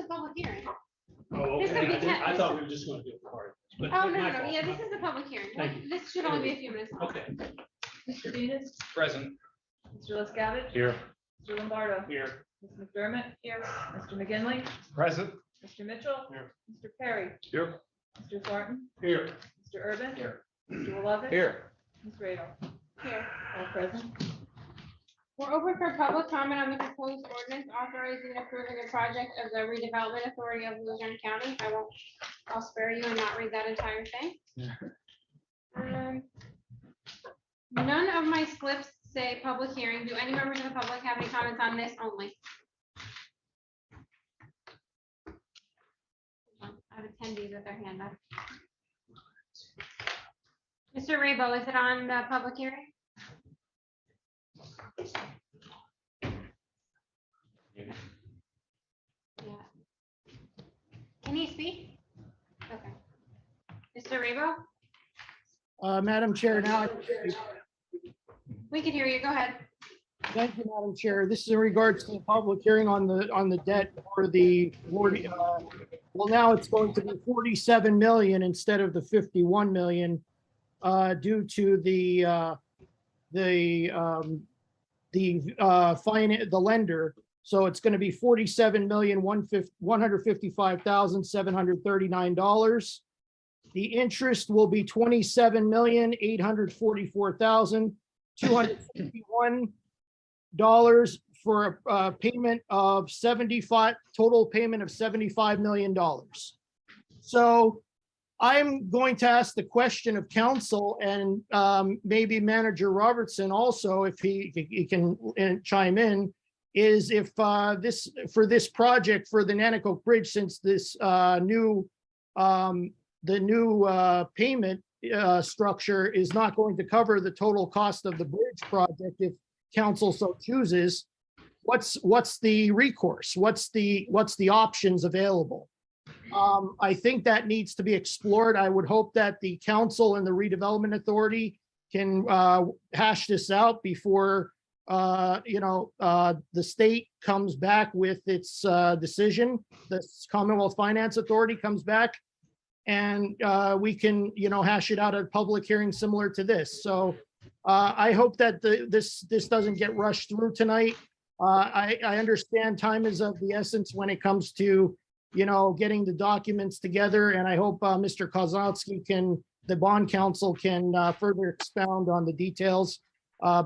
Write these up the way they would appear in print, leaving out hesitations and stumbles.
public hearing. Oh, This okay. would be I thought we were just going to do a part. But Oh, no, my no, fault. yeah, this is a public hearing. Thank you. This should only be a few minutes long. Okay. Mr. Venus, Present. Mr. LaScavitch, Here. Mr. Lombardo, Here. Ms. McDermott, here, Mr. McGinley, Present. Mr. Mitchell, Here. Mr. Perry, Here. Mr. Thornton, Here. Mr. Urban, Here. Mr. Lovett, Here. Ms. Radel, Here. all present. We're open for public comment on the proposed ordinance authorizing and approving a project of the redevelopment authority of Luzerne County. I'll spare you and not read that entire thing. None of my slips say public hearing. Do any members of the public have any comments on this only? I have attendees with their hand up. Mr. Rabo, is it on the public hearing? Yeah. Can he speak? Okay. Mr. Rabo, Madam Chair, now, we can hear you. Go ahead. thank you, Madam Chair. This is in regards to the public hearing on the debt for the, well, now it's going to be 47 million instead of the 51 million due to the lender. So it's going to be $47,155,739. The interest will be $27,844,251 for a payment of total payment of $75 million. So I'm going to ask the question of council and maybe Manager Robertson also, if he can chime in, is if for this project for the Nanticoke Bridge, since this new payment structure is not going to cover the total cost of the bridge project, if council so chooses, what's the recourse? What's the options available? I think that needs to be explored. I would hope that the council and the redevelopment authority can hash this out before the state comes back with its decision. The Commonwealth Finance Authority comes back, and we can hash it out at a public hearing similar to this. So I hope that this doesn't get rushed through tonight. I understand time is of the essence when it comes to getting the documents together, and I hope Mr. Kozlowski the bond counsel can further expound on the details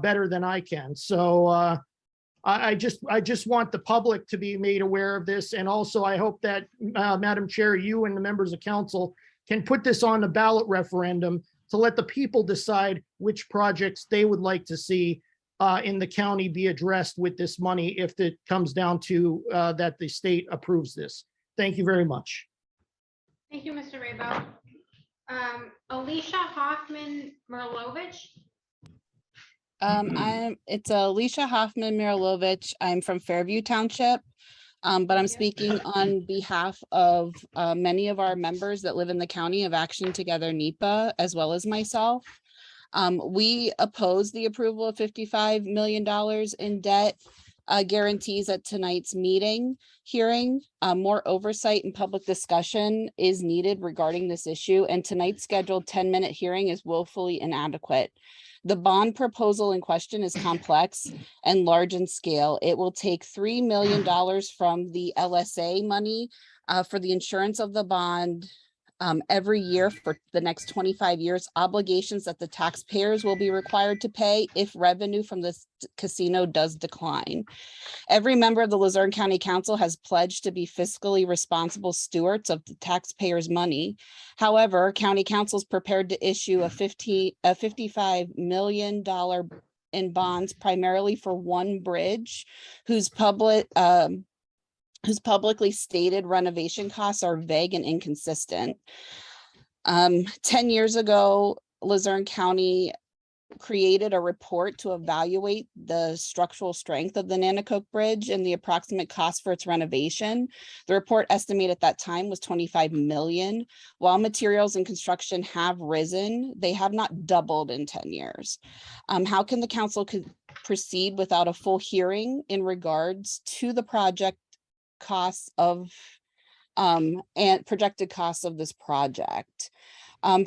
better than I can. So I just want the public to be made aware of this. And also I hope that Madam Chair, you and the members of council can put this on the ballot referendum to let the people decide which projects they would like to see in the county be addressed with this money if it comes down to that the state approves this. Thank you very much. Thank you, Mr. Rabo. Alicia Hoffman-Merlovich. It's Alicia Hoffman-Mirilovich. I'm from Fairview Township, but I'm speaking on behalf of many of our members that live in the County of Action Together NEPA, as well as myself. We oppose the approval of $55 million in debt guarantees at tonight's hearing. More oversight and public discussion is needed regarding this issue, and tonight's scheduled 10-minute hearing is woefully inadequate. The bond proposal in question is complex and large in scale. It will take $3 million from the LSA money for the insurance of the bond every year for the next 25 years, obligations that the taxpayers will be required to pay if revenue from this casino does decline. Every member of the Luzerne County Council has pledged to be fiscally responsible stewards of the taxpayers' money. However, County Council is prepared to issue a $55 million in bonds primarily for one bridge whose publicly stated renovation costs are vague and inconsistent. 10 years ago, Luzerne County created a report to evaluate the structural strength of the Nanticoke Bridge and the approximate cost for its renovation. The report estimated at that time was $25 million. While materials and construction have risen, they have not doubled in 10 years. How can the council proceed without a full hearing in regards to the project costs of and projected costs of this project.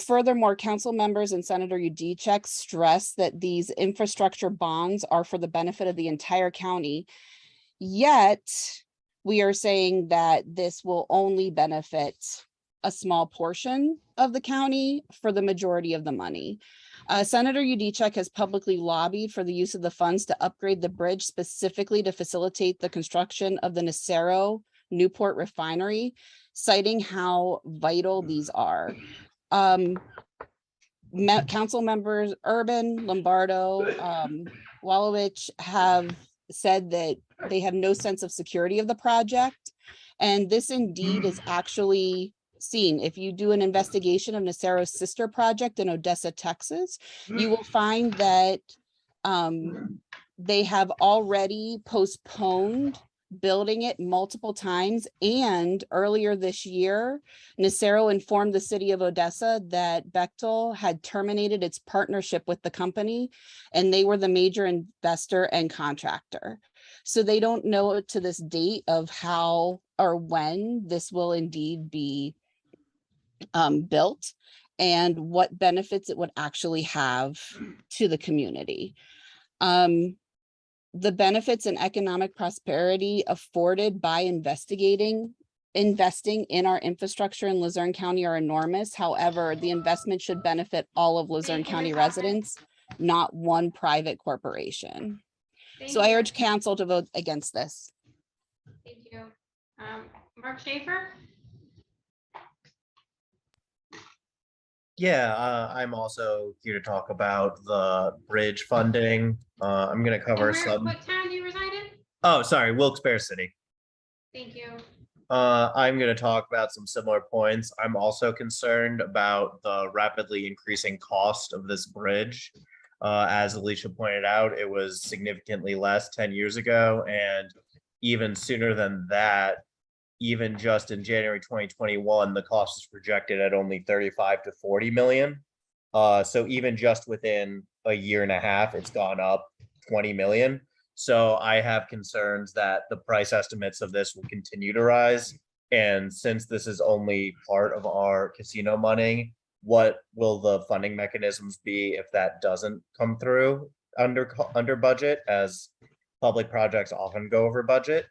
Furthermore, council members and Senator Udicek stress that these infrastructure bonds are for the benefit of the entire county. Yet we are saying that this will only benefit a small portion of the county for the majority of the money. Senator Udicek has publicly lobbied for the use of the funds to upgrade the bridge specifically to facilitate the construction of the Nacero Newport refinery, citing how vital these are. Council members Urban, Lombardo, Walowich have said that they have no sense of security of the project. And this indeed is actually seen. If you do an investigation of Nacero's sister project in Odessa, Texas, you will find that they have already postponed building it multiple times. And earlier this year, Nacero informed the city of Odessa that Bechtel had terminated its partnership with the company, and they were the major investor and contractor. So they don't know to this date of how or when this will indeed be built and what benefits it would actually have to the community. The benefits and economic prosperity afforded by investing in our infrastructure in Luzerne County are enormous. However, the investment should benefit all of Luzerne County residents, not one private corporation. So I urge council to vote against this. Thank you. Mark Schaefer? Yeah, I'm also here to talk about the bridge funding. I'm going to cover What town do you reside in? Oh, sorry, Wilkes-Barre City. Thank you. I'm going to talk about some similar points. I'm also concerned about the rapidly increasing cost of this bridge. As Alicia pointed out, it was significantly less 10 years ago, and even sooner than that, even just in January 2021, the cost is projected at only 35 to 40 million. So even just within a year and a half, it's gone up 20 million. So I have concerns that the price estimates of this will continue to rise. And since this is only part of our casino money, what will the funding mechanisms be if that doesn't come through under budget, as public projects often go over budget?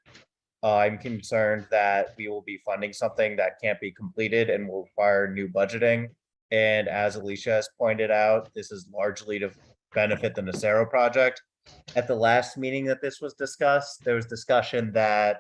I'm concerned that we will be funding something that can't be completed and will require new budgeting. And as Alicia has pointed out, this is largely to benefit the Nacero project. At the last meeting that this was discussed, there was discussion that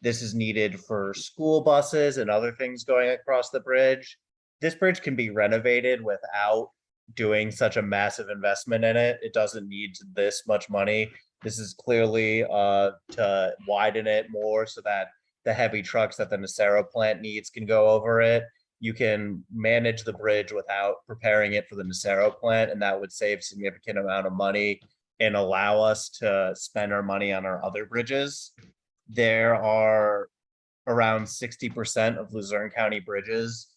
this is needed for school buses and other things going across the bridge. This bridge can be renovated without doing such a massive investment in it. It doesn't need this much money. This is clearly to widen it more so that the heavy trucks that the Nacero plant needs can go over it. You can manage the bridge without preparing it for the Nacero plant, and that would save a significant amount of money and allow us to spend our money on our other bridges. There are around 60% of Luzerne County bridges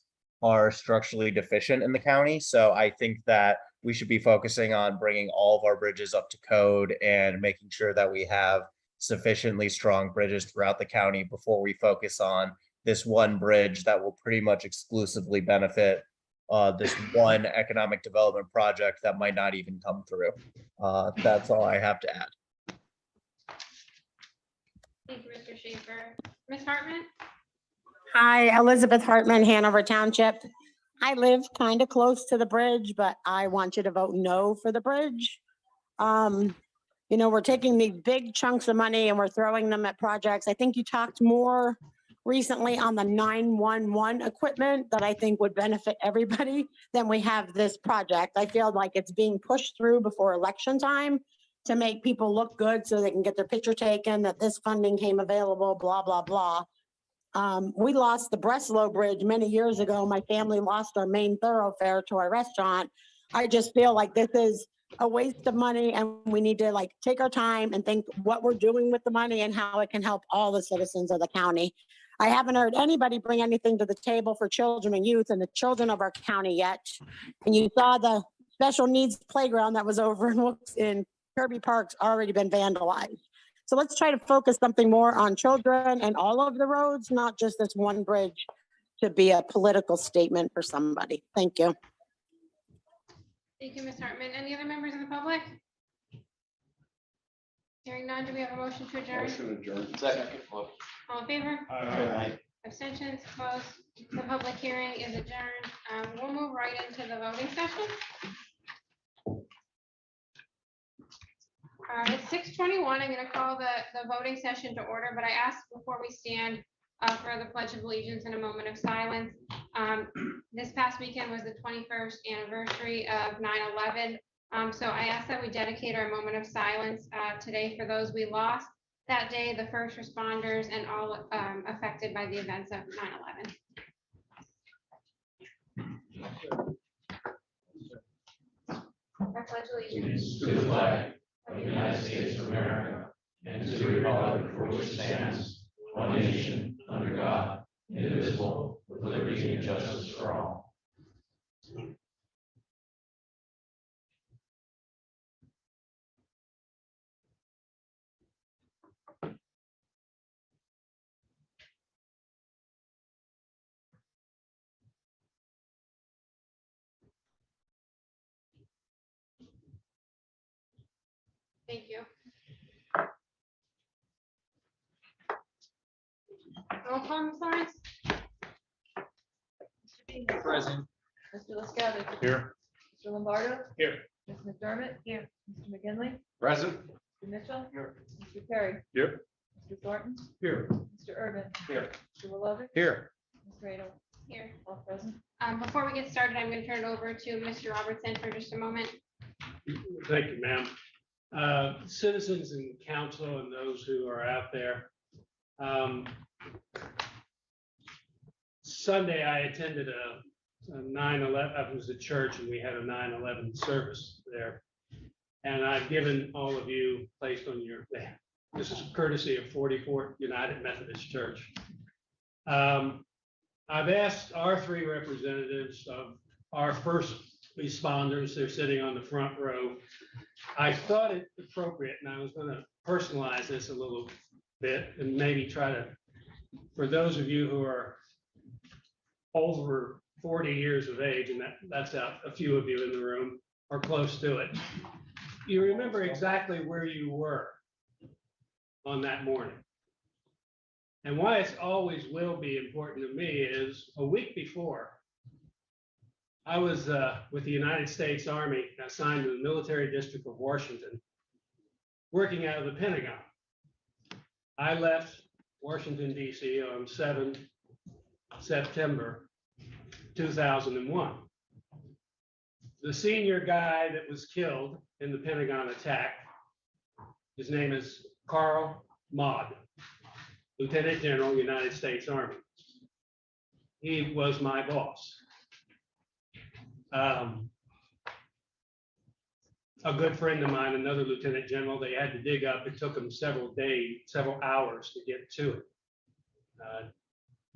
are structurally deficient in the county. So I think that we should be focusing on bringing all of our bridges up to code and making sure that we have sufficiently strong bridges throughout the county before we focus on this one bridge that will pretty much exclusively benefit this one economic development project that might not even come through. That's all I have to add. Thank you, Mr. Schaefer. Ms. Hartman? Hi, Elizabeth Hartman, Hanover Township. I live kind of close to the bridge, but I want you to vote no for the bridge. You know, we're taking these big chunks of money and we're throwing them at projects. I think you talked more recently on the 911 equipment that I think would benefit everybody than we have this project. I feel like it's being pushed through before election time to make people look good so they can get their picture taken, that this funding came available, blah, blah, blah. We lost the Breslow Bridge many years ago. My family lost our main thoroughfare to our restaurant. I just feel like this is a waste of money and we need to like take our time and think what we're doing with the money and how it can help all the citizens of the county. I haven't heard anybody bring anything to the table for children and youth and the children of our county yet. And you saw the special needs playground that was over in Kirby Park's already been vandalized. So let's try to focus something more on children and all of the roads, not just this one bridge to be a political statement for somebody. Thank you. Thank you, Ms. Hartman. Any other members of the public? Hearing none, do we have a motion to adjourn? Motion adjourned. Second. All in favor? Aye. Abstentions, opposed? The public hearing is adjourned. We'll move right into the voting session. It's 6:21. I'm going to call the voting session to order, but I asked before we stand for the Pledge of Allegiance in a moment of silence. This past weekend was the 21st anniversary of 9/11. So I asked that we dedicate our moment of silence today for those we lost that day, the first responders, and all affected by the events of 9/11. I pledge allegiance To the flag of the United States of America and to the republic for which it stands, one nation, under God, indivisible, with liberty and justice for all. Thank you. Roll call, Ms. Lawrence? Mr. Bean. Present. Mr. LaScavitch. Here. Mr. Lombardo. Here. Ms. McDermott. Here. Mr. McGinley. Present. Mr. Mitchell. Here. Mr. Perry. Here. Mr. Thornton. Here. Mr. Urban. Here. Mr. Wilovich. Here. Ms. Radel. Here. All present. Before we get started, I'm going to turn it over to Mr. Robertson for just a moment. Thank you, ma'am. Citizens and council and those who are out there. Sunday, I attended a 9/11, I was at church and we had a 9/11 service there. And I've given all of you placed on your, this is courtesy of 44th United Methodist Church. I've asked our three representatives of our first responders, they're sitting on the front row. I thought it appropriate, and I was going to personalize this a little bit and maybe try to, for those of you who are over 40 years of age, and that's a few of you in the room or close to it, you remember exactly where you were on that morning. And why it's always will be important to me is a week before, I was with the United States Army assigned to the Military District of Washington, working out of the Pentagon. I left Washington, D.C. on 7 September 2001. The senior guy that was killed in the Pentagon attack, his name is Carl Maude, Lieutenant General, United States Army. He was my boss. A good friend of mine, another lieutenant general, they had to dig up. It took them several hours to get to it.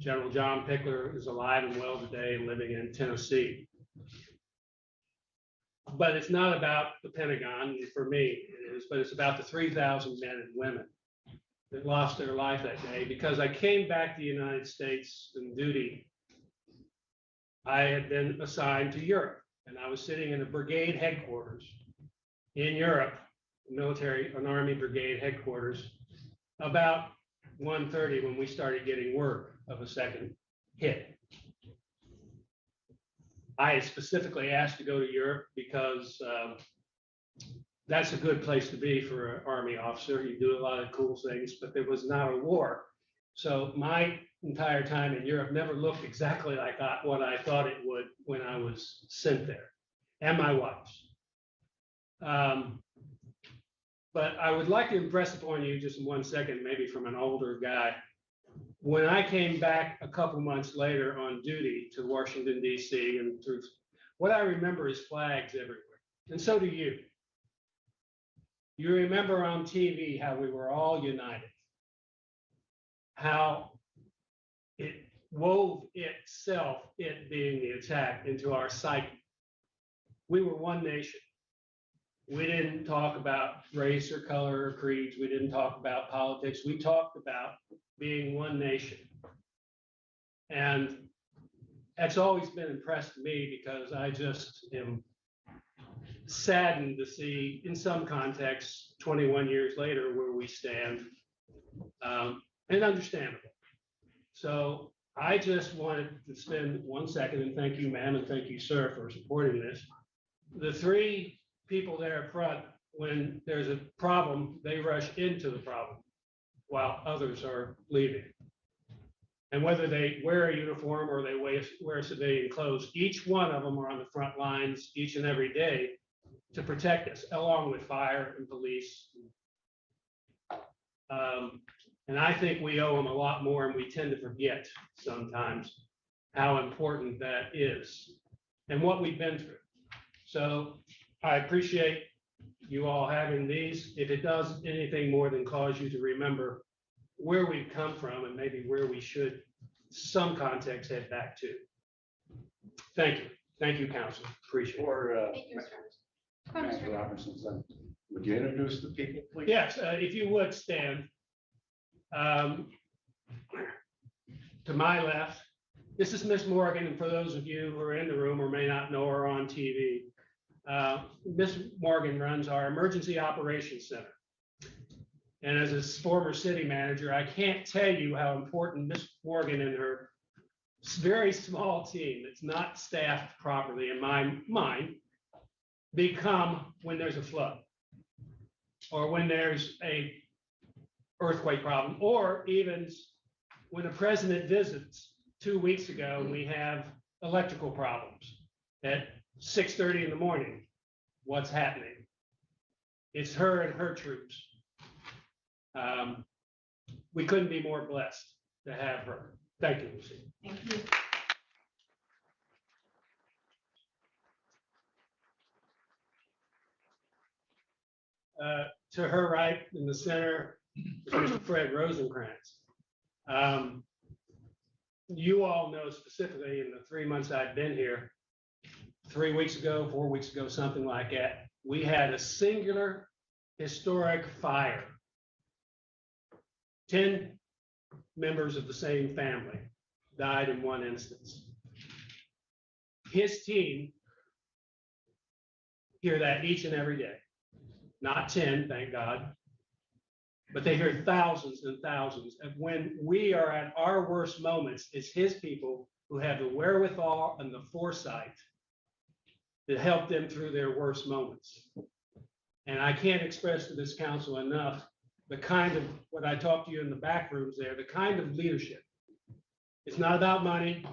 General John Pickler is alive and well today and living in Tennessee. But it's not about the Pentagon, for me it is, but it's about the 3,000 men and women that lost their life that day, because I came back to the United States in duty. I had been assigned to Europe, and I was sitting in a brigade headquarters in Europe, an Army brigade headquarters, about 1:30 when we started getting word of a second hit. I had specifically asked to go to Europe because that's a good place to be for an Army officer. You do a lot of cool things, but there was not a war. So my entire time in Europe never looked exactly like what I thought it would when I was sent there, and my wife's. But I would like to impress upon you just in 1 second, maybe from an older guy. When I came back a couple months later on duty to Washington, D.C., and through, what I remember is flags everywhere. And so do you. You remember on TV how we were all united, how it wove itself, it being the attack, into our psyche. We were one nation. We didn't talk about race or color or creeds. We didn't talk about politics. We talked about being one nation. And that's always been impressed to me because I just am saddened to see, in some contexts, 21 years later, where we stand, and understandable. So I just wanted to spend 1 second and thank you, ma'am, and thank you, sir, for supporting this. The three people there up front, when there's a problem, they rush into the problem while others are leaving. And whether they wear a uniform or they wear civilian clothes, each one of them are on the front lines each and every day to protect us, along with fire and police. And I think we owe them a lot more, and we tend to forget sometimes how important that is and what we've been through. So I appreciate you all having these. If it does anything more than cause you to remember where we've come from and maybe where we should, some context, head back to. Thank you. Thank you, council. Appreciate it. Or, Thank you, Mr. Roberts. Come on, Mr. Manager Ricketts. Robertson, son, would you introduce the people, please? Yes, if you would stand. To my left, this is Miss Morgan, and for those of you who are in the room or may not know her on TV, Miss Morgan runs our Emergency Operations Center. And as a former city manager, I can't tell you how important Miss Morgan and her very small team that's not staffed properly, in my mind, become when there's a flood or when there's a earthquake problem, or even when the president visits 2 weeks ago, and we have electrical problems at 6:30 in the morning. What's happening? It's her and her troops. We couldn't be more blessed to have her. Thank you, Lucy. Thank you. To her right in the center is Mr. Fred Rosencrantz. You all know specifically in the 3 months I've been here, 3 weeks ago, 4 weeks ago, something like that, we had a singular historic fire. 10 members of the same family died in one instance. His team hear that each and every day. Not 10, thank God, but they hear thousands and thousands. And when we are at our worst moments, it's his people who have the wherewithal and the foresight that help them through their worst moments. And I can't express to this council enough the kind of, what I talked to you in the back rooms there, the kind of leadership. It's not about money.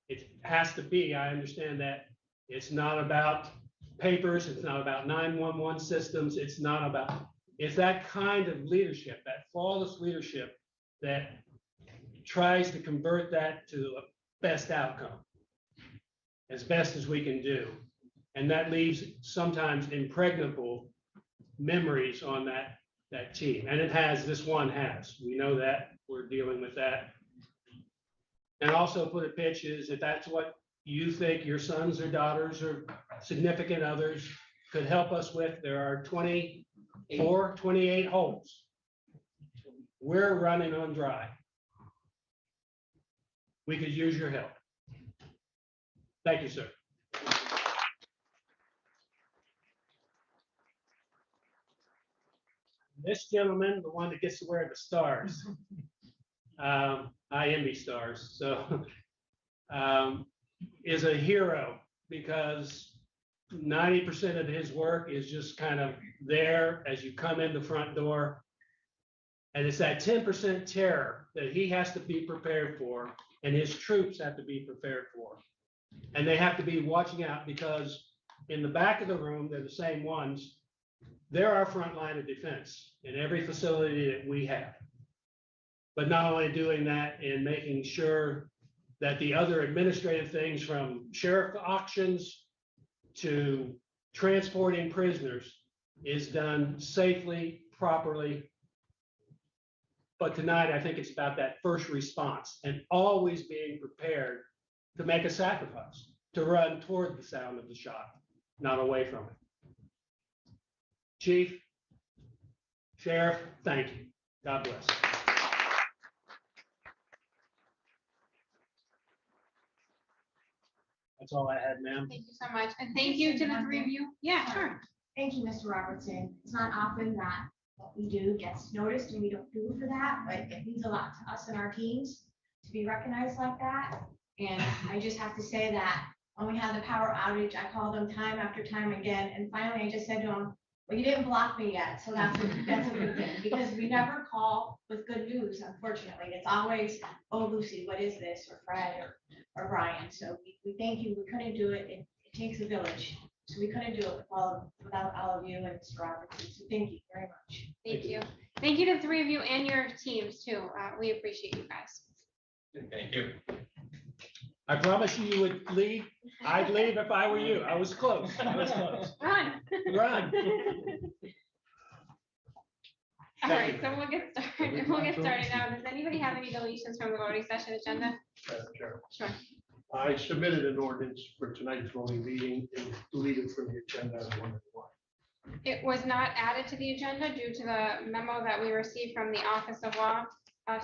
It has to be, I understand that. It's not about papers. It's not about 911 systems. It's that kind of leadership, that flawless leadership that tries to convert that to the best outcome as best as we can do. And that leaves sometimes impregnable memories on that team. And it has, this one has. We know that. We're dealing with that. And also put a pitch is if that's what you think your sons or daughters or significant others could help us with, there are 28 holes. We're running on dry. We could use your help. Thank you, sir. This gentleman, the one that gets to wear the stars, I envy stars, so is a hero because 90% of his work is just kind of there as you come in the front door. And it's that 10% terror that he has to be prepared for, and his troops have to be prepared for. And they have to be watching out because in the back of the room, they're the same ones. They're our front line of defense in every facility that we have. But not only doing that and making sure that the other administrative things from sheriff auctions to transporting prisoners is done safely, properly. But tonight, I think it's about that first response and always being prepared to make a sacrifice, to run toward the sound of the shot, not away from it. Chief, Sheriff, thank you. God bless. That's all I had, ma'am. Thank you so much. And thank you to the three of you. Yeah, sure. Thank you, Mr. Robertson. It's not often that what we do gets noticed and we don't do for that, but it means a lot to us and our teams to be recognized like that. And I just have to say that when we had the power outage, I called them time after time again. And finally, I just said to them, well, you didn't block me yet. So that's a good thing, because we never call with good news, unfortunately. It's always, oh, Lucy, what is this? Or Fred or Brian. So we thank you. We couldn't do it. It takes a village. So we couldn't do it without all of you and Mr. Robertson. So thank you very much. Thank you. Thank you to the three of you and your teams too. We appreciate you guys. Thank you. I promise you would leave. I'd leave if I were you. I was close. I was close. Run. Run. All right, so we'll get started. We'll get started now. Does anybody have any deletions from the voting session agenda? Madam Chair. Sure. I submitted an ordinance for tonight's voting meeting and deleted from the agenda. I was wondering why. It was not added to the agenda due to the memo that we received from the Office of Law.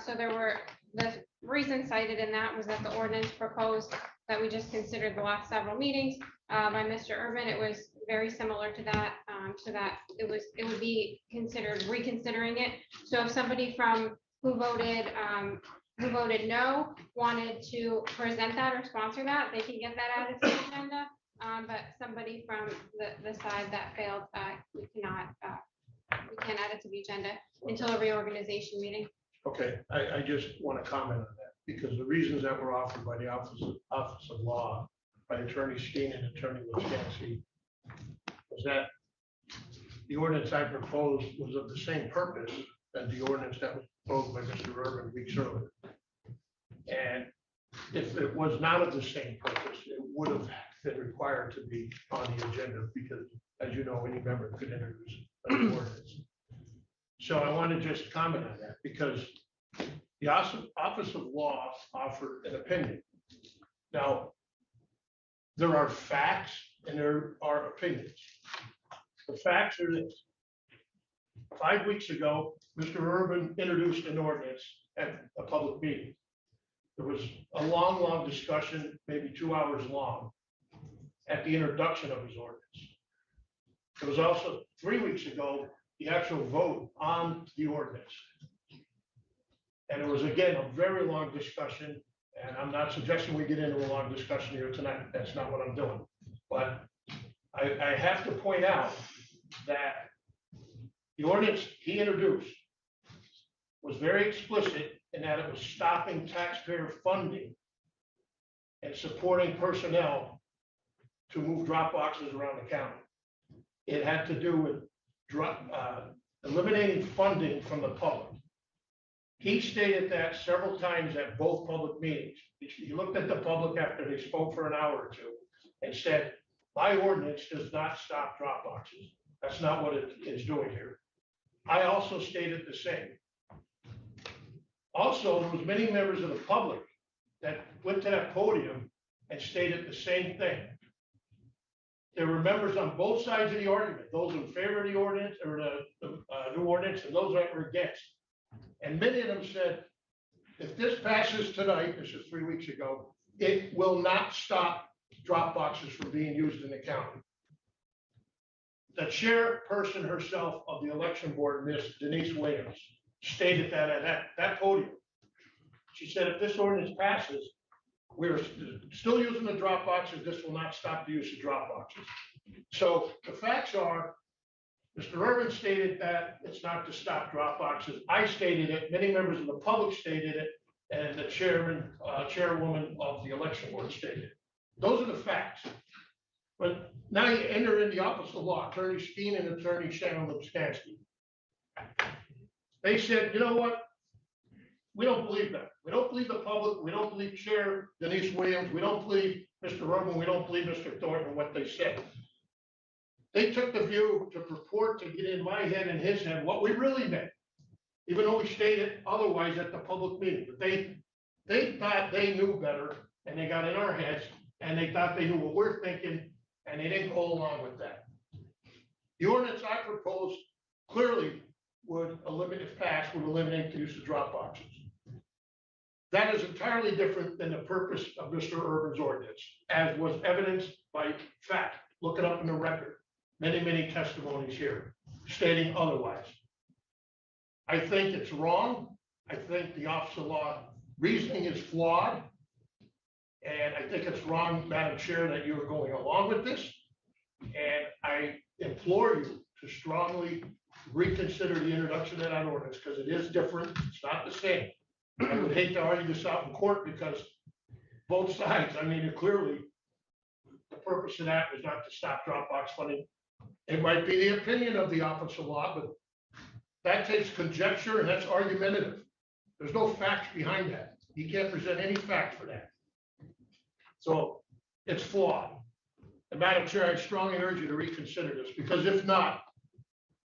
So the reason cited in that was that the ordinance proposed that we just considered the last several meetings by Mr. Urban. It was very similar to that, so that it would be considered reconsidering it. So if somebody from who voted no wanted to present that or sponsor that, they can get that added to the agenda. But somebody from the side that failed, we can't add it to the agenda until a reorganization meeting. Okay, I just want to comment on that because the reasons that were offered by the Office of Law, by Attorney Steen and Attorney Wisconsin, was that the ordinance I proposed was of the same purpose as the ordinance that was proposed by Mr. Urban weeks earlier. And if it was not of the same purpose, it would have been required to be on the agenda because, as you know, any member could introduce an ordinance. So I want to just comment on that because the Office of Law offered an opinion. Now, there are facts and there are opinions. The facts are this. 5 weeks ago, Mr. Urban introduced an ordinance at a public meeting. There was a long discussion, maybe 2 hours long, at the introduction of his ordinance. There was also 3 weeks ago, the actual vote on the ordinance. And it was, again, a very long discussion, and I'm not suggesting we get into a long discussion here tonight. That's not what I'm doing. But I have to point out that the ordinance he introduced was very explicit in that it was stopping taxpayer funding and supporting personnel to move drop boxes around the county. It had to do with eliminating funding from the public. He stated that several times at both public meetings. He looked at the public after they spoke for an hour or two and said, my ordinance does not stop drop boxes. That's not what it is doing here. I also stated the same. Also, there was many members of the public that went to that podium and stated the same thing. There were members on both sides of the argument, those in favor of the ordinance or the new ordinance and those that were against. And many of them said, if this passes tonight, this is 3 weeks ago, it will not stop drop boxes from being used in the county. The chairperson herself of the election board, Miss Denise Williams, stated that at that podium. She said, if this ordinance passes, we're still using the drop boxes. This will not stop the use of drop boxes. So the facts are, Mr. Urban stated that it's not to stop drop boxes. I stated it, many members of the public stated it, and the chairwoman of the election board stated it. Those are the facts. But now you enter in the Office of Law, Attorney Steen and Attorney Shannon Lipskansky. They said, you know what? We don't believe that. We don't believe the public. We don't believe Chair Denise Williams. We don't believe Mr. Urban. We don't believe Mr. Thornton, what they said. They took the view to purport to get in my head and his head what we really meant, even though we stated otherwise at the public meeting. But they thought they knew better, and they got in our heads, and they thought they knew what we're thinking, and they didn't go along with that. The ordinance I proposed clearly would eliminate, if passed, would eliminate the use of drop boxes. That is entirely different than the purpose of Mr. Urban's ordinance, as was evidenced by fact. Look it up in the record. Many testimonies here stating otherwise. I think it's wrong. I think the Office of Law reasoning is flawed. And I think it's wrong, Madam Chair, that you are going along with this. And I implore you to strongly reconsider the introduction of that ordinance, because it is different. It's not the same. I would hate to argue this out in court, because both sides, I mean, clearly the purpose of that is not to stop Dropbox funding. It might be the opinion of the Office of Law, but that takes conjecture and that's argumentative. There's no facts behind that. You can't present any facts for that. So it's flawed. And Madam Chair, I strongly urge you to reconsider this, because if not,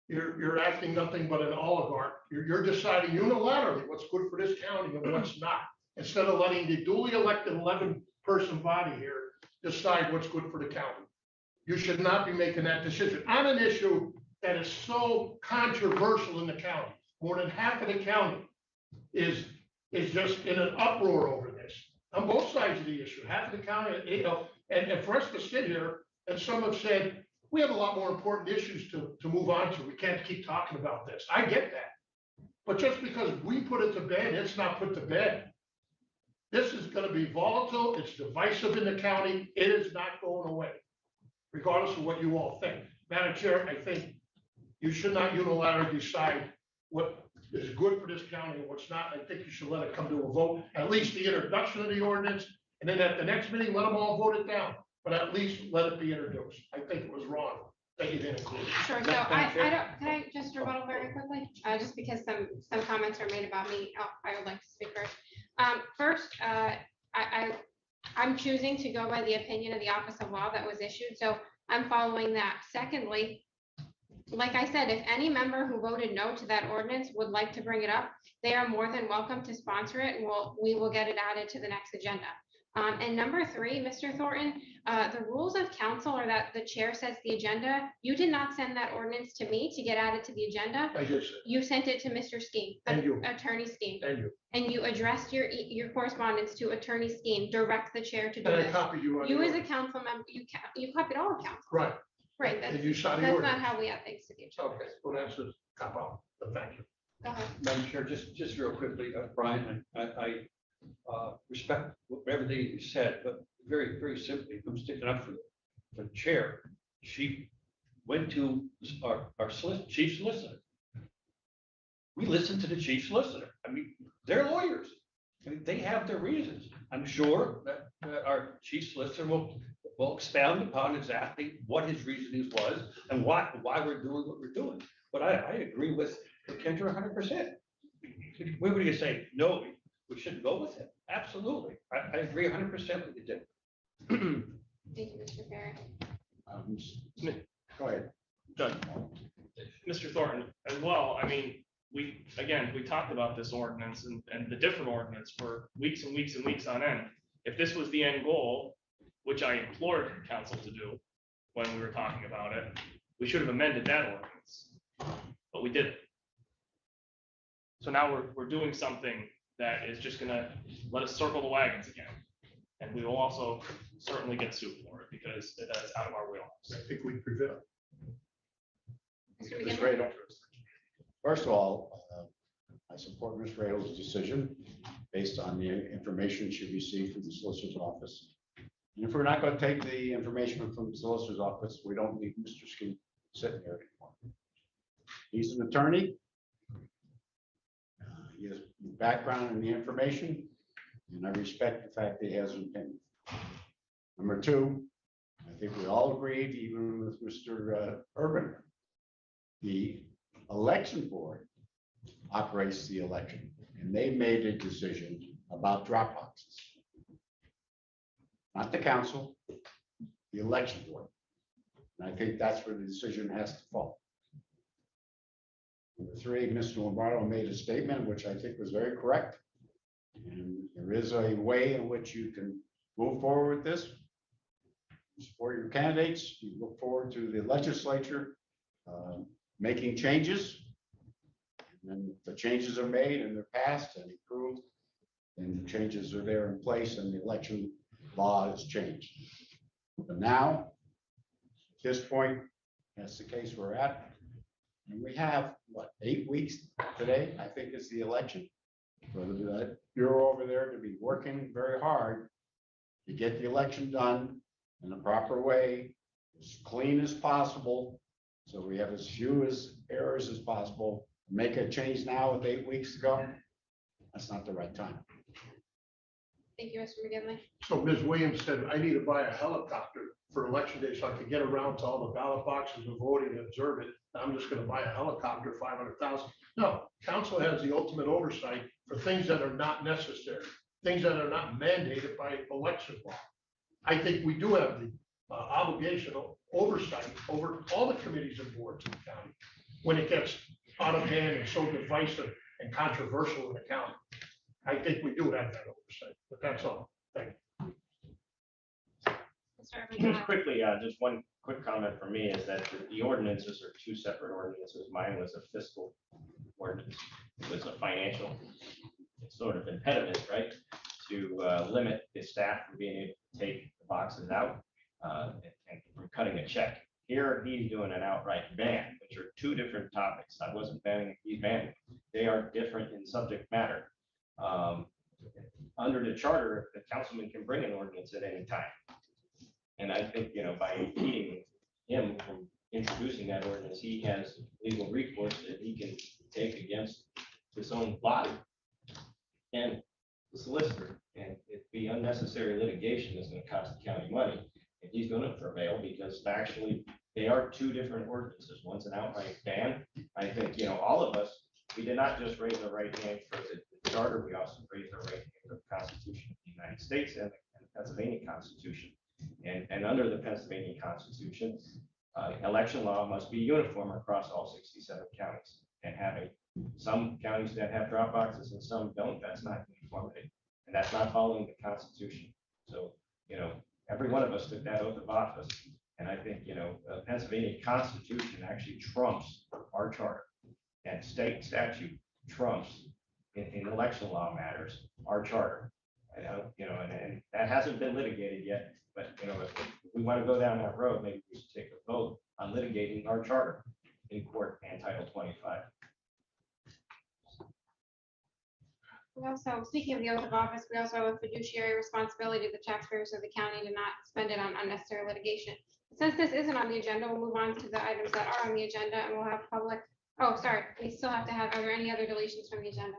you're acting nothing but an oligarch. You're deciding unilaterally what's good for this county and what's not, instead of letting the duly elected 11-person body here decide what's good for the county. You should not be making that decision on an issue that is so controversial in the county. More than half of the county is just in an uproar over this on both sides of the issue. Half of the county, you know, and for us to sit here, and some have said, we have a lot more important issues to move on to. We can't keep talking about this. I get that. But just because we put it to bed, it's not put to bed. This is going to be volatile. It's divisive in the county. It is not going away, regardless of what you all think. Madam Chair, I think you should not unilaterally decide what is good for this county and what's not. I think you should let it come to a vote, at least the introduction of the ordinance, and then at the next meeting, let them all vote it down. But at least let it be introduced. I think it was wrong that you didn't include it. Sure, so can I just rebuttal very quickly? Just because some comments are made about me, I would like to speak first. First, I'm choosing to go by the opinion of the Office of Law that was issued, so I'm following that. Secondly, like I said, if any member who voted no to that ordinance would like to bring it up, they are more than welcome to sponsor it, and we will get it added to the next agenda. And number 3, Mr. Thornton, the rules of council are that the chair sets the agenda. You did not send that ordinance to me to get added to the agenda. I did. You sent it to Mr. Skeen, And you. Attorney Skeen. And you. And you addressed your correspondence to Attorney Skeen, direct the chair to do And I this. copied you on You the as a ordinance. council member, you copied all of council. Right. Right, And you signed the that's not ordinance. how we have things to the agenda. Okay, well, that's a cop out, but thank you. Go ahead. Madam Chair, just real quickly, Brian, I respect everything you said, but very simply, I'm sticking up for the chair. She went to our chief solicitor. We listened to the chief solicitor. I mean, they're lawyers. I mean, they have their reasons. I'm sure that our chief solicitor will expound upon exactly what his reasonings was and why we're doing what we're doing. But I agree with Kendra 100%. What would you say? No, we shouldn't go with it. Absolutely. I agree 100% with you, Dick. Thank you, Mr. Perry. Go ahead. Mr. Thornton, as well, I mean, we talked about this ordinance and the different ordinance for weeks and weeks and weeks on end. If this was the end goal, which I implored council to do when we were talking about it, we should have amended that ordinance, but we didn't. So now we're doing something that is just gonna let us circle the wagons again. And we will also certainly get sued for it because that's out of our wheelhouse. I think we prevail. Mr. Ms. McGinley? Radel. First of all, I support Ms. Radel's decision based on the information she received from the solicitor's office. And if we're not going to take the information from the solicitor's office, we don't need Mr. Skeen sitting there anymore. He's an attorney. He has background in the information, and I respect the fact that he has an opinion. Number 2, I think we all agreed, even with Mr. Urban, the election board operates the election, and they made a decision about drop boxes. Not the council, the election board. And I think that's where the decision has to fall. Number 3, Mr. Lombardo made a statement which I think was very correct. And there is a way in which you can move forward with this. You support your candidates, you look forward to the legislature making changes. And the changes are made and they're passed and approved, and the changes are there in place and the election law has changed. But now, at this point, that's the case we're at. And we have, what, 8 weeks today, I think is the election. For the Bureau over there to be working very hard to get the election done in the proper way, as clean as possible. So we have as few errors as possible. Make a change now with 8 weeks to go. That's not the right time. Thank you, Mr. McGinley. So Ms. Williams said, I need to buy a helicopter for election day so I can get around to all the ballot boxes and voting and observe it. I'm just gonna buy a helicopter, 500,000. No, council has the ultimate oversight for things that are not necessary, things that are not mandated by election law. I think we do have the obligation of oversight over all the committees and boards in the county when it gets out of hand and so divisive and controversial in the county. I think we do have that oversight, but that's all. Thank you. Mr. Urban, go Just ahead. quickly, just one quick comment from me is that the ordinances are two separate ordinances. Mine was a fiscal ordinance. It was a financial sort of impediment, right? To limit the staff from being able to take the boxes out and from cutting a check. Here, he's doing an outright ban, which are two different topics. I wasn't banning, he's banning. They are different in subject matter. Under the charter, the councilman can bring an ordinance at any time. And I think, by impeding him from introducing that ordinance, he has legal recourse that he can take against his own body and the solicitor. And it'd be unnecessary litigation that's going to cost the county money. And he's going to prevail because actually they are two different ordinances. One's an outright ban. I think, all of us, we did not just raise our right hand for the charter, we also raised our right hand for the Constitution of the United States and the Pennsylvania Constitution. And under the Pennsylvania Constitution, election law must be uniform across all 67 counties. And having some counties that have drop boxes and some don't, that's not uniformity. And that's not following the Constitution. So, every one of us took that oath of office. And I think, the Pennsylvania Constitution actually trumps our charter. And state statute trumps in election law matters, our charter. And that hasn't been litigated yet. But, if we want to go down that road, maybe we should take a vote on litigating our charter in court and Title 25. We also, speaking of the oath of office, we also have a fiduciary responsibility to the taxpayers of the county to not spend it on unnecessary litigation. Since this isn't on the agenda, we'll move on to the items that are on the agenda and we'll have public, we still have to have, are there any other deletions from the agenda?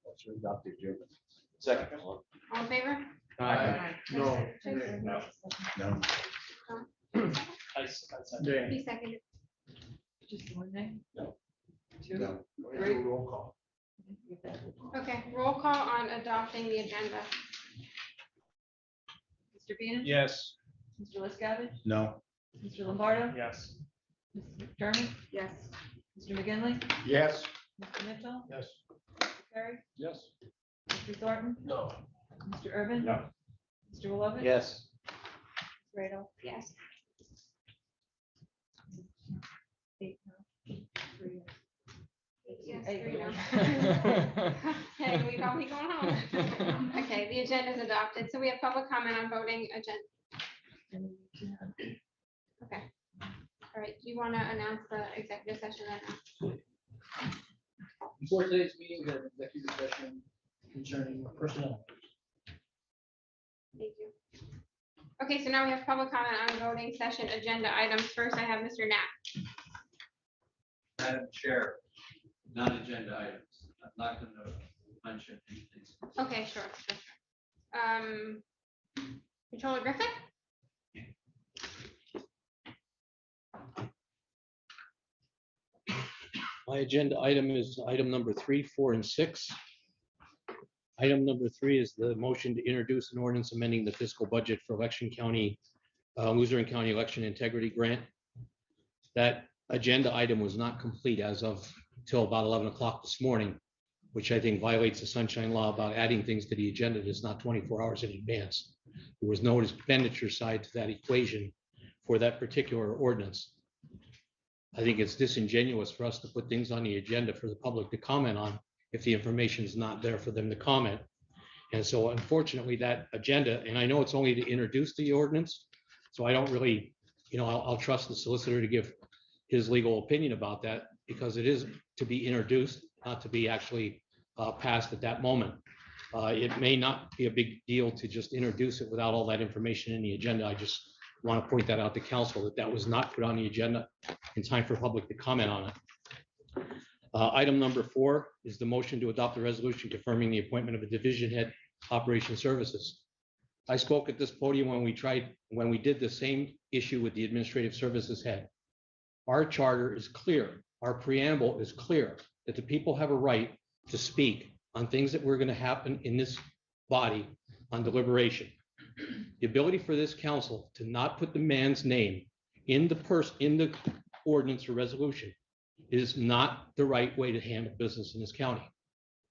That's your adopted agenda. Second. All in favor? No. No. Nay. He seconded. Just one name? No. Two? No. Three? Roll call. Okay, roll call on adopting the agenda. Mr. Bean? Yes. Mr. LaScavitch? No. Mr. Lombardo? Yes. Mrs. McDermott? Yes. Mr. McGinley? Yes. Mr. Mitchell? Yes. Mr. Perry? Yes. Mr. Thornton? No. Mr. Urban? No. Mr. Wilovich? Yes. Radel? Yes. 8 no. 3 yes. Yes, 8 3 no. no. Okay, we don't be going home. Okay, the agenda is adopted. So we have public comment on voting agenda. Okay. All right, do you want to announce the executive session then? Before today's meeting, we have an executive session concerning personnel. Thank you. Okay, so now we have public comment on voting session agenda items. First, I have Mr. Knapp. Madam Chair, non-agenda items. I'm not going to mention anything. Okay, sure. Controller Griffith? My agenda item is item number 3, 4, and 6. Item number 3 is the motion to introduce an ordinance amending the fiscal budget for Luzerne County Election Integrity Grant. That agenda item was not complete as of till about 11 o'clock this morning, which I think violates the sunshine law about adding things to the agenda that's not 24 hours in advance. There was no expenditure side to that equation for that particular ordinance. I think it's disingenuous for us to put things on the agenda for the public to comment on if the information is not there for them to comment. And so unfortunately, that agenda, and I know it's only to introduce the ordinance, so I don't really, I'll trust the solicitor to give his legal opinion about that, because it is to be introduced, not to be actually passed at that moment. It may not be a big deal to just introduce it without all that information in the agenda. I just want to point that out to council, that was not put on the agenda in time for public to comment on it. Item number 4 is the motion to adopt a resolution confirming the appointment of a division head, operation services. I spoke at this podium when we did the same issue with the administrative services head. Our charter is clear. Our preamble is clear that the people have a right to speak on things that were going to happen in this body on deliberation. The ability for this council to not put the man's name in the ordinance or resolution is not the right way to handle business in this county.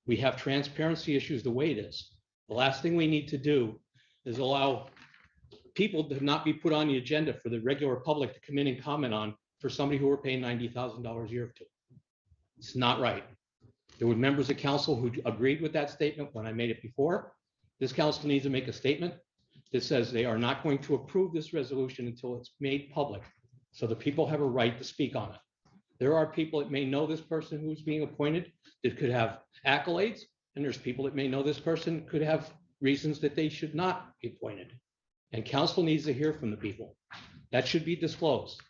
We have transparency issues the way it is. The last thing we need to do is allow people to not be put on the agenda for the regular public to come in and comment on for somebody who we're paying $90,000 a year to. It's not right. There were members of council who agreed with that statement when I made it before. This council needs to make a statement that says they are not going to approve this resolution until it's made public, so the people have a right to speak on it. There are people that may know this person who's being appointed that could have accolades, and there's people that may know this person could have reasons that they should not be appointed. And council needs to hear from the people. That should be disclosed.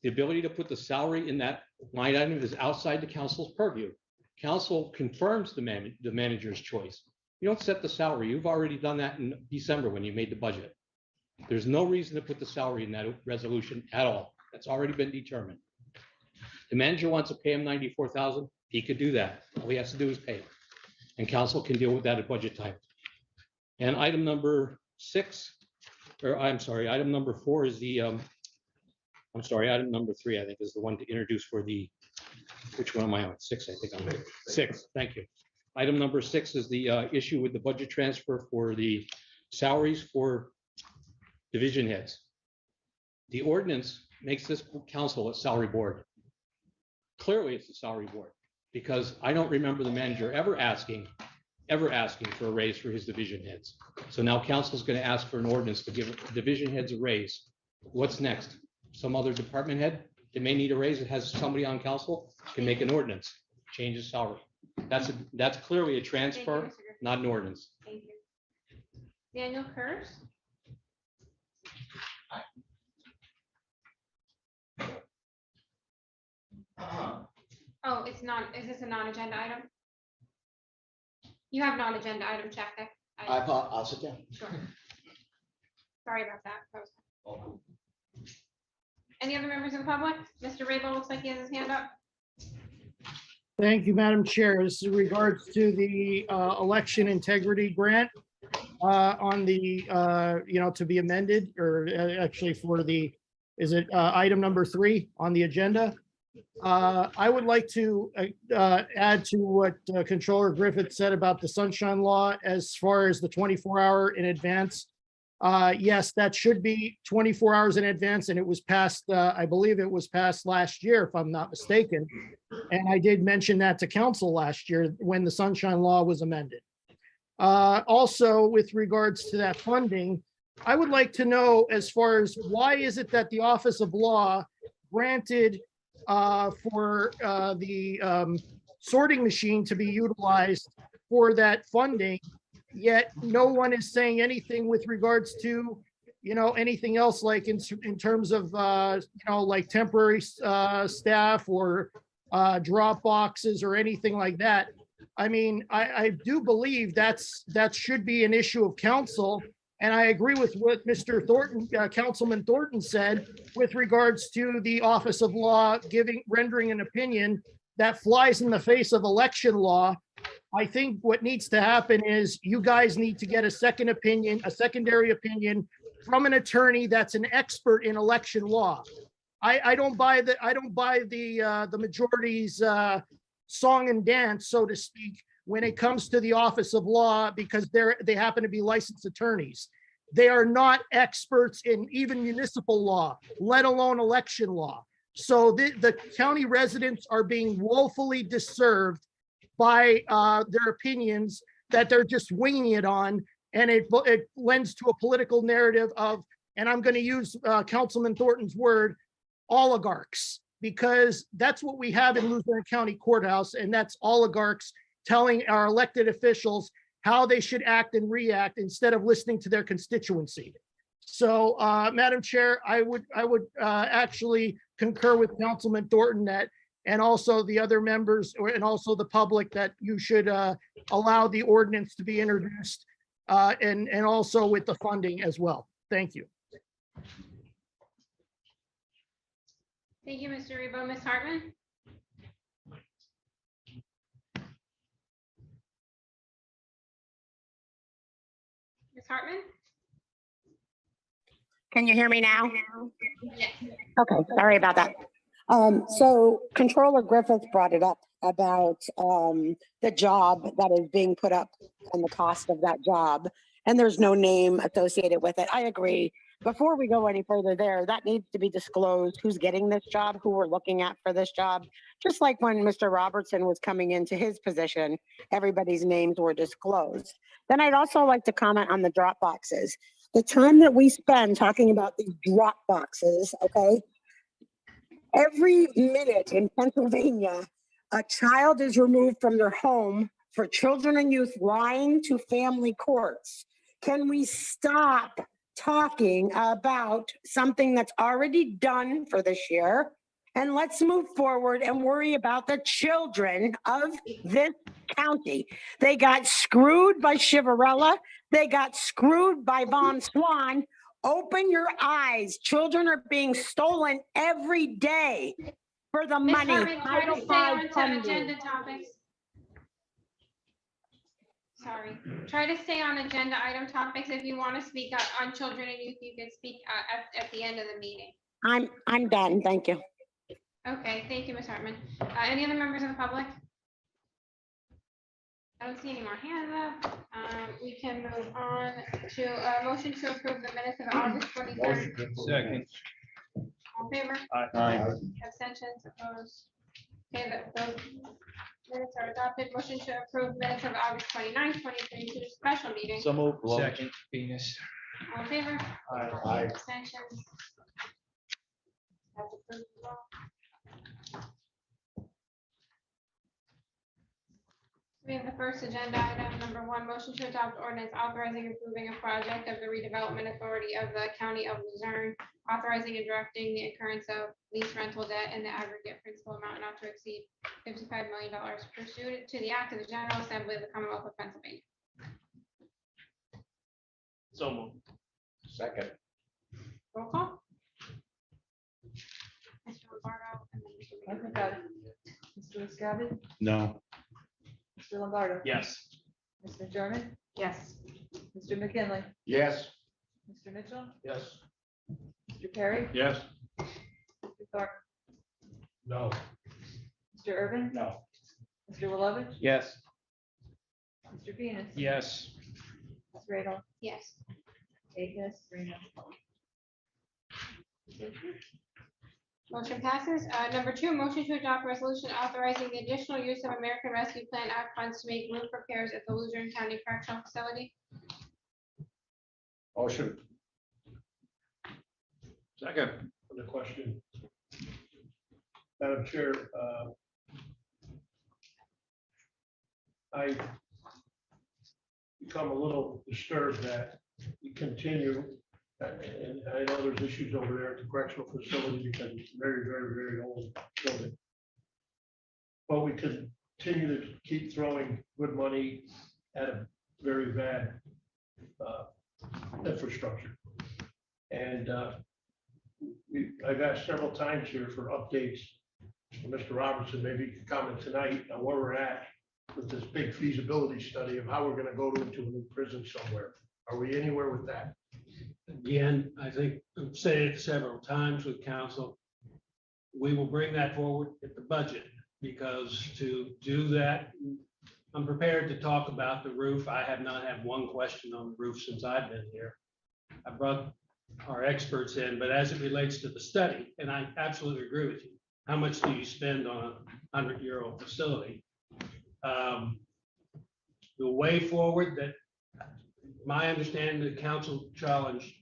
The ability to put the salary in that line item is outside the council's purview. Council confirms the manager's choice. You don't set the salary. You've already done that in December when you made the budget. There's no reason to put the salary in that resolution at all. That's already been determined. The manager wants to pay him $94,000. He could do that. All he has to do is pay it. And council can deal with that at budget time. And item number 6, or I'm sorry, item number 4 is the, item number 3, I think, is the one to introduce for the, which one am I on? 6, I think I'm on 6. Thank you. Item number 6 is the issue with the budget transfer for the salaries for division heads. The ordinance makes this council a salary board. Clearly, it's a salary board, because I don't remember the manager ever asking for a raise for his division heads. So now council's going to ask for an ordinance to give division heads a raise. What's next? Some other department head that may need a raise, that has somebody on council, can make an ordinance, change his salary. That's clearly a transfer, not an ordinance. Thank you. Daniel Kurz. Oh, it's not, is this a non-agenda item? You have non-agenda item, check that. I'll sit down. Sure. Sorry about that. That was- Any other members of the public? Mr. Rabel looks like he has his hand up. Thank you, Madam Chair. This is in regards to the election integrity grant on the, to be amended, or actually for the, is it item number 3 on the agenda? I would like to add to what Controller Griffith said about the sunshine law as far as the 24-hour in advance. Yes, that should be 24 hours in advance, and it was passed, I believe it was passed last year, if I'm not mistaken. And I did mention that to council last year when the sunshine law was amended. Also, with regards to that funding, I would like to know, as far as why is it that the Office of Law granted for the sorting machine to be utilized for that funding, yet no one is saying anything with regards to, anything else, like in terms of, like temporary staff or drop boxes or anything like that. I mean, I do believe that should be an issue of council. And I agree with what Mr. Thornton, Councilman Thornton said with regards to the Office of Law rendering an opinion that flies in the face of election law. I think what needs to happen is you guys need to get a second opinion, a secondary opinion from an attorney that's an expert in election law. I don't buy the majority's song and dance, so to speak, when it comes to the Office of Law, because they happen to be licensed attorneys. They are not experts in even municipal law, let alone election law. So the county residents are being woefully disserved by their opinions that they're just winging it on. And it lends to a political narrative of, and I'm going to use Councilman Thornton's word, oligarchs, because that's what we have in Luzerne County Courthouse. And that's oligarchs telling our elected officials how they should act and react instead of listening to their constituency. So, Madam Chair, I would actually concur with Councilman Thornton that, and also the other members, and also the public, that you should allow the ordinance to be introduced, and also with the funding as well. Thank you. Thank you, Mr. Rebo. Ms. Hartman? Ms. Hartman? Can you hear me now? Yes. Okay, sorry about that. So Controller Griffith brought it up about the job that is being put up and the cost of that job, and there's no name associated with it. I agree. Before we go any further there, that needs to be disclosed, who's getting this job, who we're looking at for this job. Just like when Mr. Robertson was coming into his position, everybody's names were disclosed. Then I'd also like to comment on the drop boxes. The time that we spend talking about these drop boxes, okay? Every minute in Pennsylvania, a child is removed from their home for children and youth lying to family courts. Can we stop talking about something that's already done for this year? And let's move forward and worry about the children of this county. They got screwed by Chivarella. They got screwed by Von Swan. Open your eyes. Children are being stolen every day for the Ms. money. Hartman, try to stay on to funding. agenda topics. Sorry, try to stay on agenda item topics. If you want to speak on children and youth, you can speak at the end of the meeting. I'm done. Thank you. Okay, thank you, Ms. Hartman. Any other members of the public? I don't see any more hands up. We can move on to a motion to approve the minutes of August 23rd. Second. All in favor? Aye. Abstentions, opposed? Okay, those minutes are adopted. Motion to approve minutes of August 29th, 2022 special meeting. So moved. Second. Venus. All in favor? Aye. Abstentions? That's approved as well. We have the first agenda item, number 1, motion to adopt ordinance authorizing and approving a project of the redevelopment authority of the county of Luzerne, authorizing and directing the incurrence of lease rental debt in the aggregate principal amount not to exceed $55 million pursuant to the act of the General Assembly of the Commonwealth of Pennsylvania. So moved. Second. Roll call. Mr. Lombardo and then Mr. McGinley. Mr. LaScavitch, No. Mr. Lombardo. Yes. Ms. McDermott, Yes. Mr. McKinley, Yes. Mr. Mitchell, Yes. Mr. Perry, Yes. Mr. Thornton, No. Mr. Urban, No. Mr. Wilovich, Yes. Mr. Venus. Yes. Ms. Radel, Yes. 8 yes, 3 no. Motion passes. Number 2, motion to adopt resolution authorizing the additional use of American Rescue Plan Act funds to make roof repairs at the Luzerne County Correctional Facility. Motion. Second. On the question. Madam Chair, I become a little disturbed that we continue, and I know there's issues over there at the correctional facility because it's very, very, very old building. But we continue to keep throwing good money at a very bad infrastructure. And I've asked several times here for updates from Mr. Robertson. Maybe you can comment tonight on where we're at with this big feasibility study of how we're going to go into a new prison somewhere. Are we anywhere with that? Again, I think I've said it several times with council. We will bring that forward at the budget, because to do that, I'm prepared to talk about the roof. I have not had one question on the roof since I've been here. I brought our experts in, but as it relates to the study, and I absolutely agree with you, how much do you spend on a 100-year-old facility? The way forward that my understanding, the council challenged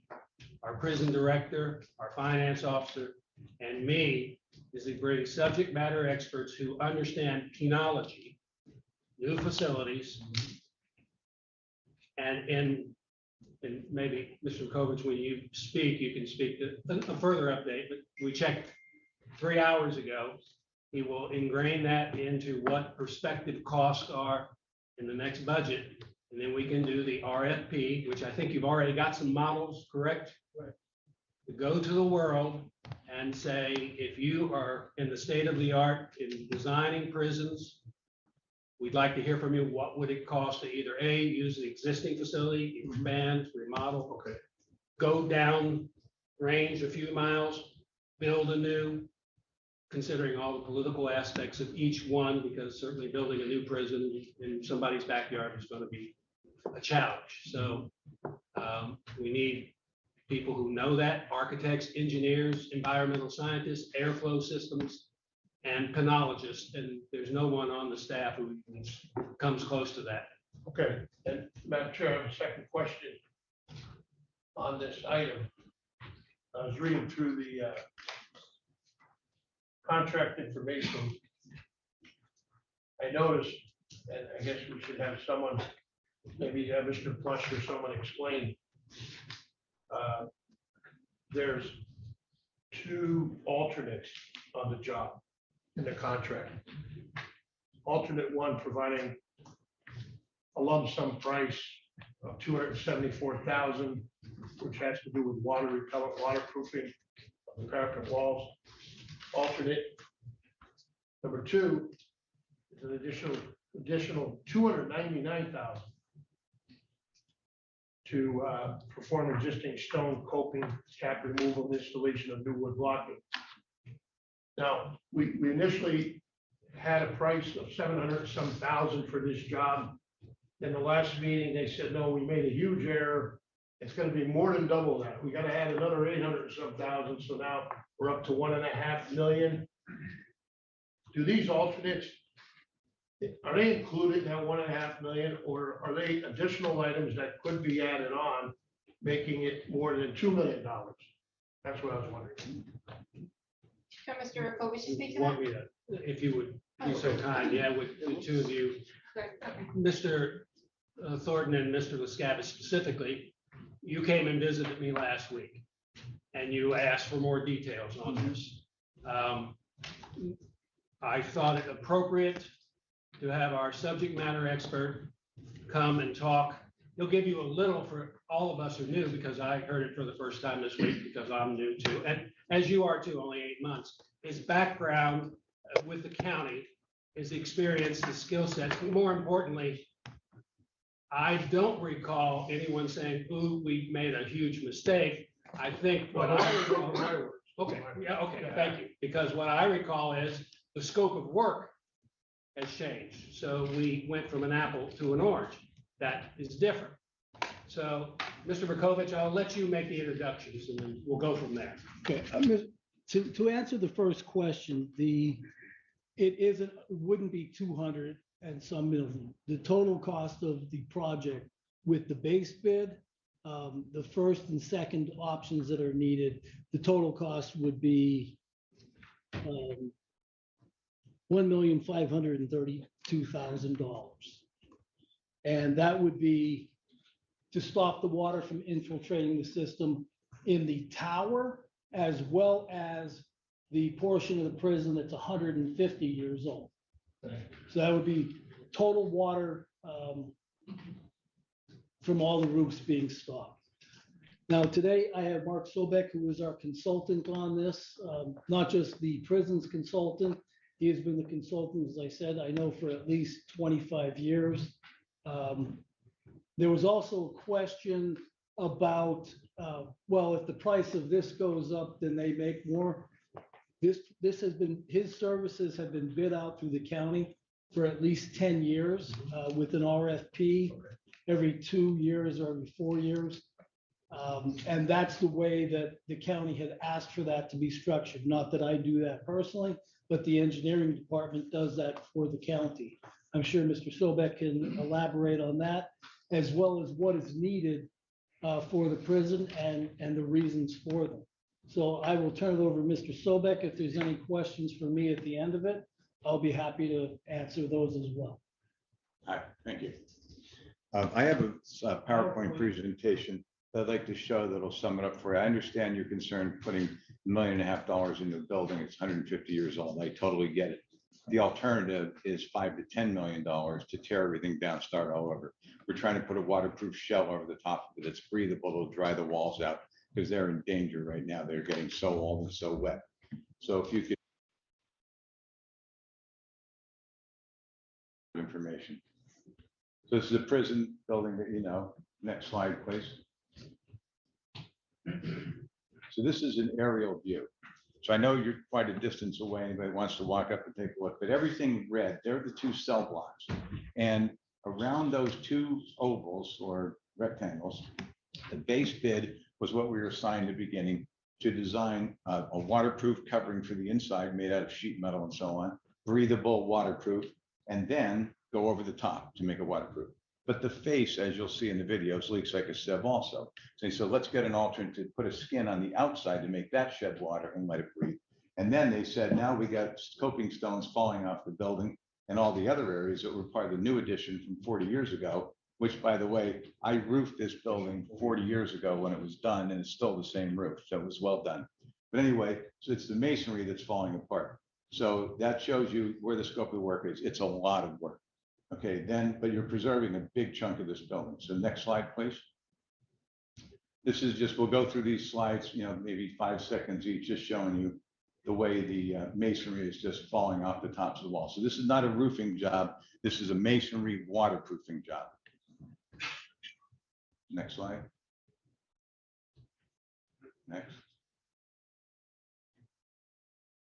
our prison director, our finance officer, and me is to bring subject matter experts who understand penology, new facilities, and maybe, Mr. Kovich, when you speak, you can speak to a further update, but we checked 3 hours ago. He will ingrain that into what prospective costs are in the next budget. And then we can do the RFP, which I think you've already got some models, correct? Right. To go to the world and say, if you are in the state of the art in designing prisons, we'd like to hear from you. What would it cost to either A, use the existing facility, expand, remodel? Okay. Go down range a few miles, build a new, considering all the political aspects of each one, because certainly building a new prison in somebody's backyard is going to be a challenge. So we need people who know that, architects, engineers, environmental scientists, airflow systems, and penologists. And there's no one on the staff who comes close to that. Okay, and Madam Chair, I have a second question on this item. I was reading through the contract information. I noticed, and I guess we should have someone, maybe Mr. Plush or someone explain. There's 2 alternates on the job in the contract. Alternate 1 providing a lump sum price of $274,000, which has to do with water repellent, waterproofing of the parapet walls. Alternate number 2 is an additional $299,000 to perform existing stone coping, cap removal, and installation of new wood blocking. Now, we initially had a price of 700 some thousand for this job. In the last meeting, they said, no, we made a huge error. It's going to be more than double that. We got to add another 800 some thousand. So now we're up to 1.5 million. Do these alternates, are they included in that 1.5 million, or are they additional items that could be added on, making it more than $2 million? That's what I was wondering. So Mr. Kovich, speak to Want that? me to, if you would be so kind, yeah, with the 2 of you. Good, okay. Mr. Thornton and Mr. Lescavas specifically, you came and visited me last week, and you asked for more details on this. I thought it appropriate to have our subject matter expert come and talk. He'll give you a little, for all of us who are new, because I heard it for the first time this week, because I'm new too, and as you are too, only 8 months. His background with the county, his experience, his skill sets, and more importantly, I don't recall anyone saying, ooh, we made a huge mistake. I think what I recall, okay, yeah, okay, thank you. Because what I recall is the scope of work has changed. So we went from an apple to an orange. That is different. So, Mr. Berkovich, I'll let you make the introductions and then we'll go from there. Okay, to answer the first question, wouldn't be 200 and some million. The total cost of the project with the base bid, the first and second options that are needed, the total cost would be $1,532,000. And that would be to stop the water from infiltrating the system in the tower, as well as the portion of the prison that's 150 years old. So that would be total water from all the roofs being stopped. Now, today I have Mark Sobeck, who is our consultant on this, not just the prisons consultant. He has been the consultant, as I said, I know for at least 25 years. There was also a question about, well, if the price of this goes up, then they make more. This has been, his services have been bid out through the county for at least 10 years with an RFP every 2 years or every 4 years. And that's the way that the county had asked for that to be structured. Not that I do that personally, but the engineering department does that for the county. I'm sure Mr. Sobek can elaborate on that, as well as what is needed for the prison and the reasons for them. So I will turn it over to Mr. Sobek. If there's any questions for me at the end of it, I'll be happy to answer those as well. Hi, thank you. I have a PowerPoint presentation that I'd like to show that'll sum it up for you. I understand your concern putting $1.5 million into a building. It's 150 years old. I totally get it. The alternative is $5 to $10 million to tear everything down, start all over. We're trying to put a waterproof shell over the top of it that's breathable. It'll dry the walls out because they're in danger right now. They're getting so old and so wet. So if you could information. So this is a prison building that you know. Next slide, please. So this is an aerial view. So I know you're quite a distance away. Anybody wants to walk up and take a look, but everything red, they're the two cell blocks. And around those two ovals or rectangles, the base bid was what we were assigned at the beginning to design a waterproof covering for the inside made out of sheet metal and so on, breathable, waterproof, and then go over the top to make it waterproof. But the face, as you'll see in the videos, leaks like a sieve also. So let's get an alternate to put a skin on the outside to make that shed water and let it breathe. And then they said, now we got coping stones falling off the building and all the other areas that were part of the new addition from 40 years ago, which, by the way, I roofed this building 40 years ago when it was done, and it's still the same roof, so it was well done. But anyway, so it's the masonry that's falling apart. So that shows you where the scope of work is. It's a lot of work. Okay, then, but you're preserving a big chunk of this building. So next slide, please. This is just, we'll go through these slides, you know, maybe 5 seconds each, just showing you the way the masonry is just falling off the tops of the wall. So this is not a roofing job. This is a masonry waterproofing job. Next slide. Next.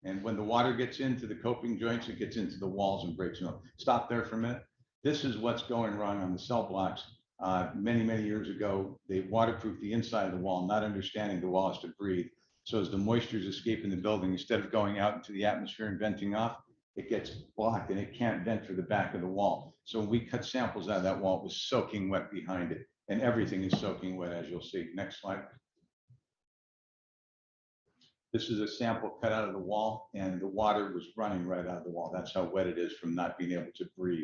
And when the water gets into the coping joints, it gets into the walls and breaks them. Stop there for a minute. This is what's going wrong on the cell blocks. Many, many years ago, they waterproofed the inside of the wall, not understanding the wall has to breathe. So as the moisture is escaping the building, instead of going out into the atmosphere and venting off, it gets blocked and it can't vent through the back of the wall. So when we cut samples out of that wall, it was soaking wet behind it. And everything is soaking wet, as you'll see. Next slide. This is a sample cut out of the wall, and the water was running right out of the wall. That's how wet it is from not being able to breathe.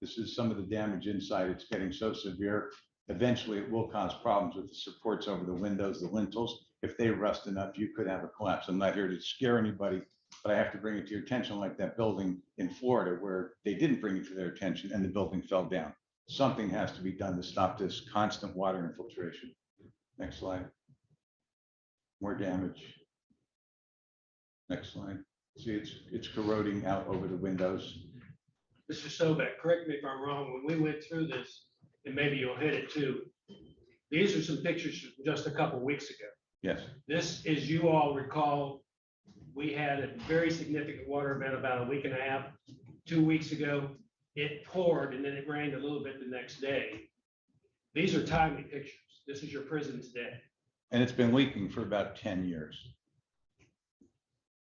This is some of the damage inside. It's getting so severe. Eventually, it will cause problems with the supports over the windows, the lintels. If they rust enough, you could have a collapse. I'm not here to scare anybody, but I have to bring it to your attention, like that building in Florida where they didn't bring it to their attention and the building fell down. Something has to be done to stop this constant water infiltration. Next slide. More damage. Next slide. See, it's corroding out over the windows. Mr. Sobek, correct me if I'm wrong, when we went through this, and maybe you'll hit it too, these are some pictures from just a couple weeks ago. Yes. This, as you all recall, we had a very significant water event about a week and a half, 2 weeks ago. It poured and then it rained a little bit the next day. These are timely pictures. This is your prison today. And it's been leaking for about 10 years.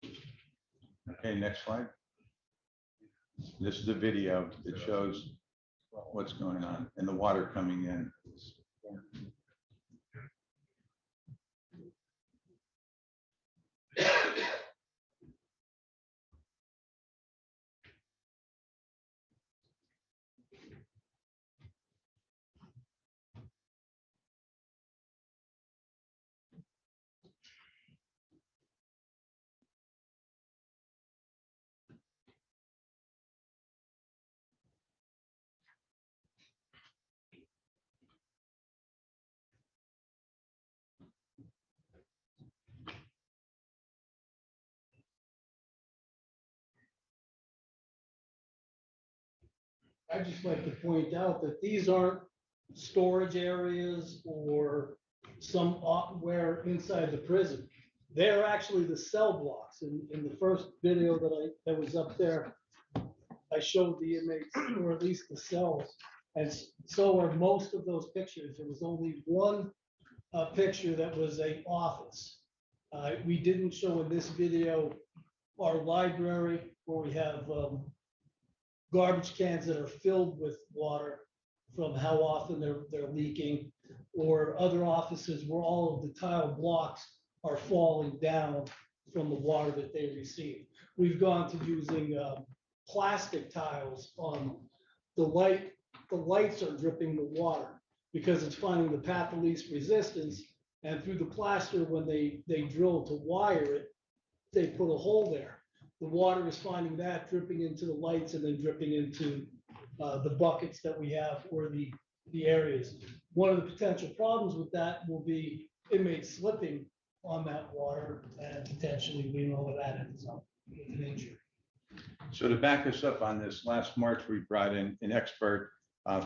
Okay, next slide. This is the video that shows what's going on and the water coming in. I'd just like to point out that these aren't storage areas or somewhere inside the prison. They're actually the cell blocks. In the first video that was up there, I showed the inmates, or at least the cells, And so are most of those pictures. There was only one picture that was a office. We didn't show in this video our library where we have garbage cans that are filled with water from how often they're leaking, or other offices where all of the tile blocks are falling down from the water that they receive. We've gone to using plastic tiles on the light. The lights are dripping the water because it's finding the path of least resistance. And through the plaster, when they drill to wire it, they put a hole there. The water is finding that, dripping into the lights and then dripping into the buckets that we have or the areas. One of the potential problems with that will be inmates slipping on that water and potentially leading all of that ends up with an injury. So to back us up on this, last March, we brought in an expert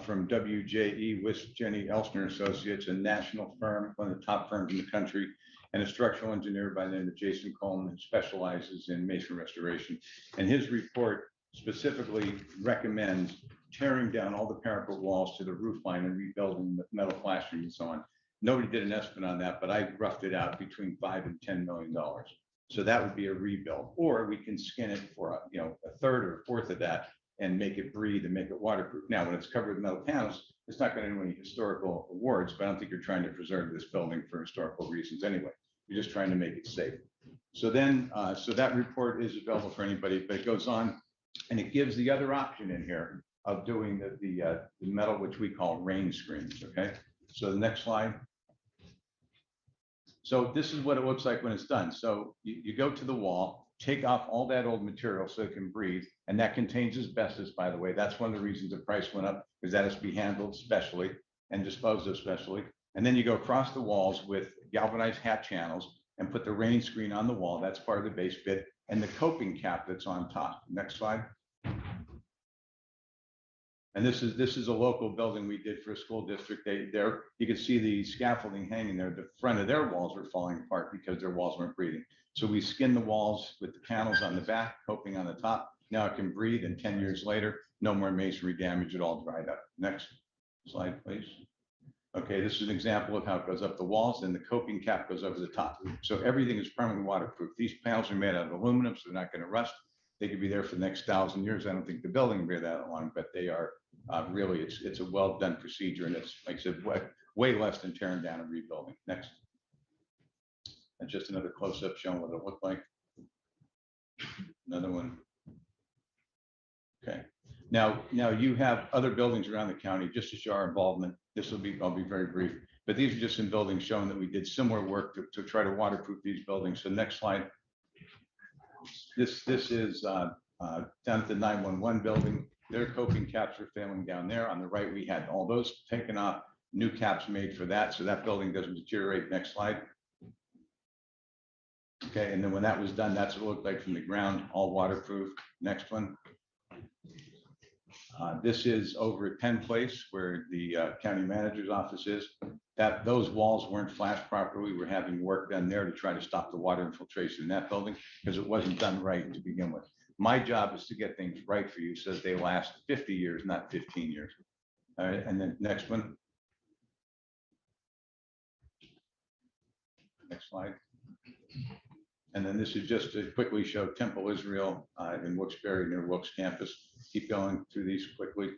from WJE with Jenny Elsner Associates, a national firm, one of the top firms in the country, and a structural engineer by the name of Jason Coleman, who specializes in masonry restoration. And his report specifically recommends tearing down all the parapet walls to the roof line and rebuilding the metal plastering and so on. Nobody did an estimate on that, but I roughed it out between $5 and $10 million. So that would be a rebuild, or we can skin it for a third or a fourth of that and make it breathe and make it waterproof. Now, when it's covered with metal panels, it's not going to win any historical awards, but I don't think you're trying to preserve this building for historical reasons anyway. You're just trying to make it safe. So then, so that report is available for anybody, but it goes on and it gives the other option in here of doing the metal, which we call rain screens. Okay. So the next slide. So this is what it looks like when it's done. So you go to the wall, take off all that old material so it can breathe. And that contains asbestos, by the way. That's one of the reasons the price went up, because that has to be handled specially and disposed of specially. And then you go across the walls with galvanized hat channels and put the rain screen on the wall. That's part of the base bit, and the coping cap that's on top. Next slide. And this is a local building we did for a school district. There you can see the scaffolding hanging there. The front of their walls were falling apart because their walls weren't breathing. So we skinned the walls with the panels on the back, coping on the top. Now it can breathe, and 10 years later, no more masonry damage. It all dried up. Next slide, please. Okay, this is an example of how it goes up the walls, and the coping cap goes over the top. So everything is permanently waterproof. These panels are made out of aluminum, so they're not going to rust. They could be there for the next 1,000 years. I don't think the building will be that long, but they are really, it's a well done procedure, and it's, like I said, way less than tearing down and rebuilding. Next. And just another close-up showing what it looked like. Another one. Okay. Now you have other buildings around the county, just to show our involvement. I'll be very brief, but these are just some buildings showing that we did similar work to try to waterproof these buildings. So next slide. This is down at the 911 building. Their coping caps are failing down there. On the right, we had all those taken off, new caps made for that, so that building doesn't deteriorate. Next slide. Okay, and then when that was done, that's what it looked like from the ground, all waterproof. Next one. This is over at Penn Place, where the county manager's office is. Those walls weren't flashed properly. We're having work done there to try to stop the water infiltration in that building because it wasn't done right to begin with. My job is to get things right for you so that they last 50 years, not 15 years. All right, and then next one. Next slide. And then this is just to quickly show Temple Israel in Wilkes-Barre near Wilkes campus. Keep going through these quickly.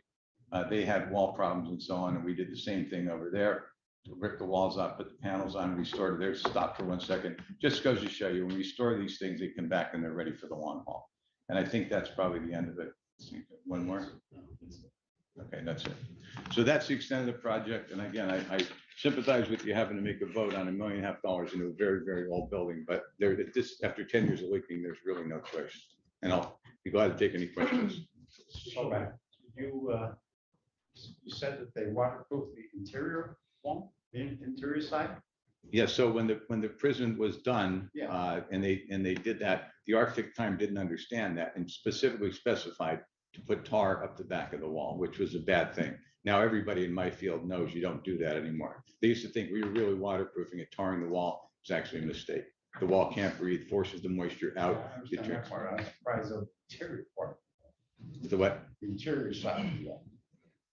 They had wall problems and so on, and we did the same thing over there. To rip the walls up, put the panels on, restore it. There's stop for 1 second. Just goes to show you when we store these things, they come back and they're ready for the long haul. And I think that's probably the end of it. One more. Okay, that's it. So that's the extent of the project. And again, I sympathize with you having to make a vote on $1.5 million into a very, very old building. But after 10 years of leaking, there's really no choice. And I'll be glad to take any questions. So you said that they waterproof the interior wall, the interior side? Yeah, so when the prison was done, and they did that, the architect time didn't understand that and specifically specified to put tar up the back of the wall, which was a bad thing. Now everybody in my field knows you don't do that anymore. They used to think we were really waterproofing it, tarring the wall. It's actually a mistake. The wall can't breathe, forces the moisture out. I'm surprised of the interior part. The what? The interior side of the wall.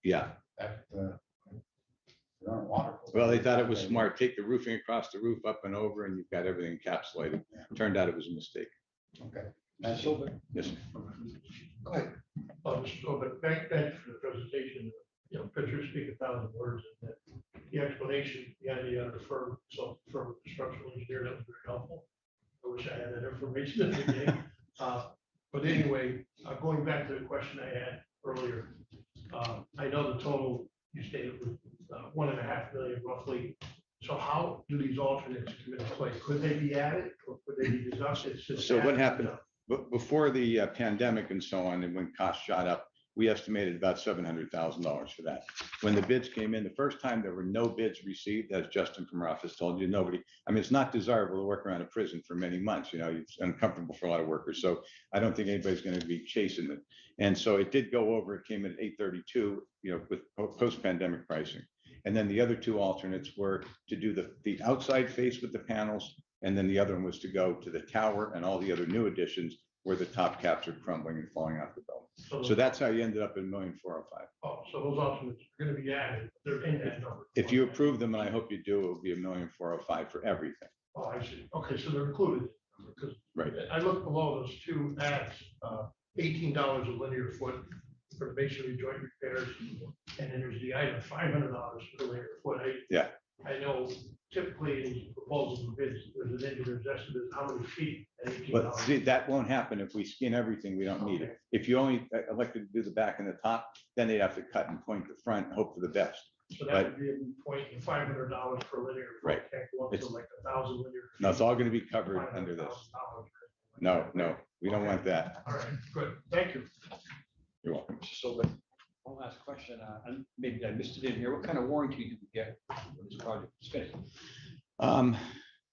Yeah. that, there aren't water. Well, they thought it was smart. Take the roofing across the roof up and over and you've got everything encapsulated. Turned out it was a mistake. Okay. So, Yes. go ahead. So, but thank you for the presentation. You know, pictures speak 1,000 words. And the explanation, the idea of the firm, so from a structural engineer, that was very helpful. I wish I had that information at the beginning. But anyway, going back to the question I had earlier, I know the total you stated was 1.5 million roughly. So how do these alternates come into play? Could they be added or could they be deducted? It's just So what added, happened before the pandemic and so on, and when costs shot up, we estimated about $700,000 for that. When the bids came in, the first time there were no bids received, as Justin from our office told you, nobody, I mean, it's not desirable to work around a prison for many months, you know, it's uncomfortable for a lot of workers. So I don't think anybody's going to be chasing it. And so it did go over, it came in at 832, you know, with post-pandemic pricing. And then the other two alternates were to do the outside face with the panels. And then the other one was to go to the tower and all the other new additions where the top caps are crumbling and falling off the building. So that's how you ended up in $1,405,000. Oh, so those alternates are going to be added. They're in that number. If you approve them, and I hope you do, it will be $1,405,000 for everything. Oh, I see. Okay, so they're included. Because Right. I looked below those two ads, $18 a linear foot for masonry joint repairs. And then there's the item, $500 per linear foot. Yeah. I know typically in these proposals and bids, there's an engineer's estimate of how many feet at But $18. see, that won't happen if we skin everything, we don't need it. If you only elected to do the back and the top, then they'd have to cut and point the front and hope for the best. So that would be a point, $500 per linear foot. Right. Can't go up to It's- like 1,000 linear. No, it's all going to be covered under this. $500,000. No, we don't want that. All right, good. Thank you. You're welcome. So, but one last question, and maybe I missed it in here. What kind of warranty do we get when this project is finished?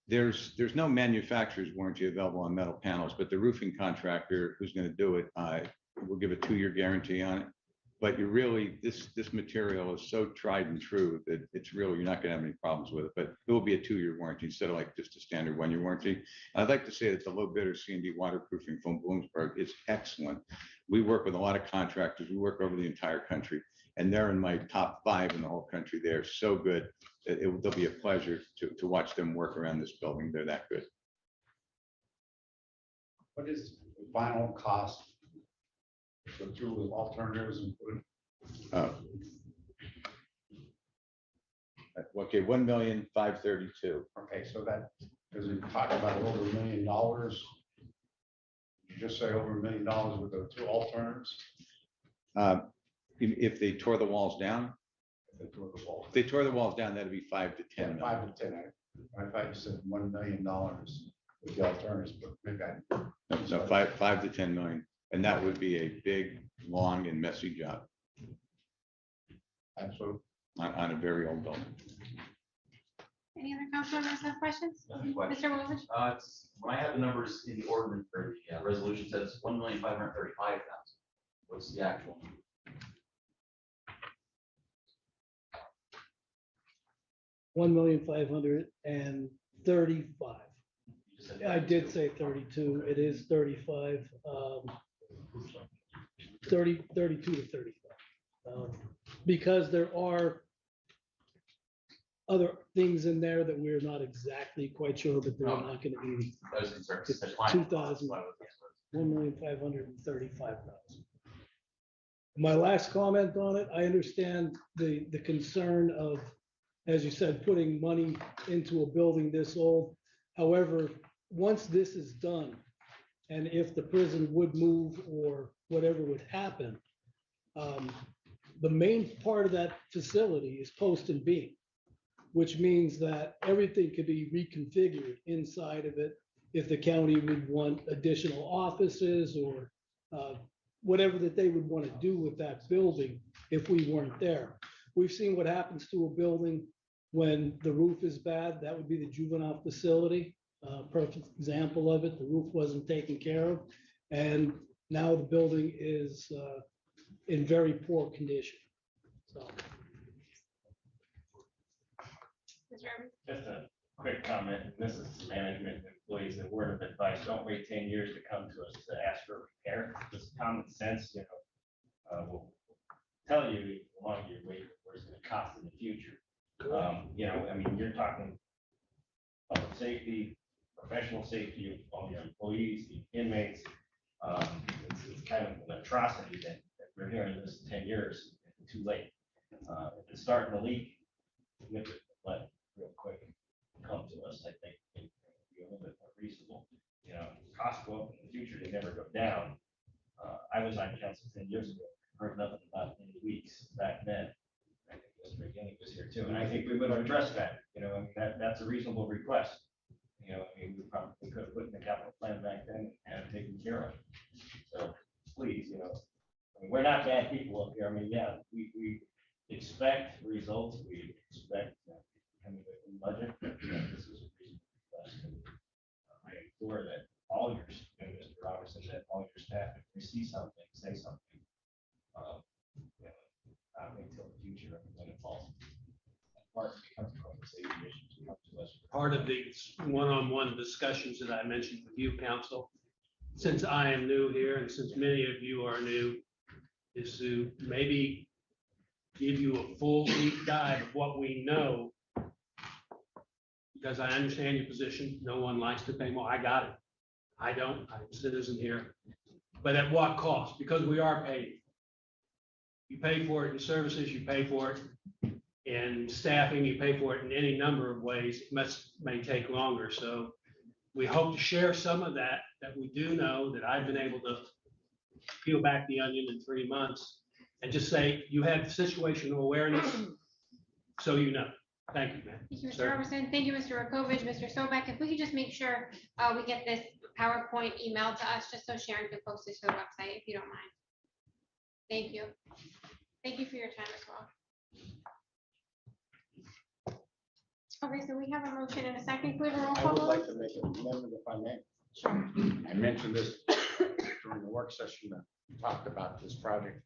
There's no manufacturer's warranty available on metal panels, but the roofing contractor who's going to do it, will give a 2-year guarantee on it. But you really, this material is so tried and true that it's really, you're not going to have any problems with it, but it will be a 2-year warranty instead of like just a standard 1-year warranty. And I'd like to say that the low bidder C&D waterproofing from Wilkes-Barre is excellent. We work with a lot of contractors. We work over the entire country, and they're in my top 5 in the whole country. They're so good. They'll be a pleasure to watch them work around this building. They're that good. What is the final cost? Go through with alternatives and put. Okay, $1,532,000. Okay, so that, because we talked about over $1 million. You just say over $1 million with the two alternatives? If they tore the walls down, If they tore the wall. if they tore the walls down, that'd be 5 to 10 million. 5 to 10. I thought you said $1 million with the alternatives, but maybe I. No, 5 to 10 million. And that would be a big, long and messy job Absolutely. on a very old building. Any other council members have questions? Nothing quite. Mr. Wilson? When I have the numbers in the ordinance or the resolution says 1,535,000. What's the actual? $1,535,000. I did say 32. It is 35. 32 to 35. Because there are other things in there that we're not exactly quite sure, but they're not going to be. I was concerned. It's 2,000, 1,535,000. My last comment on it, I understand the concern of, as you said, putting money into a building this old. However, once this is done, and if the prison would move or whatever would happen, the main part of that facility is post and beam, which means that everything could be reconfigured inside of it if the county would want additional offices or whatever that they would want to do with that building if we weren't there. We've seen what happens to a building when the roof is bad. That would be the juvenile facility. Perfect example of it. The roof wasn't taken care of, and now the building is in very poor condition. So. Mr. Irvin? Just a quick comment, and this is management and employees, a word of advice, don't wait 10 years to come to us to ask for repair, just common sense, will tell you, the longer you wait, future. You know, I mean, you're talking public safety, professional safety of all your employees, the inmates. It's kind of an atrocity that we're hearing this 10 years, too late. If it's starting to leak, nip it, let it real quick come to us. I think it'd be a little bit more reasonable. You know, costs go up in the future, they never go down. I was on council 10 years ago, heard nothing about any leaks back then. I think Mr. McGinley was here too, and I think we would address that. You know, I mean, that's a reasonable request. You know, I mean, we probably could have put in the capital plan back then and have taken care of. So please, you know, I mean, we're not bad people up here. I mean, yeah, we expect results. We expect coming with a budget. But, you know, this is a reasonable request. And, I implore that all your, and Mr. Robertson, that all your staff, if they see something, say something. You know, not wait till the future when it falls. Part becomes a conversation issue to come to us. Part of these one-on-one discussions that I mentioned with you, council, since I am new here and since many of you are new, is to maybe give you a full deep dive of what we know. Because I understand your position. No one likes to pay more. I got it. I don't. I'm a citizen here. But at what cost? Because we are paid. You pay for it in services, you pay for it in staffing, you pay for it in any number of ways. It may take longer. So we hope to share some of that we do know, that I've been able to peel back the onion in 3 months and just say, you have situational awareness, so you know. Thank you, man. Thank you, Mr. Robertson. Thank you, Mr. Rakovich, Mr. Sobek. If we could just make sure we get this PowerPoint emailed to us, just so Sharon can post it to the website, if you don't mind. Thank you. Thank you for your time as well. Okay, so we have a motion and a second. Can we have a roll I call would vote? like to make an amendment if I may. Sure. I mentioned this during the work session that we talked about this project.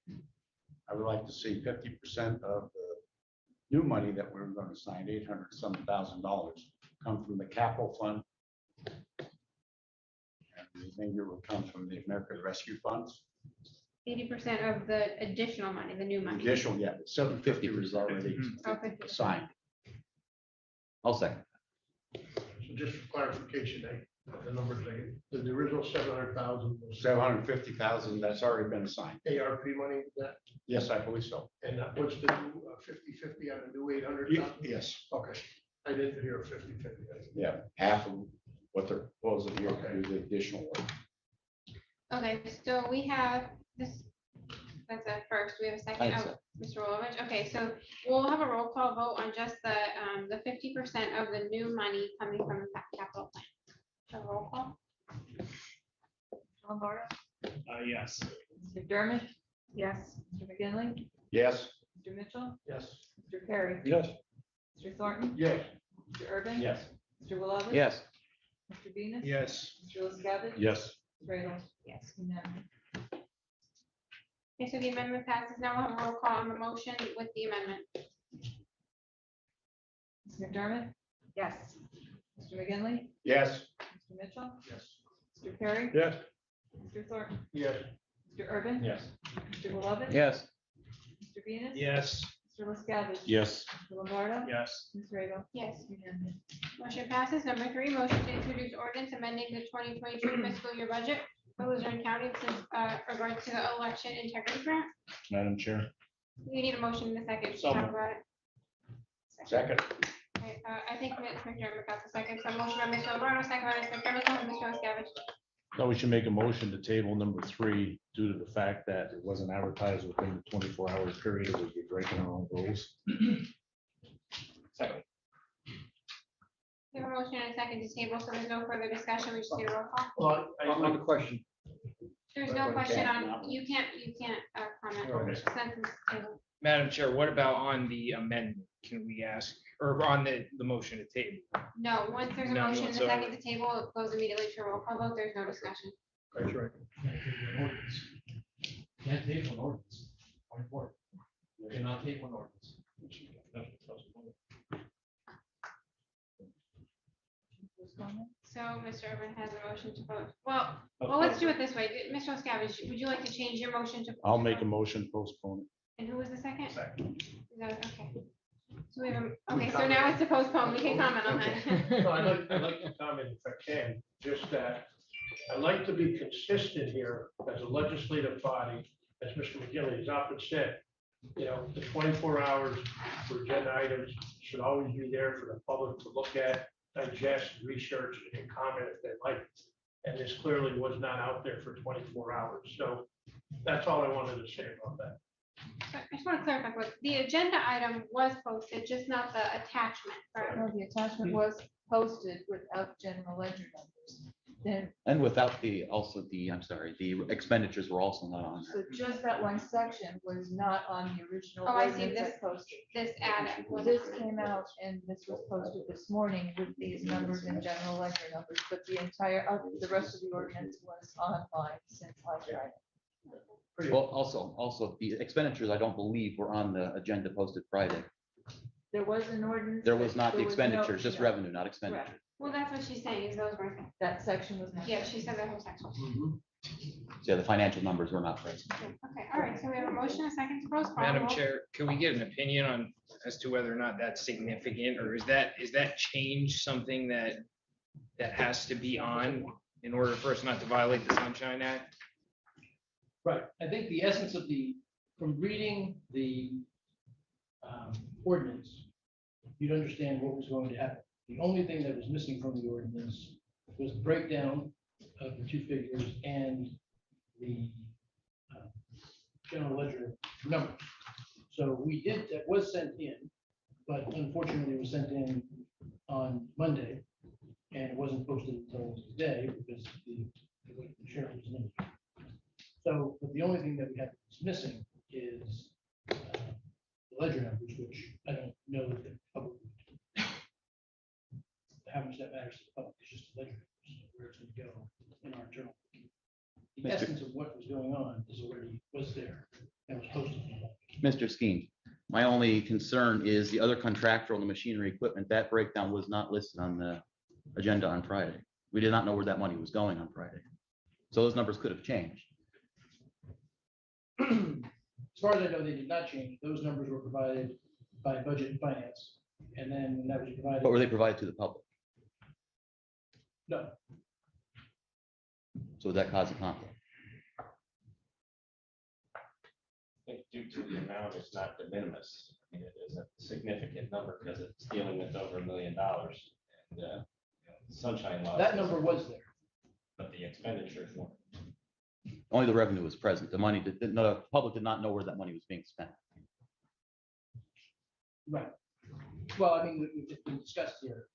I would like to see 50% of the new money that we're going to sign, $800,000, come from the capital fund. And the remainder will come from the American Rescue Funds. 80% of the additional money, the new money. Additional, yeah, 750 was already Oh, 50%. signed. I'll second. So just for clarification, the numbers, the original 700,000 was 750,000, that's already been signed. ARP money, is that, Yes, I believe so. and what's the new 50/50 on the new 800,000? Yes, Okay, I didn't hear 50/50. yeah, half of what they're proposing here to do the additional work. Okay, so we have this, that's a first, we have a second, oh, Mr. Rolovich. Okay, so we'll have a roll call vote on just the 50% of the new money coming from the capital plan. So roll call. Lombardo, Yes. Mr. McDermott? Yes. Mr. McGinley, Yes. Mr. Mitchell, Yes. Mr. Perry, Yes. Mr. Thornton, Yes. Mr. Urban. Yes. Mr. Willoughby. Yes. Mr. Venus. Yes. Mr. LaScavitch. Yes. Mr. Radel. Yes. Unanimous. Okay, so the amendment passes. Now we'll have a roll call on the motion with the amendment. Mr. McDermott. Yes. Mr. McGinley, Yes. Mr. Mitchell, Yes. Mr. Perry. Yes. Mr. Thornton, Yes. Mr. Urban. Yes. Mr. Willoughby. Yes. Mr. Venus. Yes. Mr. LaScavitch. Yes. Mr. Lombardo. Yes. Ms. Radel. Yes. Unanimous. Motion passes. Number 3, motion to introduce ordinance amending the 2022 fiscal year budget for Luzerne County in regards to the election integrity grant. Madam Chair. You need a motion in a second to So talk moved. about it. Second. Okay, I think Ms. McDermott got the second. So motion by Mr. Lombardo, second by Ms. McDermott, go ahead, Mr. LaScavitch. No, we should make a motion to table number 3 due to the fact that it wasn't advertised within the 24-hour period. We'd be breaking our own rules. Second. We have a motion and a second to table, so there's no further discussion. We just need a roll call. Well, On the question, There's no question on, you can't comment on the sentence table. Madam Chair, what about on the amendment? Can we ask, or on the motion to table? No, once there's a None motion and a whatsoever. second to table, it goes immediately to a roll call vote. There's no discussion. That's right. Can't table an ordinance. Point of order. You cannot table an ordinance. So Mr. Urban has a motion to vote. Well, let's do it this way. Mr. LaScavitch, would you like to change your motion to? I'll make a motion postpone. And who was the second? Second. Okay. So now it's to postpone. We can comment on that. No, I'd like to comment if I can, just that I'd like to be consistent here as a legislative body, as Mr. McGinley has often said. You know, the 24 hours for agenda items should always be there for the public to look at, digest, research, and comment if they like. And this clearly was not out there for 24 hours. So that's all I wanted to say about that. So I just want to clarify, quick. The agenda item was posted, just not the attachment. Right? No, the attachment was posted without general ledger numbers. Then, And without the, also the, I'm sorry, the expenditures were also not on there. so just that one section was not on the original. Oh, I see. ordinance This that posted. This added. This came out and this was posted this morning with these numbers and general ledger numbers, but the entire, the rest of the ordinance was online since last Friday. Well, also the expenditures, I don't believe were on the agenda posted Friday. There was an ordinance. There was not the there was no- expenditures, just no, revenue, not expenditure. correct. Well, that's what she's saying, is those were, That section was. not- yeah, she said that whole section. So the financial numbers were not present. Okay, all right, so we have a motion, a second to postpone. Madam Roll- Chair, can we get an opinion on as to whether or not that's significant, or is that change something that has to be on in order for us not to violate the Sunshine Act? Right, I think the essence of from reading the ordinance, you'd understand what was going to happen. The only thing that was missing from the ordinance was the breakdown of the two figures and the general ledger numbers. So that was sent in, but unfortunately it was sent in on Monday, and it wasn't posted until today because the sheriff was limited. So, but the only thing that we have that's missing is the ledger numbers, which I don't know that the public, how much that matters to the public, it's just the ledger numbers, where it's going to go in our journal. The essence of what was going on was there and was posted. Mr. Skeen, my only concern is the other contractor on the machinery equipment, that breakdown was not listed on the agenda on Friday. We did not know where that money was going on Friday. So those numbers could have changed. As far as I know, they did not change. Those numbers were provided by Budget and Finance, and then that was provided. But were they provided to the public? No, So would that cause a conflict? I think due to the amount, it's not de minimis. I mean, it is a significant number because it's dealing with over $1 million. And Sunshine Law. that number was there. But the expenditures weren't. Only the revenue was present. The money, the public did not know where that money was being spent. Right. Well, I mean, it's been discussed here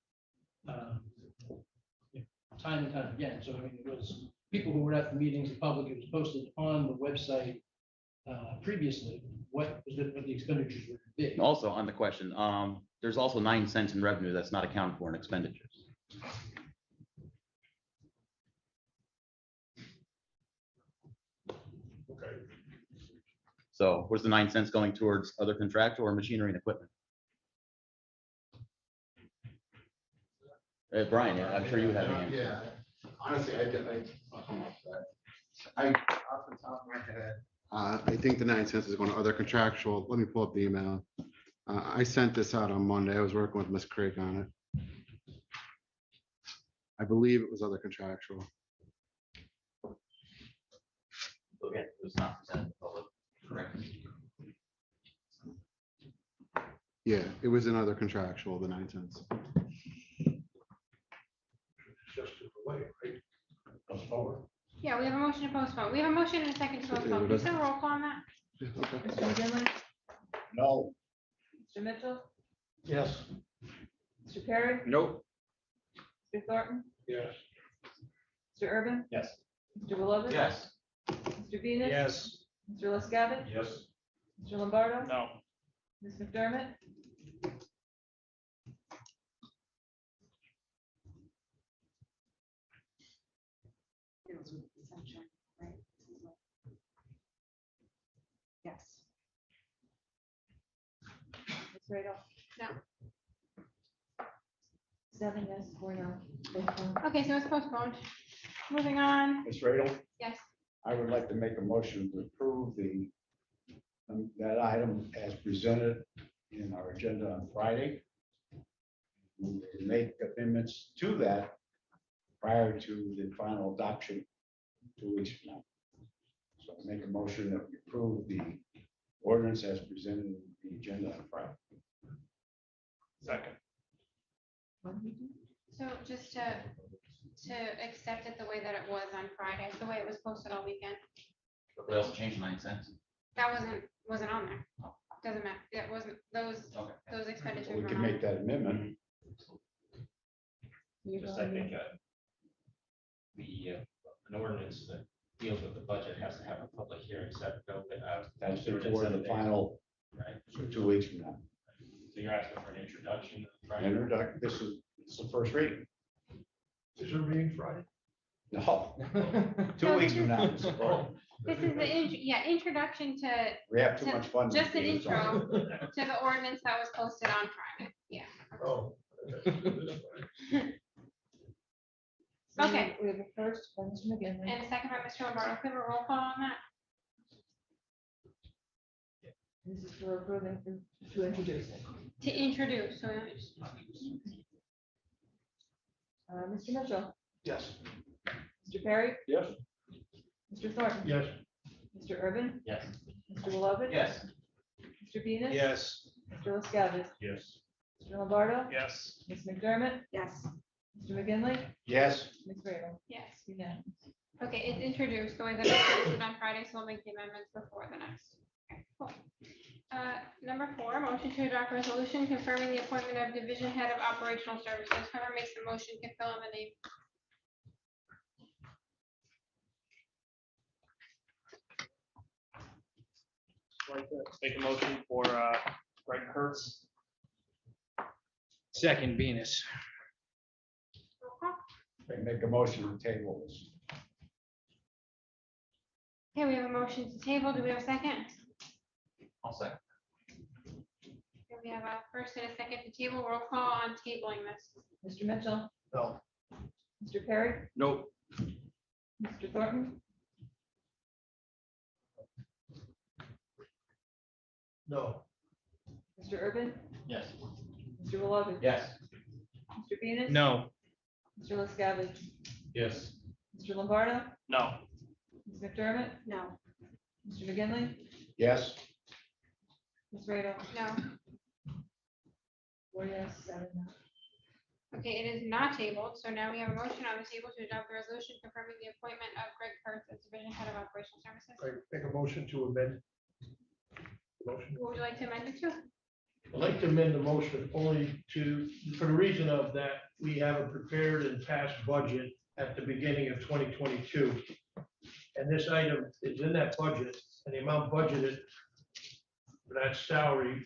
time and time again. So I mean, it was people who were at the meetings, the public, it was posted on the website previously, what the expenditures were big. Also on the question, there's also 9 cents in revenue that's not accounted for in expenditures. Okay. So where's the 9 cents going towards other contractual or machinery and equipment? Brian, I'm sure you have an answer. Yeah, honestly, off the top of my head, I think the 9 cents is going to other contractual. Let me pull up the email. I sent this out on Monday. I was working with Ms. Craig on it. I believe it was other contractual. Okay, it was not presented to the public, correct? Yeah, it was another contractual, the 9 cents. Just to the way, right? Goes forward. Yeah, we have a motion to postpone. We have a motion and a second to postpone. Is there a roll call on that? Yeah, okay. Mr. McGinley, No. Mr. Mitchell, Yes. Mr. Perry, Nope. Mr. Thornton, Yes. Mr. Urban, Yes. Mr. Willoughby. Yes. Mr. Venus. Yes. Mr. LaScavitch, Yes. Mr. Lombardo, No. Ms. McDermott, Yes. Ms. Radel. No. 7 yes, 4 no. Postpone. Okay, so it's postponed. Moving on. Ms. Radel, Yes. I would like to make a motion to approve that item as presented in our agenda on Friday. we can make amendments to that prior to the final adoption 2 weeks from now. So I make a motion that we approve the ordinance as presented in the agenda on Friday. Second. So just to accept it the way that it was on Friday, the way it was posted all weekend, We also changed 9 cents. that wasn't on there. Doesn't matter. It wasn't, those expenditures We were can on. make that amendment. Just I think an ordinance that deals with the budget has to have a public hearing set. That's before the final, Right, so 2 weeks from now. so you're asking for an introduction. This is the first reading. Is there a reading Friday? No, 2 weeks from now. This is voting. This is the introduction to. We have too much fun. Just an these days. intro to the ordinance that was posted on Friday. Yeah. Oh. Okay. We have a first by Mr. McGinley. And a second by Mr. Lombardo. Can we have a roll call on that? This is for approving to introduce it. To introduce, so Mr. Mitchell, Yes. Mr. Perry, Yes. Mr. Thornton. Yes. Mr. Urban, Yes. Mr. Wilovich. Yes. Mr. Venus. Yes. Mr. LaScavitch. Yes. Mr. Lombardo. Yes. Ms. McDermott. Yes. Mr. McGinley. Yes. Ms. Radel. yes. Unanimous. Okay, it's introduced the way that it's posted on Friday, so we'll make the amendments before the next. Okay, cool. Number 4, motion to adopt resolution confirming the appointment of division head of operational services. Whoever makes the motion can fill in the name. Make a motion for Greg Kurtz. Second, Venus. Roll call. Make a motion to table this. Okay, we have a motion to table. Do we have a second? I'll second. Okay, we have a first and a second to table. Roll call on tabling this. Mr. Mitchell, No. Mr. Perry, Nope. Mr. Thornton, No. Mr. Urban, Yes. Mr. Wilovich. Yes. Mr. Venus. No. Mr. LaScavitch. Yes. Mr. Lombardo. No. Ms. McDermott. No. Mr. McGinley. Yes. Ms. Radel. No. 4 yes, 7 no. Okay, it is not tabled, so now we have a motion on the table to adopt the resolution confirming the appointment of Greg Kurtz as division head of operational services. I make a motion to amend. the Motion. What would you like to amend it to? I'd like to amend the motion only for the reason of that we have a prepared and passed budget at the beginning of 2022. And this item is in that budget, and the amount budgeted for that salary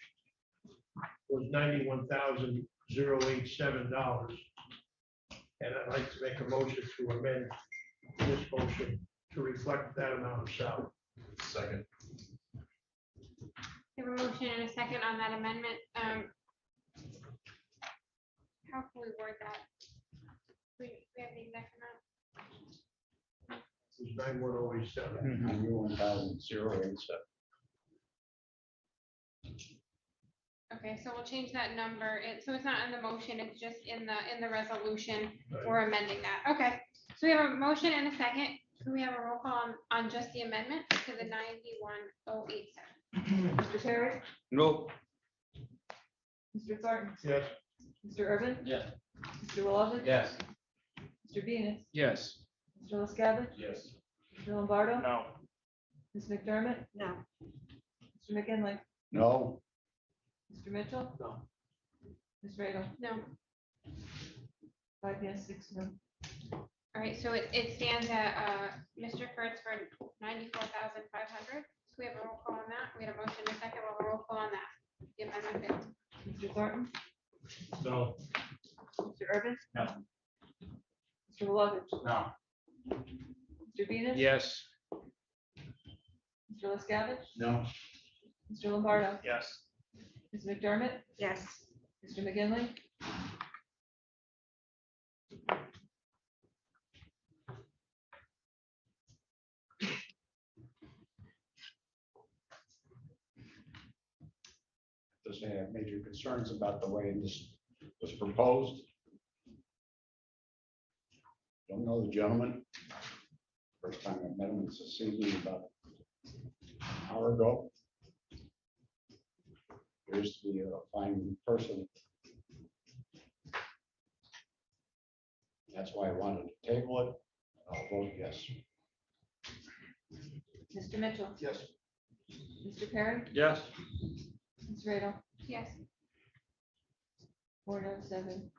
was $91,087. And I'd like to make a motion to amend this motion to reflect that amount of salary. Second. We have a motion and a second on that amendment. How can we word that? We have the exact amount. It's 91087. 91,087. Okay, so we'll change that number. So it's not in the motion, it's just in the resolution. We're amending that. Okay, so we have a motion and a second. Can we have a roll call on just the amendment to the 91087? Mr. Perry, Nope. Mr. Thornton, Yes. Mr. Urban, Yes. Mr. Wilovich. Yes. Mr. Venus, Yes. Mr. LaScavitch. Yes. Mr. Lombardo. No. Ms. McDermott. No. Mr. McGinley, No. Mr. Mitchell. No. Ms. Radel. No. 5 yes, 6 no. All right, so it stands at Mr. Kurtz for 94,500. So we have a roll call on that. We had a motion and a second. We'll have a roll call on that. The amendment failed. Mr. Thornton, No. Mr. Urban. No. Mr. Wilovich. No. Mr. Venus. Yes. Mr. LaScavitch. No. Mr. Lombardo. Yes. Ms. McDermott. Yes. Mr. McGinley. Does have major concerns about the way this was proposed. Don't know the gentleman. First time I met him, it's a evening about an hour ago. Appears to be a fine person. That's why I wanted to table it. I'll vote yes. Mr. Mitchell, Yes. Mr. Perry, Yes. Ms. Radel, Yes. 4 no, 7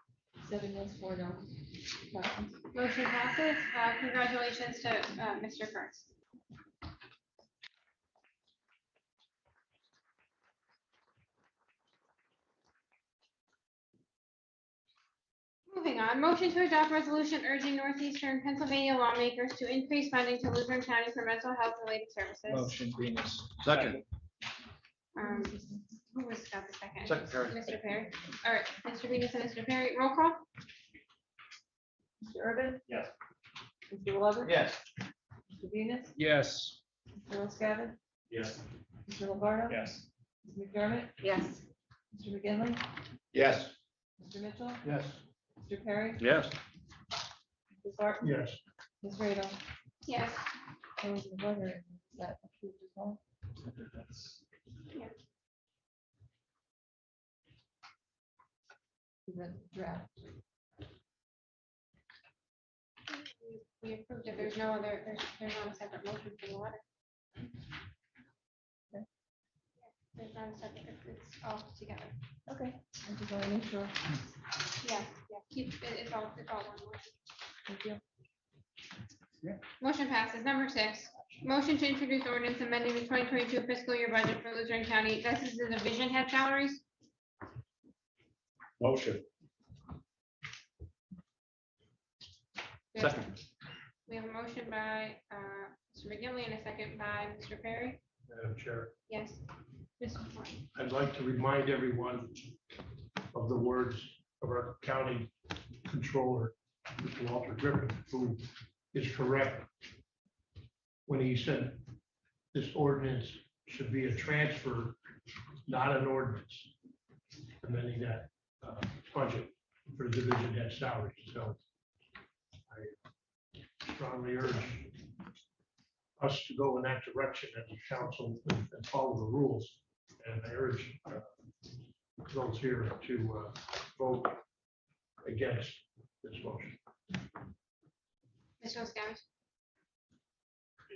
yes, 4 no. Passes. Motion passes. Congratulations to Mr. Kurtz. Moving on, motion to adopt resolution urging Northeastern Pennsylvania lawmakers to increase funding to Luzerne County for mental health related services. Motion, Venus. Second. Who was got the second? Second, Perry. Mr. Perry. All right, Mr. Venus and Mr. Perry, roll call. Mr. Urban, Yes. Mr. Glover. Yes. Mr. Venus, Yes. Mr. LaScavitch, Yes. Mr. Lombardo. Yes. Ms. McDermott. Yes. Mr. McGinley, Yes. Mr. Mitchell, Yes. Mr. Perry, Yes. Mr. Barton. Yes. Ms. Radel. Yes. I was wondering, is that approved as well? The draft. We approved it. There's no other, there's not a separate motion for the letter. Okay. There's not a separate, it's all together. Okay, I just want to make sure. Yeah, keep, it's all one motion. Thank you. Motion passes. Number 6, motion to introduce ordinance amending the 2022 fiscal year budget for Luzerne County. This is the division head salaries. Motion. Second. We have a motion by Mr. McGinley and a second by Mr. Perry. Madam Chair, Yes. Mr. Horn. I'd like to remind everyone of the words of our county controller, Mr. Walter Griffin, who is correct when he said this ordinance should be a transfer, not an ordinance, amending that budget for the division head salary. So I strongly urge us to go in that direction as a council and follow the rules. And I urge those here to vote against this motion. Mr. LaScavitch.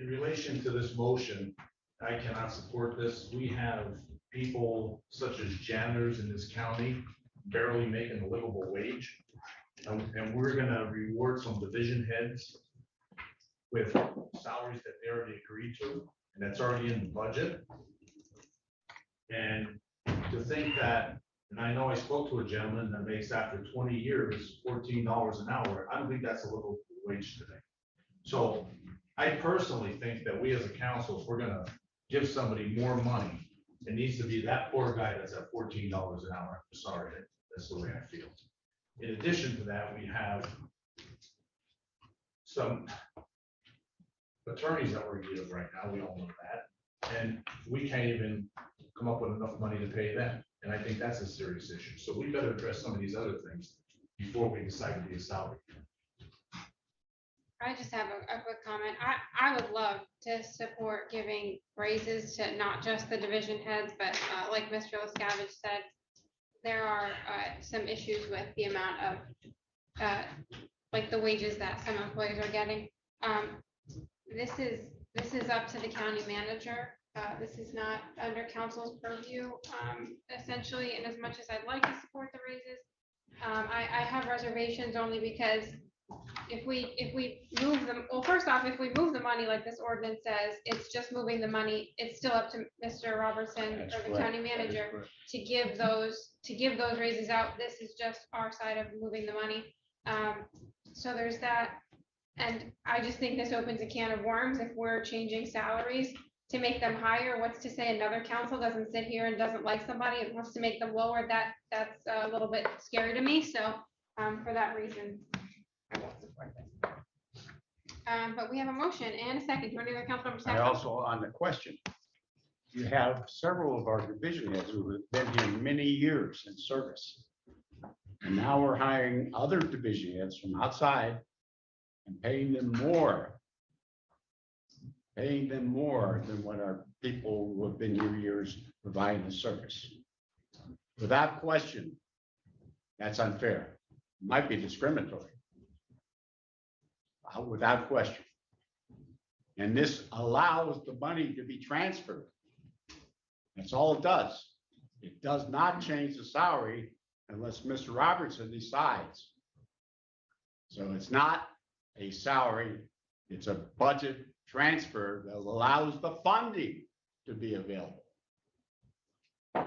In relation to this motion, I cannot support this. We have people such as janitors in this county barely making a livable wage. And we're gonna reward some division heads with salaries that they already agreed to, and that's already in the budget. And to think that, and I know I spoke to a gentleman that makes after 20 years, $14 an hour. I don't think that's a livable wage today. So I personally think that we as a council, if we're gonna give somebody more money, it needs to be that poor guy that's at $14 an hour. I'm sorry, that's the way I feel. In addition to that, we have some attorneys that we're in right now, we all know that. And we can't even come up with enough money to pay them. And I think that's a serious issue. So we better address some of these other things before we decide to be a salary. I just have a quick comment. I would love to support giving raises to not just the division heads, but like Mr. LaScavitch said, there are some issues with the amount of like the wages that some employees are getting. This is up to the county manager. This is not under council's purview, essentially. And as much as I'd like to support the raises, I have reservations only because if we move them, well, first off, if we move the money like this ordinance says, it's just moving the money. It's still up to Mr. Robertson or the county manager to give those raises out. This is just our side of moving the money. So there's that. And I just think this opens a can of worms if we're changing salaries to make them higher. What's to say another council doesn't sit here and doesn't like somebody and wants to make them lower? That's a little bit scary to me. So for that reason, I won't support this. But we have a motion and a second. Do any other council members have? And also on the question, you have several of our division heads who have been here many years in service. And now we're hiring other division heads from outside and paying them more. Paying them more than what our people who have been here years providing the service. Without question, that's unfair. Might be discriminatory. Without question. And this allows the money to be transferred. That's all it does. It does not change the salary unless Mr. Robertson decides. So it's not a salary, it's a budget transfer that allows the funding to be available. I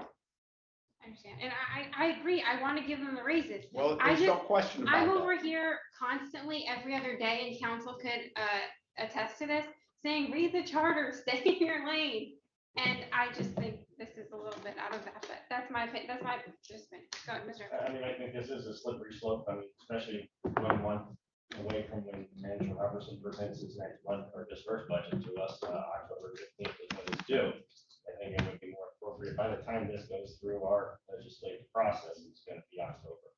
understand. And I agree. I want to give them the raises. Well, I there's no just- question about I'm that. over here constantly every other day, and council could attest to this, saying, read the charter, stay in your lane. And I just think this is a little bit out of that, but that's my opinion. That's my just opinion. Go ahead, Mr. I mean, I think this is a slippery slope. I mean, especially 1 month away from when Manager Robertson presents his next month or his first budget to us, October 15th is when it's due. I think it would be more appropriate by the time this goes through our legislative process, it's going to be October.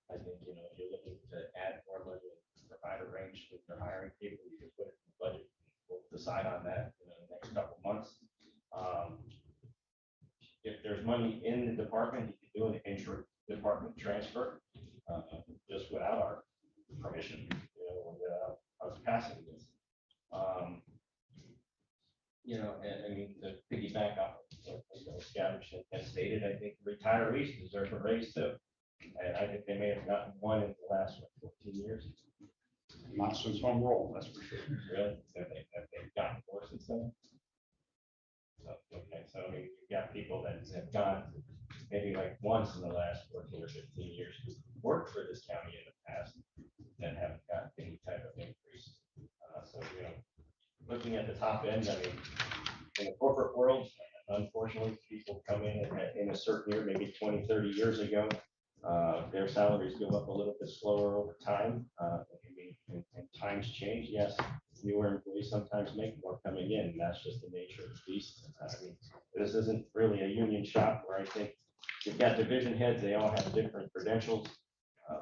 I think, you know, if you're looking to add more money and provide a range if they're hiring people, you can put it in the budget. We'll decide on that in the next couple of months. If there's money in the department, you can do an intra-department transfer, just without our permission, you know, without us passing this. You know, and I mean, the piggyback off of what Scavenge has stated, I think retirees deserve a raise too. And I think they may have gotten one in the last 14 years. Not since home rule, that's for sure. Really? Have they gotten more since then? So, okay, so I mean, you've got people that have gone maybe like once in the last 14 or 15 years who worked for this county in the past that haven't gotten any type of increase. So, you know, looking at the top end, I mean, in the corporate world, unfortunately, people come in a certain year, maybe 20, 30 years ago, their salaries go up a little bit slower over time. I mean, and times change, yes, newer employees sometimes make more coming in, and that's just the nature of the beast. I mean, this isn't really a union shop where I think you've got division heads, they all have different credentials,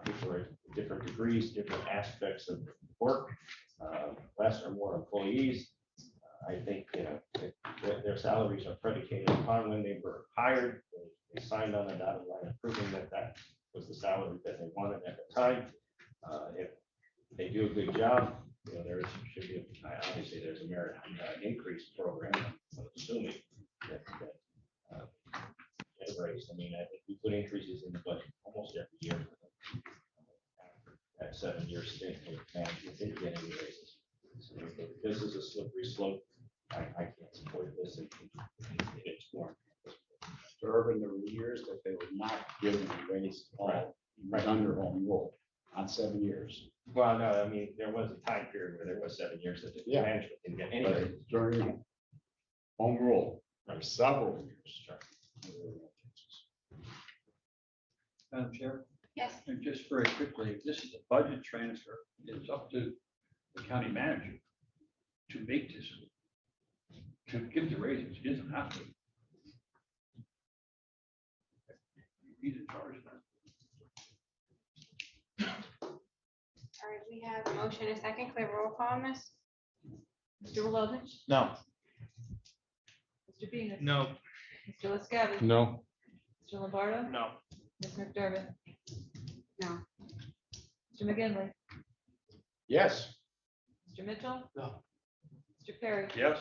people are different degrees, different aspects of work, less or more employees. I think, you know, their salaries are predicated upon when they were hired. They signed on a dotted line proving that that was the salary that they wanted at the time. If they do a good job, you know, there should be, obviously, there's a merit increase program, I'm assuming that get raised. I mean, I think we put increases in the budget almost every year. That 7-year stint, management didn't get any raises. So this is a slippery slope. I can't support this. It's more. Urban, there were years that they were not given a raise at all, right under home rule, not 7 years. Well, no, I mean, there was a time period where there was 7 years that the management didn't get any. But during home rule, there were several years. Madam Chair? Yes. And just very quickly, if this is a budget transfer, it's up to the county manager to make this, to give the raises. He doesn't have to. He's in charge of that. All right, we have a motion, a second, clear roll call on this. Mr. Willoughby, No. Mr. Venus. No. Mr. LaScavitch. No. Mr. Lombardo. No. Ms. McDermott. No. Mr. McGinley. Yes. Mr. Mitchell. No. Mr. Perry. Yes.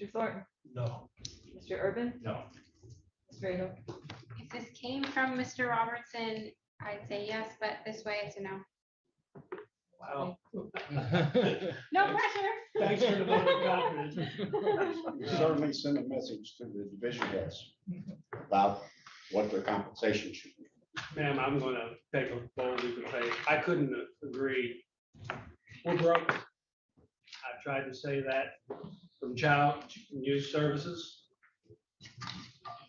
Mr. Thornton. No. Mr. Urban. No. Ms. Radel. If this came from Mr. Robertson, I'd say yes, but this way it's a no. Wow. No pressure. Thanks for the vote of confidence. Certainly send a message to the division heads about what their compensation should be. Ma'am, I'm gonna take a bold leap of faith. I couldn't agree. We're broke. I've tried to say that from child and youth services.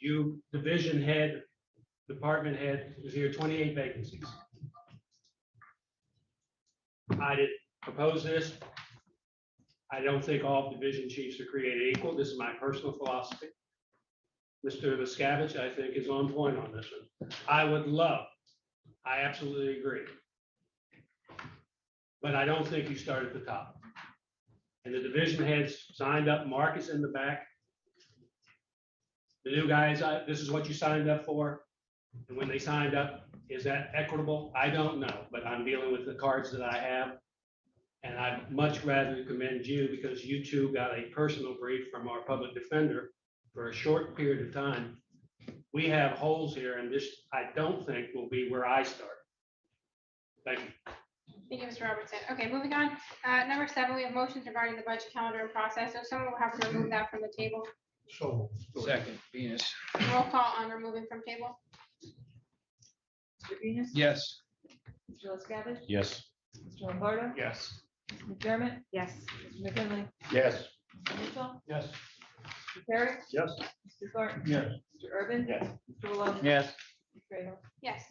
You division head, department head, is here 28 vacancies. I didn't propose this. I don't think all division chiefs are created equal. This is my personal philosophy. Mr. Miscavige, I think, is on point on this one. I absolutely agree. But I don't think you start at the top. And the division heads signed up, Mark is in the back. The new guys, this is what you signed up for. And when they signed up, is that equitable? I don't know, but I'm dealing with the cards that I have. And I'd much rather commend you because you two got a personal brief from our public defender for a short period of time. We have holes here and this, I don't think will be where I start. Thank you. Thank you, Mr. Robertson. Okay, moving on. Number 7, we have motions regarding the budget calendar and process. So someone will have to remove that from the table. So. Second, Venus. Roll call on removing from table. Mr. Venus? Yes. Mr. LaScavitch? Yes. Mr. Lombardo? Yes. Ms. McDermott? Yes. Mr. McKinley? Yes. Mr. Mitchell? Yes. Mr. Perry? Yes. Mr. Thornton? Yes. Mr. Urban? Yes. Mr. Malone? Yes. Ms. Radel? Yes.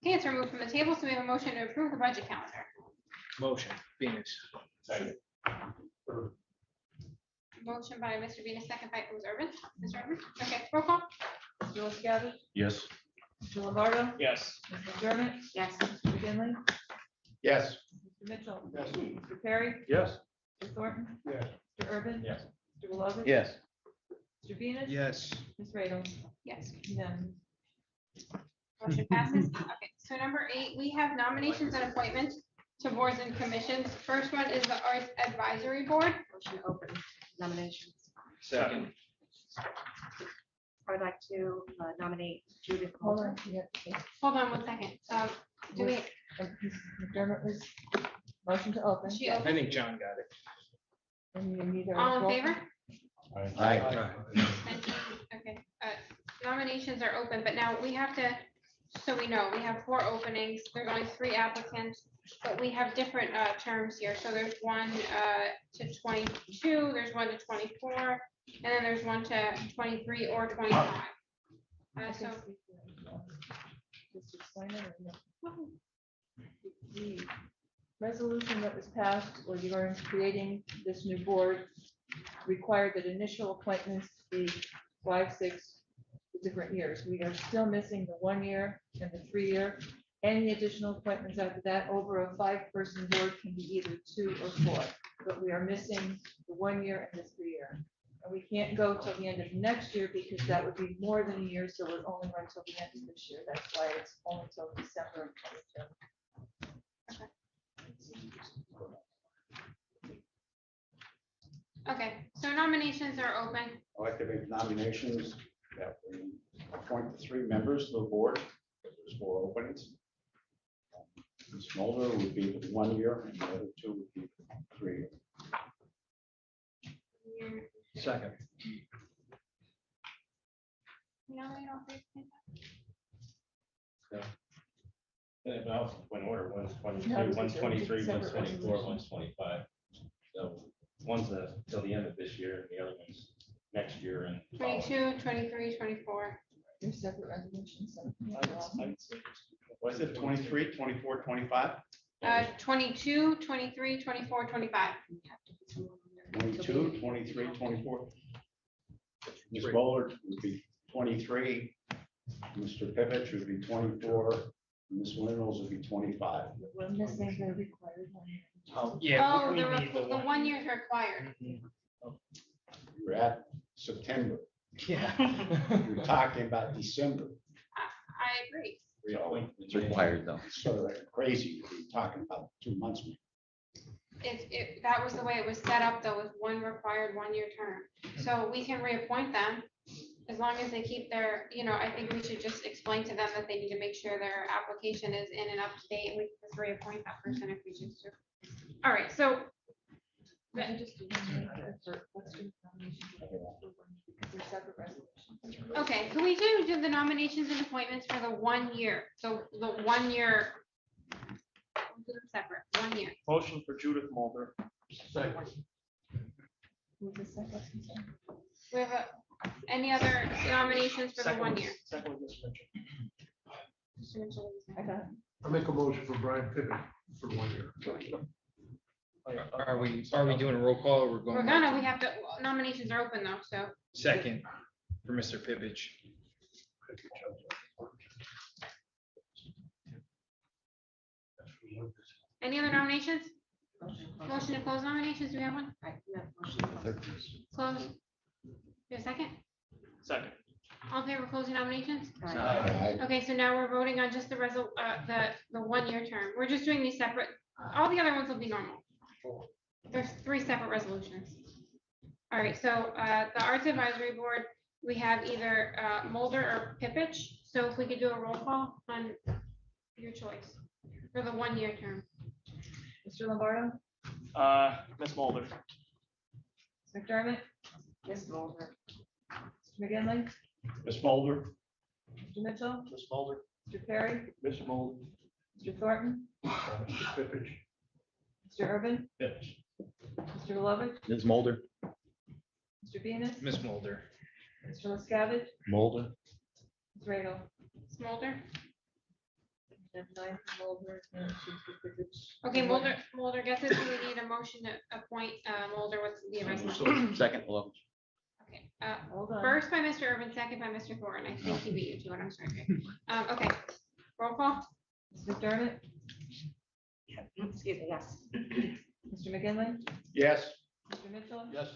Okay, it's removed from the table, so we have a motion to approve the budget calendar. Motion, Venus. Second. Motion by Mr. Venus, second by Ms. Urban. Mr. Urban? Okay, roll call. Mr. LaScavitch? Yes. Mr. Lombardo? Yes. Ms. McDermott? Yes. Mr. McKinley? Yes. Mr. Mitchell? Yes. Mr. Perry? Yes. Mr. Thornton? Yes. Mr. Urban? Yes. Mr. Willoughby? Yes. Mr. Venus? Yes. Ms. Radel? Yes. Unanimous. Motion passes. Okay, so number 8, we have nominations and appointments to boards and commissions. First one is the Arts Advisory Board. Motion to open nominations. Second. I'd like to nominate Judith Hold Coulter. on. you have to- Hold on one second. Do we, Ms. McDermott was, motion to open. she I opened? think John got it. And you need a All in roll favor? call? Aye. Thank you. Okay, nominations are open, but now we have to, so we know, we have 4 openings. There's only 3 applicants, but we have different terms here. So there's one to 22, there's one to 24, and then there's one to 23 or 25. So Just explain it or no? The resolution that was passed, or you're creating this new board, required that initial appointments be 5, 6 different years. We are still missing the 1 year and the 3 year. Any additional appointments after that over a 5-person board can be either 2 or 4, but we are missing the 1 year and the 3 year. And we can't go till the end of next year because that would be more than a year, so it only run till the end of this year. That's why it's only till December of 22. okay, so nominations are open. I'd like to make nominations that we appoint the 3 members to the board. There's 4 openings. Ms. Mulder would be the 1 year and the other 2 would be 3 year. Second. Nominate all 3. Well, when order, one's 22, No, one's these are 23, one's separate 24, resolutions. one's 25. So one's till the end of this year, and the other one's next year and. following. 22, 23, 24. They're separate resolutions. so- Was it 23, 24, 25? 22, 23, 24, 25. 22, 23, 24. Ms. Bowler would be 23. Mr. Pivich would be 24. Ms. Reynolds would be 25. We're missing the required one. Yeah. Oh, we the need the 1 year is required. We're at September. Yeah. We're talking about December. I agree. It's required though. It's sort of like crazy to be talking about 2 months. That was the way it was set up though, with 1 required 1 year term. So we can reappoint them as long as they keep their, I think we should just explain to them that they need to make sure their application is in and up to date. And we can just reappoint that person if we choose to. All right, so Let me just do one more for- let's do nominations because they're separate resolutions. okay, can we do the nominations and appointments for the 1 year? So the 1 year. We'll do them separate, 1 year. Motion for Judith Mulder. Second. Who's the second? We have any other nominations for the 1 year? Second one, Ms. Mitchell. I got it. I make a motion for Brian Pippin for 1 year. Are we doing a roll call or we're We're going? we have to, nominations are open though, so. Second. for Mr. Pippich. Any other nominations? Motion to close nominations, do we have one? Close. Do you have a second? Second. All in favor of closing nominations? Aye. Okay, so now we're voting on just the the 1-year term. We're just doing these separate, all the other ones will be normal. There's 3 separate resolutions. All right, so the Arts Advisory Board, we have either Mulder or Pippich. So if we could do a roll call on your choice for the 1-year term. Mr. Lombardo, Ms. Mulder. Ms. McDermott, Ms. Mulder, Mr. McGinley, Ms. Mulder. Mr. Mitchell, Ms. Mulder. Mr. Perry, Ms. Mulder. Mr. Thornton, Mr. Pippich. Mr. Urban, Yes. Mr. Lovett, Ms. Mulder. Mr. Venus, Ms. Mulder. Mr. LaScavitch, Mulder. Ms. Radel. Smolder. And 9 for Mulder and 6 for Pippich. Okay, Mulder gets it. So we need a motion to appoint Mulder with the resolution. Second, Lovett. Okay, Hold on. first by Mr. Urban, second by Mr. Thornton. I think he beat you to it. I'm sorry. Okay, roll call. Ms. McDermott, Excuse me, yes. Mr. McGinley, Yes. Mr. Mitchell, Yes.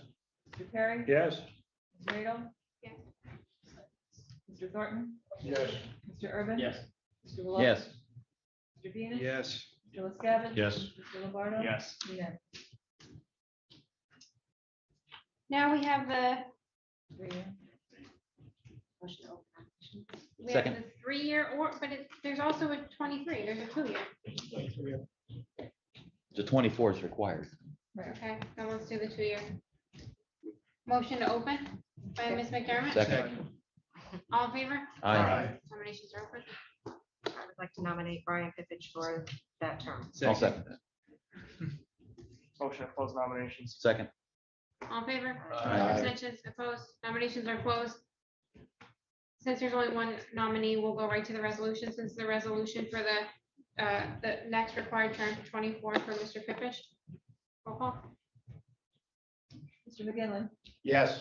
Mr. Perry, Yes. Ms. Radel, Yes. Mr. Thornton, Yes. Mr. Urban. Yes. Mr. Lovett. Yes. Mr. Venus. Yes. Mr. LaScavitch. Yes. Mr. Lombardo. Yes. Unanimous. Now we have the, 3. we have Second. the 3-year or, but there's also a 23. There's a 2-year. The 24 is required. Okay, then let's do the 2-year. Motion to open by Ms. McDermott. Second. All in favor? Aye. Nominations are open. I would like to nominate Brian Pippich for that term. I'll second that. Motion to close nominations. Second. All in favor? Aye. Abstentions, opposed, nominations are closed. Since there's only one nominee, we'll go right to the resolution, since the resolution for the next required term for 24 for Mr. Pippich. Roll call. Mr. McGinley, Yes.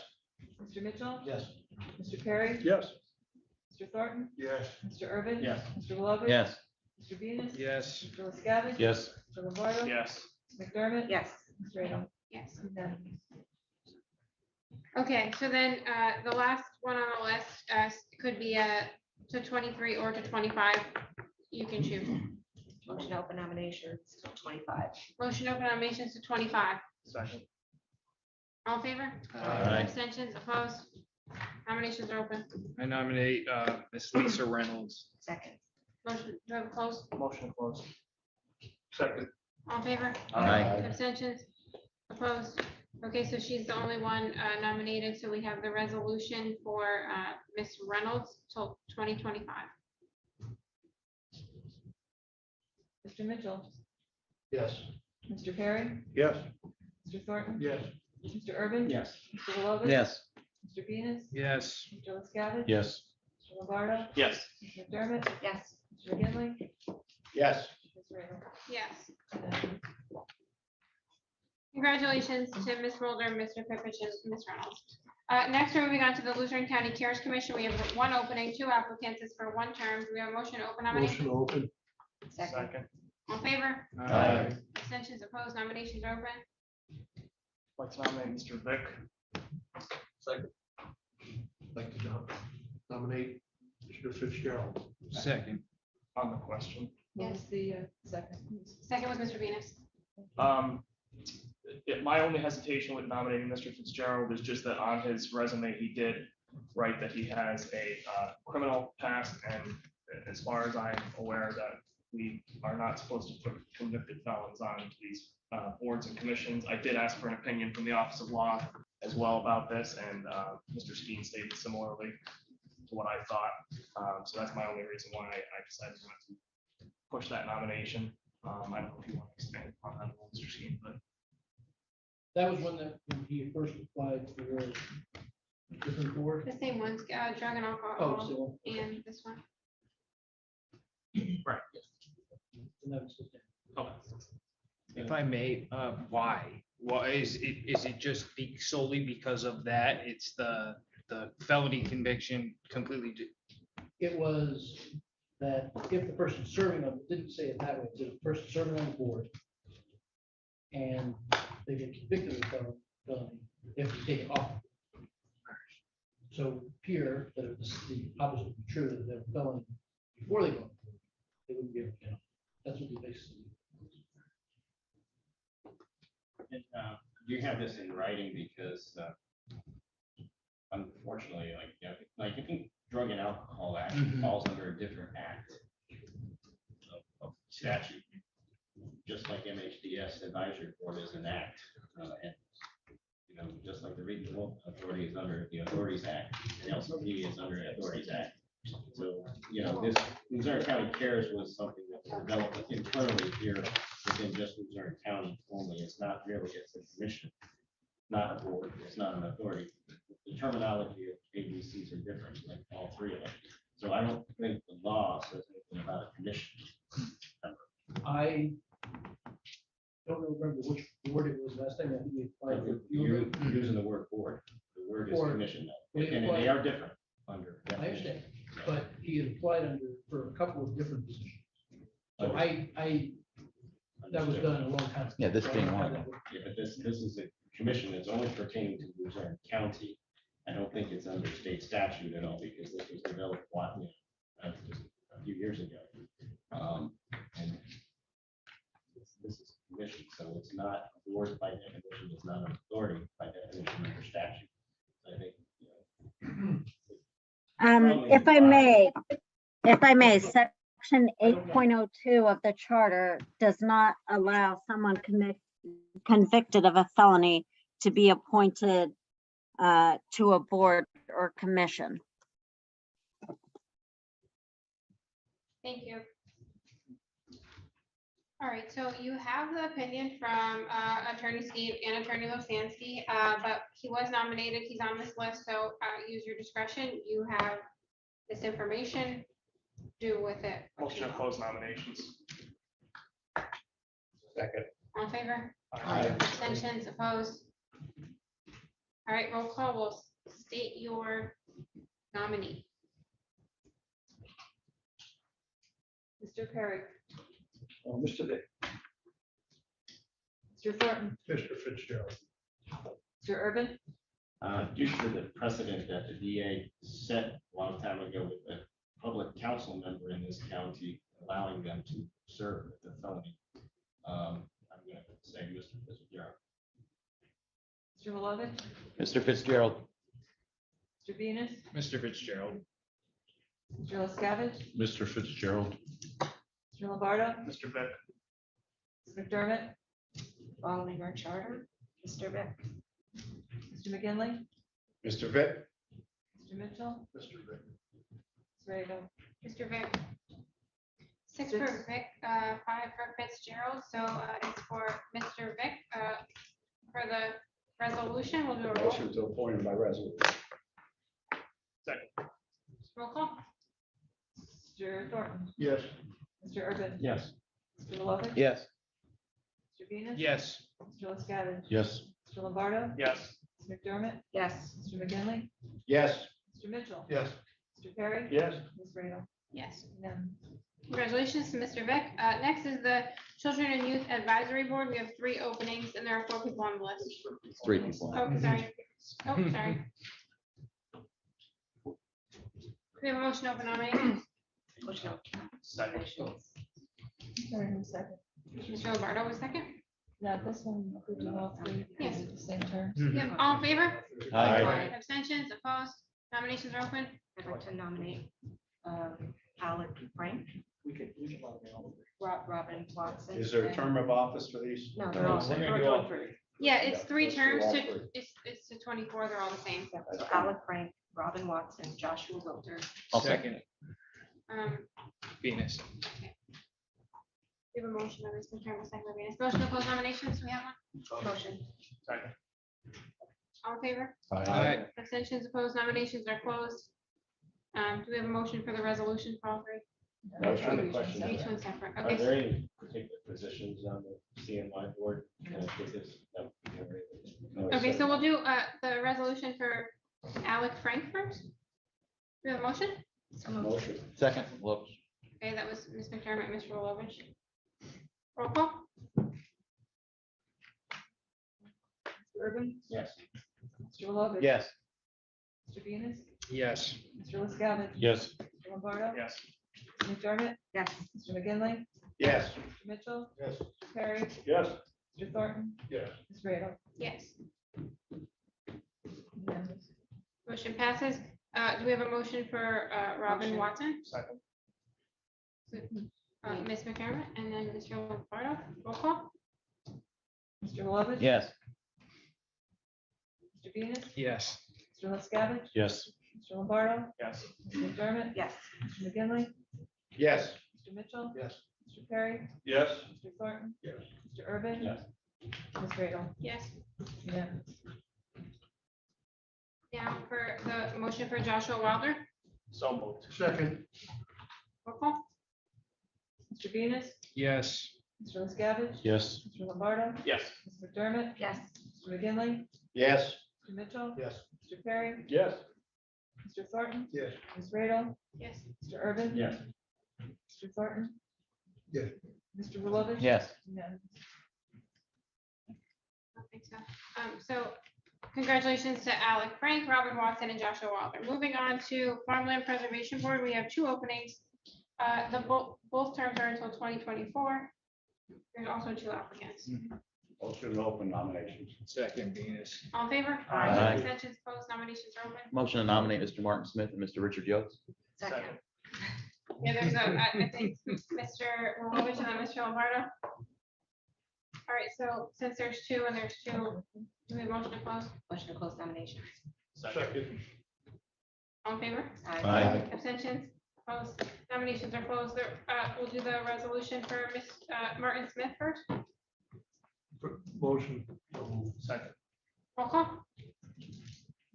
Mr. Mitchell, Yes. Mr. Perry, Yes. Mr. Thornton, Yes. Mr. Urban. Yes. Mr. Lovett. Yes. Mr. Venus. Yes. Mr. LaScavitch. Yes. Mr. Lombardo. Yes. McDermott. Yes. Ms. Radel. Yes. Unanimous. Okay, so then the last one on the list could be to 23 or to 25. You can choose. Motion to open nominations till 25. Motion to open nominations to 25. Second. All in favor? Aye. Abstentions, opposed? Nominations are open. I nominate Miss Lisa Reynolds. Second. Motion, do I have a close? Motion to close. Second. All in favor? Aye. Abstentions? Opposed? Okay, so she's the only one nominated, so we have the resolution for Miss Reynolds till 2025. Mr. Mitchell, Yes. Mr. Perry, Yes. Mr. Thornton. Yes. Mr. Urban. Yes. Mr. Lovett. Yes. Mr. Venus. Yes. Mr. LaScavitch. Yes. Mr. Lombardo. Yes. Ms. McDermott. Yes. Mr. McGinley. Yes. Ms. Radel. Yes. Unanimous. Congratulations to Ms. Mulder, Mr. Pippich, and Ms. Reynolds. Next, we're moving on to the Luzerne County Cares Commission. We have one opening, 2 applicants. It's for 1 term. Do we have a motion to open nomination? Motion to open. Second. All in favor? Aye. Abstentions, opposed, nominations are open. Like to nominate Mr. Vick. Second. Like to nominate Mr. Fitzgerald. Second. On the question. What was the second? Second was Mr. Venus. My only hesitation with nominating Mr. Fitzgerald is just that on his resume, he did write that he has a criminal past, and as far as I'm aware, that we are not supposed to put convicted felons on these boards and commissions. I did ask for an opinion from the Office of Law as well about this, and Mr. Skeen stated similarly to what I thought. So that's my only reason why I decided not to push that nomination. I don't know if you want to expand on that, Mr. Skeen, but That was when he first applied for a different board. The same ones, drug and Oh, alcohol, so. and this one. right. And that was the thing. If I may, why? Why is it just solely because of that? It's the the felony conviction completely? It was that if the person serving on, it didn't say it that way, it said the person serving on the board and they get convicted of felony, they have to take it off. So here, that it was the opposite would be true, that they're felony before they go, on the board, they wouldn't be able to count. That's what they basically. And, do you have this in writing because, unfortunately, like, you know, like I think Drug and Alcohol Act falls under a different act of statute, just like MHDS Advisory Board is an act, and you know, just like the Regional Authority is under the Authorities Act, and LCD is under the Authorities Act. So, you know, this Luzerne County Cares was something that was developed internally here within just Luzerne County only. It's not really, it's a commission, not a board, it's not an authority. The terminology of ABCs are different, like all three of them. So I don't think the law says anything about a commission. I don't remember which board it was last time. I think we applied for. You're using the word board. The word is Board. commission, We and applied- they are different under. I understand, but he had applied under for a couple of different positions. So that was done a long time ago. Yeah, this So I being don't have one. that. Yeah, but this is a commission that's only pertaining to Luzerne County. I don't think it's under state statute at all, because this was developed, just a few years ago. And this is a commission, so it's not a board by definition, it's not an authority by definition under statute. I think, you know, If I may, section 8.02 of the charter does not allow someone convicted of a felony to be appointed to a board or commission. Thank you. All right, so you have the opinion from Attorney Steve and Attorney Losansky, but he was nominated, he's on this list, so use your discretion. You have this information, do with it. Motion to close nominations. Second. All in favor? Aye. Abstentions, opposed? All right, roll call, will state your nominee. Mr. Perry, Mr. Vick. Mr. Thornton, Mr. Fitzgerald. Mr. Urban, due to the precedent that the DA set a long time ago with the public council member in this county, allowing them to serve with the felony, I'm going to say Mr. Fitzgerald. Mr. Malovich, Mr. Fitzgerald. Mr. Venus, Mr. Fitzgerald. Mr. LaScavitch, Mr. Fitzgerald. Mr. Lombardo, Mr. Vick. Ms. McDermott, Following our charter, Mr. Vick. Mr. McGinley, Mr. Vick. Mr. Mitchell, Mr. Vick. Ms. Radel. Mr. Vick. 6 for Vick, 5 for Fitzgerald, so it's for Mr. Vick. For the resolution, we'll do a roll. Motion to appoint him by resolution. Second. Roll call. Mr. Thornton, Yes. Mr. Urban, Yes. Mr. Malovich, Yes. Mr. Venus, Yes. Mr. LaScavitch, Yes. Mr. Lombardo, Yes. Ms. McDermott, Yes. Mr. McGinley, Yes. Mr. Mitchell, Yes. Mr. Perry, Yes. Ms. Radel. Yes. Unanimous. Congratulations to Mr. Vick. Next is the Children and Youth Advisory Board. We have 3 openings and there are 4 people on the list. 3 people. Oh, sorry. Oh, sorry. We have a motion to open nominations. Second. Sorry, who's second? Mr. Lombardo was second. Now, this one, approved on all three, Yes. is it the same terms? Yep, all in favor? Aye. Abstentions, opposed? Nominations are open. I'd like to nominate Alec Frank, Robin Watson. Is there a term of office for these? No, they're all, We're gonna we're do doing all 3. Yeah, it's 3 let's do terms all to, 3. it's to 24, they're all the same. So Alec Frank, Robin Watson, Joshua Wilter. I'll second. Venus. We have a motion by Mr. Chairman, second by Venus. Motion to close nominations, we have one. Motion. Second. All in favor? Aye. Abstentions, opposed, nominations are closed. Do we have a motion for the resolution for all 3? Question. Each one separate, Are okay. there any particular positions on the CNY board? Can I get this? No. Okay, so we'll do the resolution for Alec Frank first. Do we have a motion? Motion. Second, Wilkes. Okay, that was Ms. McDermott, Mr. Lovich. Roll call? Mr. Urban? Yes. Mr. Lovett? Yes. Mr. Venus? Yes. Mr. LaScavitch? Yes. Mr. Lombardo? Yes. Ms. McDermott? Yes. Mr. McGinley, Yes. Mr. Mitchell? Yes. Mr. Perry? Yes. Mr. Thornton? Yes. Ms. Radel? Yes. Unanimous. Motion passes. Do we have a motion for Robin Motion. Watson? Second. Ms. McDermott and then Mr. Lombardo. Roll call? Mr. Lovett? Yes. Mr. Venus? Yes. Mr. LaScavitch? Yes. Mr. Lombardo? Yes. Ms. McDermott? Yes. Mr. McGinley, Yes. Mr. Mitchell? Yes. Mr. Perry? Yes. Mr. Thornton? Yes. Mr. Urban? Yes. Ms. Radel? Yes. Unanimous. Now for the motion for Joshua Wilder. So moved. Second. Roll call? Mr. Venus? Yes. Mr. LaScavitch? Yes. Mr. Lombardo? Yes. Ms. McDermott? Yes. Mr. McGinley, Yes. Mr. Mitchell? Yes. Mr. Perry? Yes. Mr. Thornton? Yes. Ms. Radel? Yes. Mr. Urban? Yes. Mr. Thornton? Yes. Mr. Lovett? Yes. Unanimous. I think so. So congratulations to Alec Frank, Robin Watson, and Joshua Wilder. Moving on to Farmland Preservation Board, we have 2 openings. Both terms are until 2024. There's also 2 applicants. Motion to open nominations. Second, Venus. All in favor? Aye. Abstentions, opposed, nominations are open. Motion to nominate Mr. Martin Smith and Mr. Richard Yost. Second. Yeah, there's I think Mr. Lovich and then Mr. Lombardo. All right, so since there's 2 and there's 2, do we have a motion to close? Motion to close nominations. Second. All in favor? Aye. Abstentions, opposed, nominations are closed. We'll do the resolution for Ms. Martin Smith first. Motion. Second. Roll call?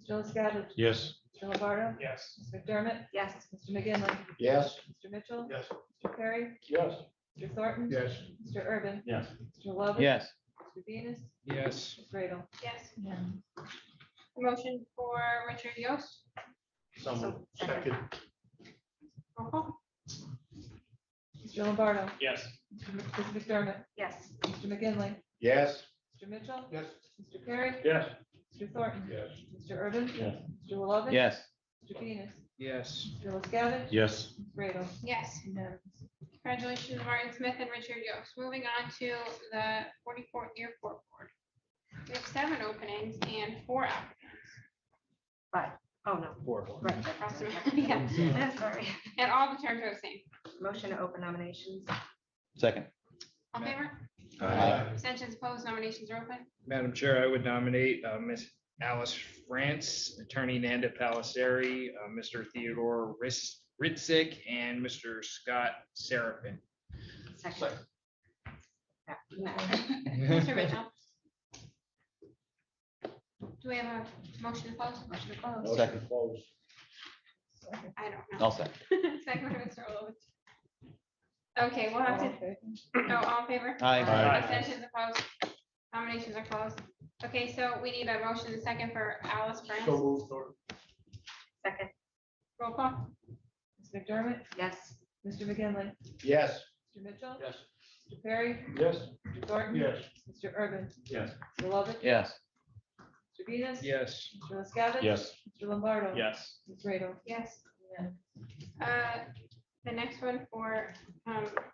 Mr. LaScavitch? Yes. Mr. Lombardo? Yes. Ms. McDermott? Yes. Mr. McGinley, Yes. Mr. Mitchell? Yes. Mr. Perry? Yes. Mr. Thornton? Yes. Mr. Urban? Yes. Mr. Lovett? Yes. Mr. Venus? Yes. Ms. Radel? Yes. Unanimous. Motion for Richard Yost. So moved. Second. Roll call? Mr. Lombardo? Yes. Ms. McDermott? Yes. Mr. McGinley, Yes. Mr. Mitchell? Yes. Mr. Perry? Yes. Mr. Thornton? Yes. Mr. Urban? Yes. Mr. Lovett? Yes. Mr. Venus? Yes. Mr. LaScavitch? Yes. Ms. Radel? Yes. Unanimous. Congratulations, Martin Smith and Richard Yost. Moving on to the 44th Airport Board. We have 7 openings and 4 applicants. Oh, no. Right, approximately, yeah. Sorry. And all the terms are the same. Motion to open nominations. Second. All in favor? Aye. Abstentions, opposed, nominations are open. Madam Chair, I would nominate Miss Alice France, Attorney Nanda Palisseri, Mr. Theodore Ritzik, and Mr. Scott Seraphin. Second. Mr. Mitchell. Do we have a motion to close? Motion to close. Second. I don't know. I'll second. Second by Mr. Olovich. Okay, we'll have to, all in favor? Aye. Aye. Abstentions, opposed, nominations are closed. Okay, so we need a motion and second for Alice France. So moved, Thornton. Second. Roll call? Ms. McDermott? Yes. Mr. McGinley, Yes. Mr. Mitchell? Yes. Mr. Perry? Yes. Mr. Thornton? Yes. Mr. Urban? Yes. Mr. Lovett? Yes. Mr. Venus? Yes. Mr. LaScavitch? Yes. Mr. Lombardo? Yes. Ms. Radel? Yes. Unanimous. The next one for,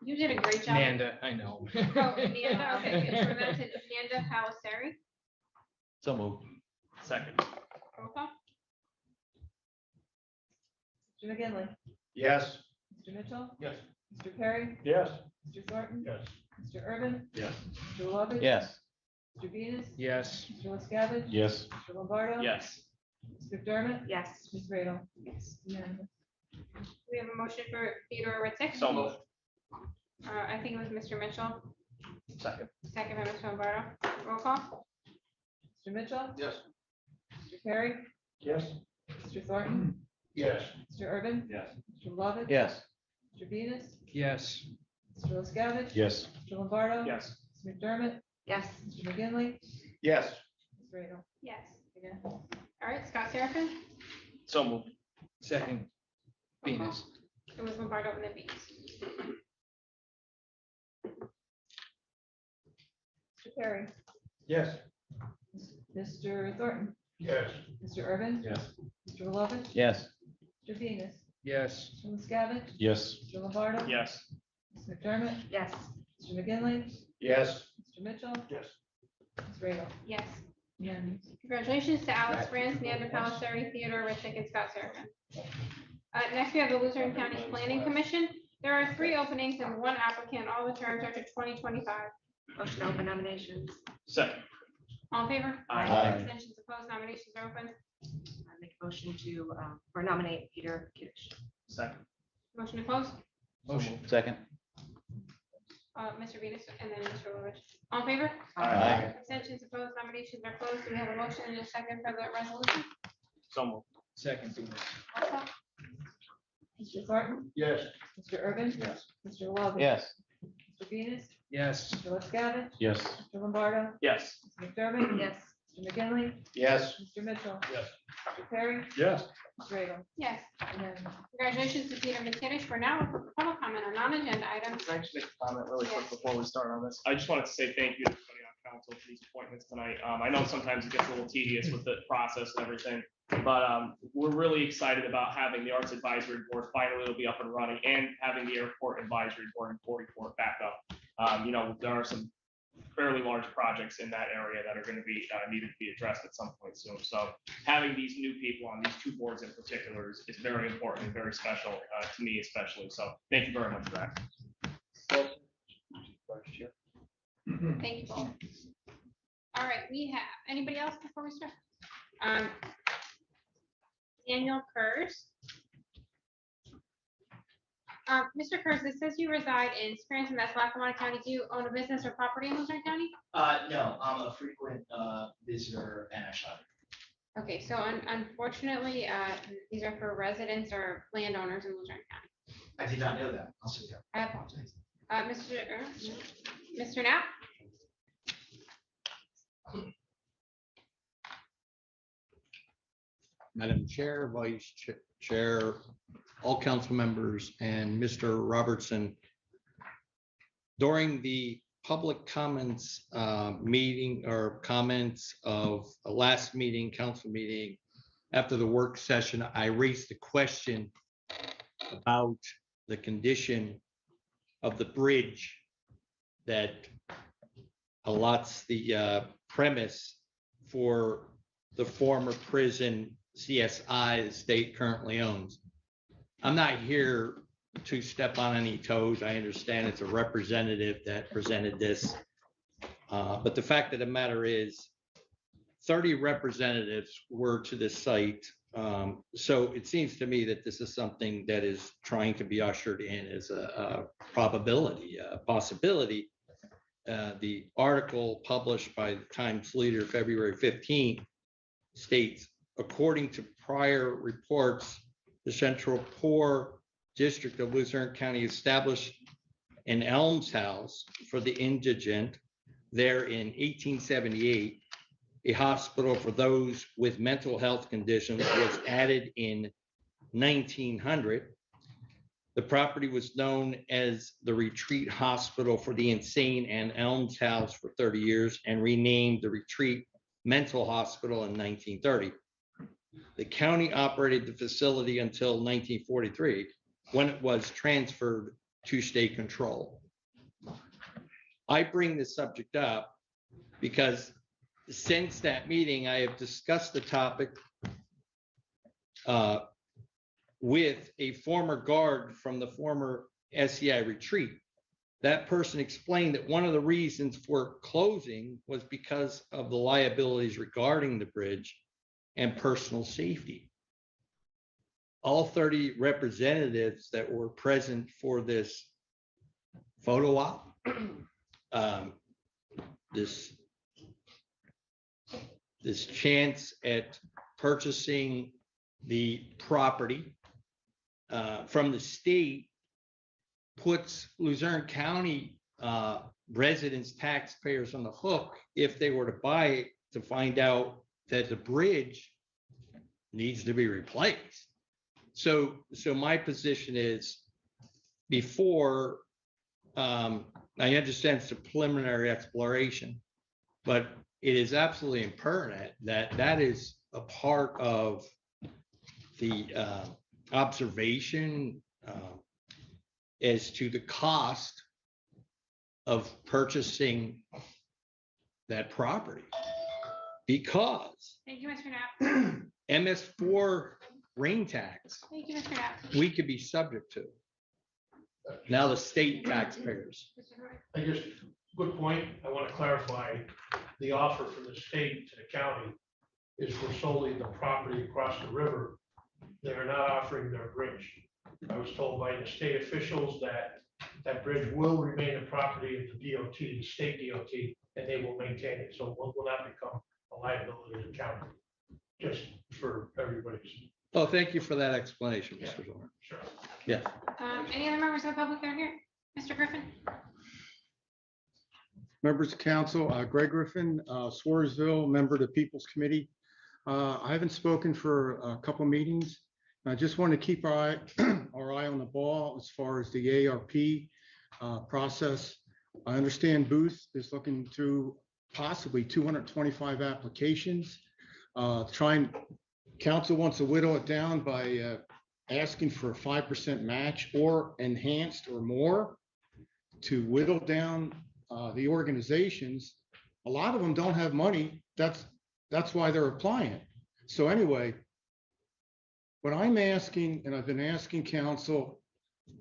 you did a great job. Nanda, I know. Oh, Nanda, okay, good. So that's it, Nanda Palisseri. So moved. Second. Roll call? Mr. McGinley, Yes. Mr. Mitchell? Yes. Mr. Perry? Yes. Mr. Thornton? Yes. Mr. Urban? Yes. Mr. Lovett? Yes. Mr. Venus? Yes. Mr. LaScavitch? Yes. Mr. Lombardo? Yes. Ms. McDermott? Yes. Ms. Radel? Yes. Unanimous. We have a motion for Theodore Ritzik. So moved. I think it was Mr. Mitchell, Second. second by Mr. Lombardo. Roll call? Mr. Mitchell? Yes. Mr. Perry? Yes. Mr. Thornton? Yes. Mr. Urban? Yes. Mr. Lovett? Yes. Mr. Venus? Yes. Mr. LaScavitch? Yes. Mr. Lombardo? Yes. Ms. McDermott? Yes. Mr. McGinley? Yes. Ms. Radel? Yes. Unanimous. All right, Scott Seraphin, So moved. Second. Venus. it was Lombardo and then Venus. Mr. Perry, Yes. Mr. Thornton, Yes. Mr. Urban, Yes. Mr. Lovett, Yes. Mr. Venus, Yes. Mr. LaScavitch, Yes. Mr. Lombardo. Yes. Ms. McDermott, Yes. Mr. McGinley, Yes. Mr. Mitchell, Yes. Ms. Radel. Yes. Unanimous. Congratulations to Alex France, Neander Palisari, Theodore Ritchik, and Scott Seraphin. Next, we have the Luzerne County Planning Commission. There are 3 openings and 1 applicant. All the terms are to 2025. Motion to open nominations. Second. All in favor? Aye. Abstentions opposed, nominations are open. I make a motion to, or nominate Peter Kiddish. Second. Motion to close, Motion. Second. Mr. Venus and then Mr. Lewis. All in favor? Aye. Abstentions opposed, nominations are closed. Do we have a motion and a second for the resolution? So moved. Second. Venus. Roll call. Mr. Thornton, Yes. Mr. Urban. Yes. Mr. Lovett. Yes. Mr. Venus, Yes. Mr. LaScavitch, Yes. Mr. Lombardo, Yes. Ms. McDermott. Yes. Mr. McGinley, Yes. Mr. Mitchell. Yes. Mr. Perry, Yes. Ms. Radel. Yes. Unanimous. Congratulations to Peter McKinnish. We're now for public comment on non-agenda items. Can I just make a comment really quick before we start on this? I just wanted to say thank you to everybody on council for these appointments tonight. I know sometimes it gets a little tedious with the process and everything, but we're really excited about having the Arts Advisory Board finally will be up and running and having the Airport Advisory Board and Port Report back up. There are some fairly large projects in that area that are going to be needed to be addressed at some point soon. So having these new people on these 2 boards in particular is very important and very special to me especially. So thank you very much for that. Thank you both. All right, we have, anybody else before we start? Daniel Kurz. Mr. Kurz, it says you reside in Scranton, that's Lackawanna County. Do you own a business or property in Luzerne County? No, I'm a frequent visitor and I shop. Okay, so unfortunately, these are for residents or landowners in Luzerne County. I did not know that. I'll sit down. I apologize. Mr. Knapp? Madam Chair, Vice Chair, all council members, and Mr. Robertson. During the public comments meeting or comments of a last meeting, council meeting, after the work session, I raised a question about the condition of the bridge that allots the premise for the former prison CSI the state currently owns. I'm not here to step on any toes. I understand it's a representative that presented this. But the fact of the matter is 30 representatives were to this site. So it seems to me that this is something that is trying to be ushered in as a probability, a possibility. The article published by the Times Leader February 15th states, according to prior reports, the Central Poor District of Luzerne County established an almshouse for the indigent there in 1878. A hospital for those with mental health conditions was added in 1900. The property was known as the Retreat Hospital for the Insane and Almshouse for 30 years and renamed the Retreat Mental Hospital in 1930. The county operated the facility until 1943, when it was transferred to state control. I bring this subject up because since that meeting, I have discussed the topic with a former guard from the former SCI retreat. That person explained that one of the reasons for closing was because of the liabilities regarding the bridge and personal safety. All 30 representatives that were present for this photo op, this chance at purchasing the property from the state puts Luzerne County residents, taxpayers on the hook if they were to buy it, to find out that the bridge needs to be replaced. So my position is before, I understand it's a preliminary exploration, but it is absolutely impertinent that that is a part of the observation as to the cost of purchasing that property. Because Thank you, Mr. Knapp. MS4 rain tax, Thank you, Mr. Knapp. we could be subject to. Now the state taxpayers. I just, good point. I want to clarify, the offer from the state to the county is for solely the property across the river. They are not offering their bridge. I was told by the state officials that that bridge will remain the property of the DOT, the state DOT, and they will maintain it. So it will not become a liability to the county, just for everybody's. Oh, thank you for that explanation, Mr. Zorn. Sure. Yeah. Any other members of the public that are here? Mr. Griffin? Members of council, Greg Griffin, Swarsville, member of the People's Committee. I haven't spoken for a couple meetings. I just want to keep our eye on the ball as far as the ARP process. I understand Booth is looking through possibly 225 applications. Council wants to whittle it down by asking for a 5% match or enhanced or more to whittle down the organizations. A lot of them don't have money. That's why they're applying. So anyway, what I'm asking, and I've been asking council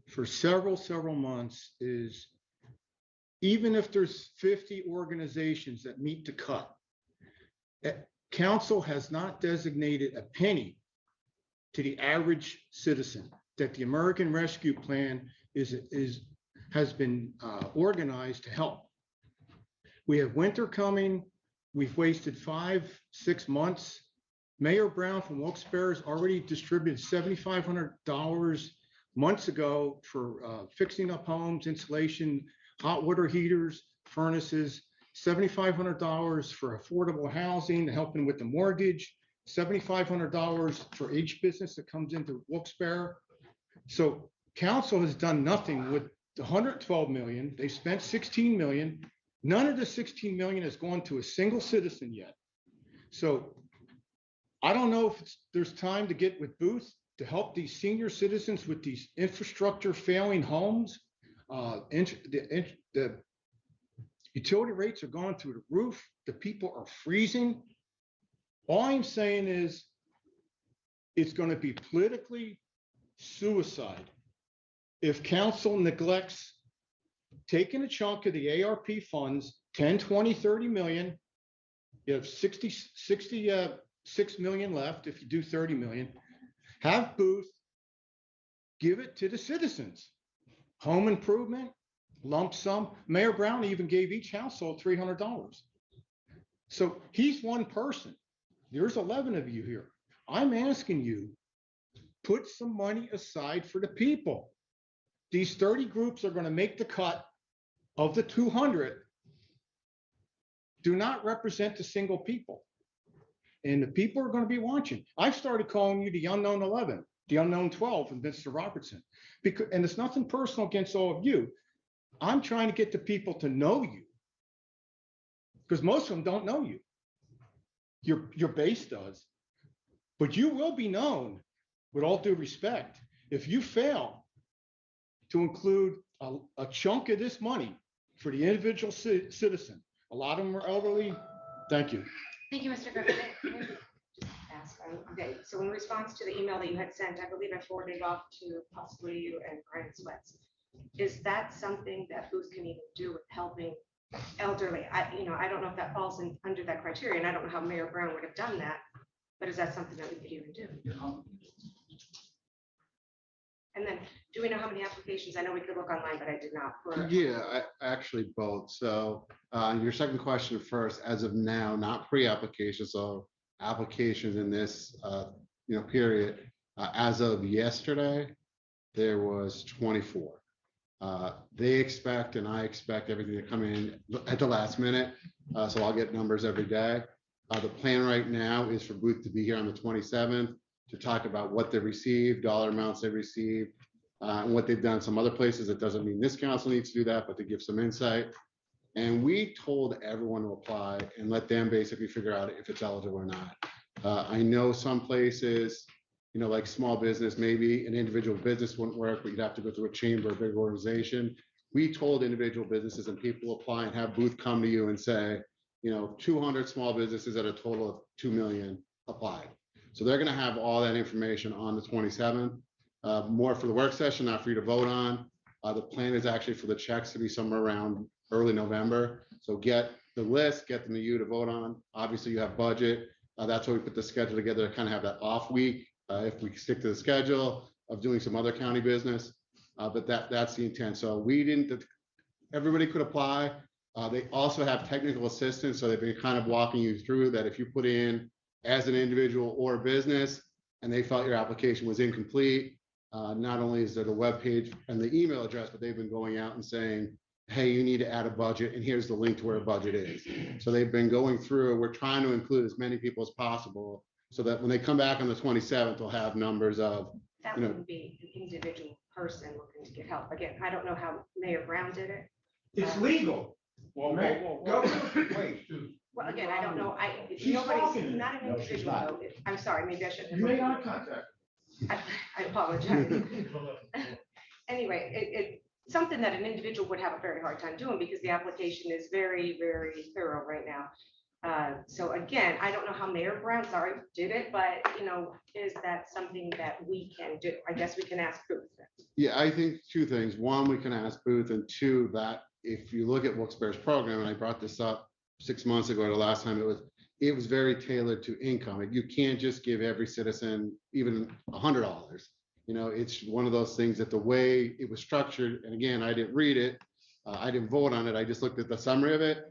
for several months, is even if there's 50 organizations that meet the cut, council has not designated a penny to the average citizen that the American Rescue Plan has been organized to help. We have winter coming. We've wasted 5-6 months. Mayor Brown from Wilkes-Barre has already distributed $7,500 months ago for fixing up homes, insulation, hot water heaters, furnaces, $7,500 for affordable housing, helping with the mortgage, $7,500 for each business that comes into Wilkes-Barre. So council has done nothing with the 112 million. They spent 16 million. None of the 16 million has gone to a single citizen yet. So I don't know if there's time to get with Booth to help these senior citizens with these infrastructure failing homes. The utility rates are going through the roof. The people are freezing. All I'm saying is it's going to be politically suicide if council neglects taking a chunk of the ARP funds, 10, 20, 30 million. You have 66 million left if you do 30 million. Have Booth give it to the citizens. Home improvement, lump sum. Mayor Brown even gave each household $300. So he's one person. There's 11 of you here. I'm asking you, put some money aside for the people. These 30 groups are going to make the cut of the 200. Do not represent the single people. And the people are going to be watching. I've started calling you the unknown 11, the unknown 12 from Mr. Robertson. And it's nothing personal against all of you. I'm trying to get the people to know you. Because most of them don't know you. Your base does. But you will be known, with all due respect, if you fail to include a chunk of this money for the individual citizen. A lot of them are elderly. Thank you. Thank you, Mr. Griffin. Okay, so in response to the email that you had sent, I believe I forwarded it off to possibly you and Brian Sweats. Is that something that Booth can even do with helping elderly? I don't know if that falls under that criteria, and I don't know how Mayor Brown would have done that, but is that something that we could even do? And then, do we know how many applications? I know we could look online, but I did not. Yeah, actually both. So your second question first, as of now, not pre-application, so applications in this period. As of yesterday, there was 24. They expect, and I expect everything to come in at the last minute. So I'll get numbers every day. The plan right now is for Booth to be here on the 27th to talk about what they received, dollar amounts they received, and what they've done some other places. It doesn't mean this council needs to do that, but to give some insight. And we told everyone to apply and let them basically figure out if it's eligible or not. I know some places, you know, like small business, maybe an individual business wouldn't work, but you'd have to go through a chamber, a big organization. We told individual businesses and people apply and have Booth come to you and say, you know, 200 small businesses at a total of 2 million applied. So they're going to have all that information on the 27th. More for the work session, not for you to vote on. The plan is actually for the checks to be somewhere around early November. So get the list, get them to you to vote on. Obviously, you have budget. That's why we put the schedule together to kind of have that off week. If we stick to the schedule of doing some other county business, but that's the intent. So we didn't, everybody could apply. They also have technical assistance. So they've been kind of walking you through that if you put in as an individual or business and they felt your application was incomplete, not only is there the web page and the email address, but they've been going out and saying, hey, you need to add a budget and here's the link to where a budget is. So they've been going through, we're trying to include as many people as possible so that when they come back on the 27th, they'll have numbers of, That you know, wouldn't be an individual person looking to get help. Again, I don't know how Mayor Brown did it. It's legal. Well, Wait. Well, again, I don't know. It's She's nobody's, talking. not an No, she's individual. not. though. I'm sorry, maybe I shouldn't. You have made eye contact. I apologize. Anyway, it's something that an individual would have a very hard time doing because the application is very, very thorough right now. So again, I don't know how Mayor Brown, sorry, did it, but you know, is that something that we can do? I guess we can ask Booth. yeah, I think two things. One, we can ask Booth, and two, that if you look at Wilkes-Barre's program, and I brought this up 6 months ago, the last time it was very tailored to income. You can't just give every citizen even $100. You know, it's one of those things that the way it was structured, and again, I didn't read it, I didn't vote on it, I just looked at the summary of it.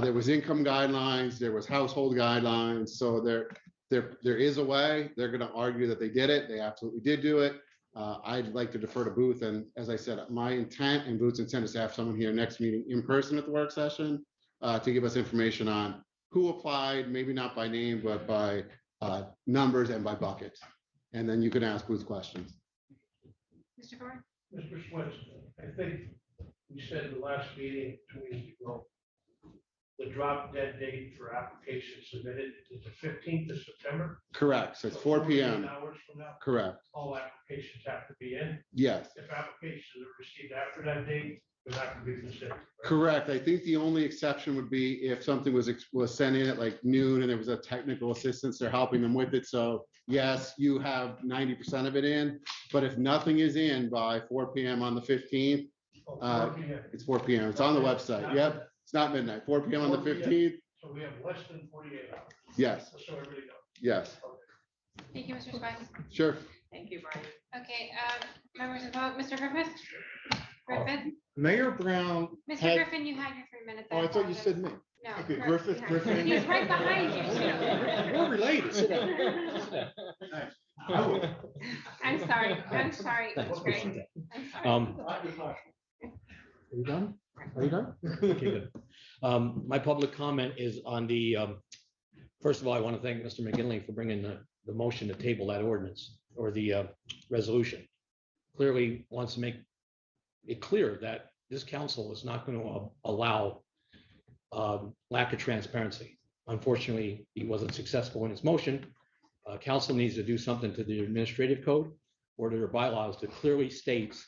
There was income guidelines, there was household guidelines, so there is a way. They're going to argue that they did it. They absolutely did do it. I'd like to defer to Booth, and as I said, my intent and Booth's intent is to have someone here next meeting in person at the work session to give us information on who applied, maybe not by name, but by numbers and by buckets. And then you can ask Booth questions. Mr. Thorne? Mr. Swins, I think we said in the last meeting, 2 weeks ago, the drop dead date for applications submitted is the 15th of September. Correct. So it's 4 p.m. Hours from now. Correct. All applications have to be in. Yes. If applications are received after that date, they're not going to be considered. Right? Correct. I think the only exception would be if something was sent in at like noon and there was a technical assistance, they're helping them with it. So yes, you have 90% of it in, but if nothing is in by 4 p.m. on the 15th, 4 p.m. it's 4 p.m. It's on the website. Yep. It's not midnight, 4 p.m. on the 15th. So we have less than 48 hours. Yes. So everybody knows. Yes. Thank you, Mr. Spice. Sure. Thank you, Brian. Okay, members of the vote, Mr. Griffith? Griffith? Mayor Brown Mr. had, Griffin, you had your 3 minutes. oh, I thought you said me. No. Okay, Griffith, Griffin. He's right behind you, too. We're related. Sit down. I'm sorry, I'm sorry. That's great. I'm sorry. Are you done? Are you done? Okay, good. My public comment is on the, first of all, I want to thank Mr. McGinley for bringing the motion to table that ordinance or the resolution. Clearly wants to make it clear that this council is not going to allow lack of transparency. Unfortunately, he wasn't successful in his motion. Council needs to do something to the administrative code or to their bylaws that clearly states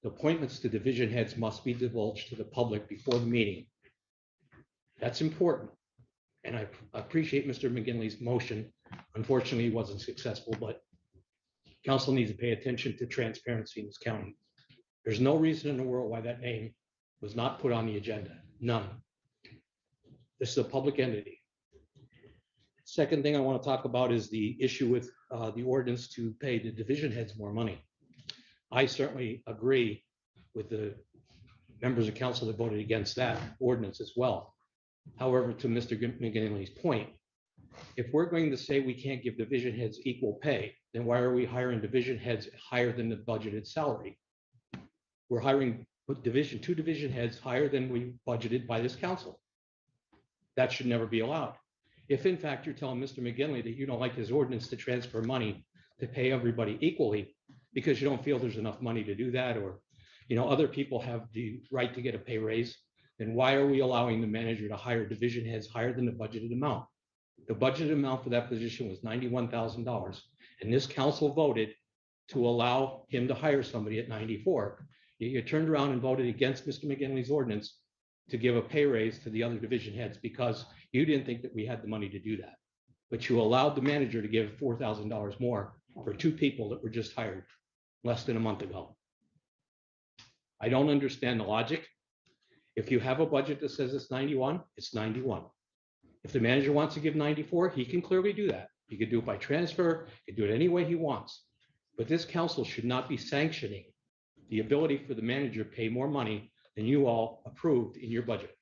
the appointments to division heads must be divulged to the public before the meeting. That's important. And I appreciate Mr. McGinley's motion. Unfortunately, he wasn't successful, but council needs to pay attention to transparency in this county. There's no reason in the world why that name was not put on the agenda. None. This is a public entity. Second thing I want to talk about is the issue with the ordinance to pay the division heads more money. I certainly agree with the members of council that voted against that ordinance as well. However, to Mr. McGinley's point, if we're going to say we can't give division heads equal pay, then why are we hiring division heads higher than the budgeted salary? We're hiring two division heads higher than we budgeted by this council. That should never be allowed. If in fact you're telling Mr. McGinley that you don't like his ordinance to transfer money to pay everybody equally because you don't feel there's enough money to do that, or, you know, other people have the right to get a pay raise, then why are we allowing the manager to hire division heads higher than the budgeted amount? The budgeted amount for that position was $91,000, and this council voted to allow him to hire somebody at 94. You turned around and voted against Mr. McGinley's ordinance to give a pay raise to the other division heads because you didn't think that we had the money to do that. But you allowed the manager to give $4,000 more for two people that were just hired less than a month ago. I don't understand the logic. If you have a budget that says it's 91, it's 91. If the manager wants to give 94, he can clearly do that. He could do it by transfer, he could do it any way he wants. But this council should not be sanctioning the ability for the manager to pay more money than you all approved in your budget.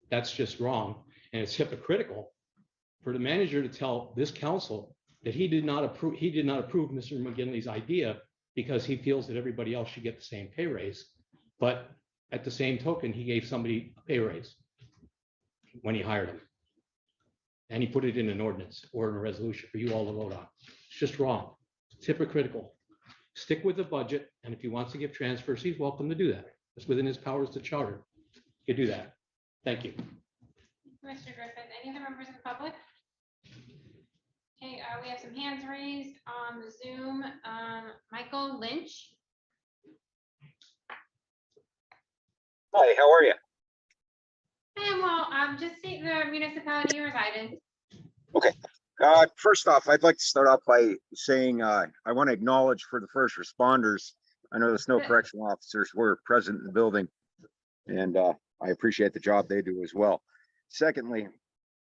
That's just wrong. And it's hypocritical for the manager to tell this council that he did not approve Mr. McGinley's idea because he feels that everybody else should get the same pay raise. But at the same token, he gave somebody a pay raise when he hired him. And he put it in an ordinance or in a resolution for you all to vote on. It's just wrong. It's hypocritical. Stick with the budget. And if he wants to give transfers, he's welcome to do that. It's within his powers to charter. You can do that. Thank you. Mr. Griffin, any other members of the public? Okay, we have some hands raised on the Zoom. Michael Lynch. Hi, how are you? I am well. Just state the municipality you reside in. Okay. First off, I'd like to start off by saying I want to acknowledge for the first responders. I know the snow correctional officers were present in the building, and I appreciate the job they do as well. Secondly,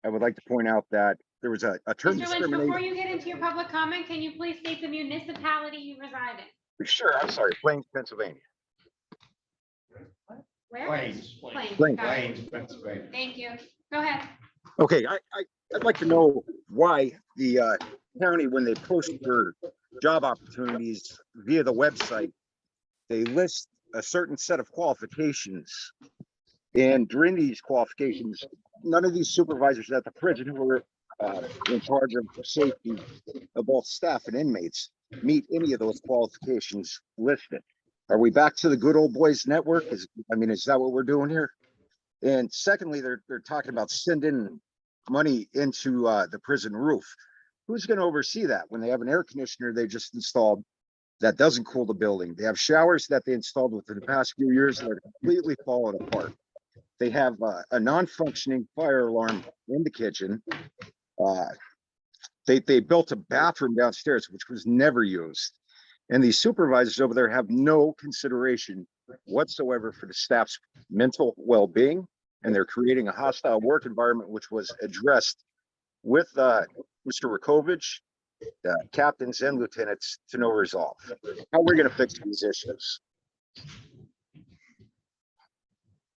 I would like to point out that there was a term Mr. Lynch, before you get into your public comment, can you please state the municipality you reside in? Sure, I'm sorry, Plains, Pennsylvania. Where? Plains. Plains. Got it. Plains, Pennsylvania. Thank you. Go ahead. Okay, I'd like to know why the county, when they post for job opportunities via the website, they list a certain set of qualifications. And during these qualifications, none of these supervisors at the prison who are in charge of safety of both staff and inmates meet any of those qualifications listed. Are we back to the good old boys network? Is that what we're doing here? And secondly, they're talking about sending money into the prison roof. Who's going to oversee that when they have an air conditioner they just installed that doesn't cool the building? They have showers that they installed within the past few years that are completely falling apart. They have a non-functioning fire alarm in the kitchen. They built a bathroom downstairs, which was never used. And these supervisors over there have no consideration whatsoever for the staff's mental well-being. And they're creating a hostile work environment, which was addressed with Mr. Rakovich, captains and lieutenants, to no resolve. How are we going to fix these issues?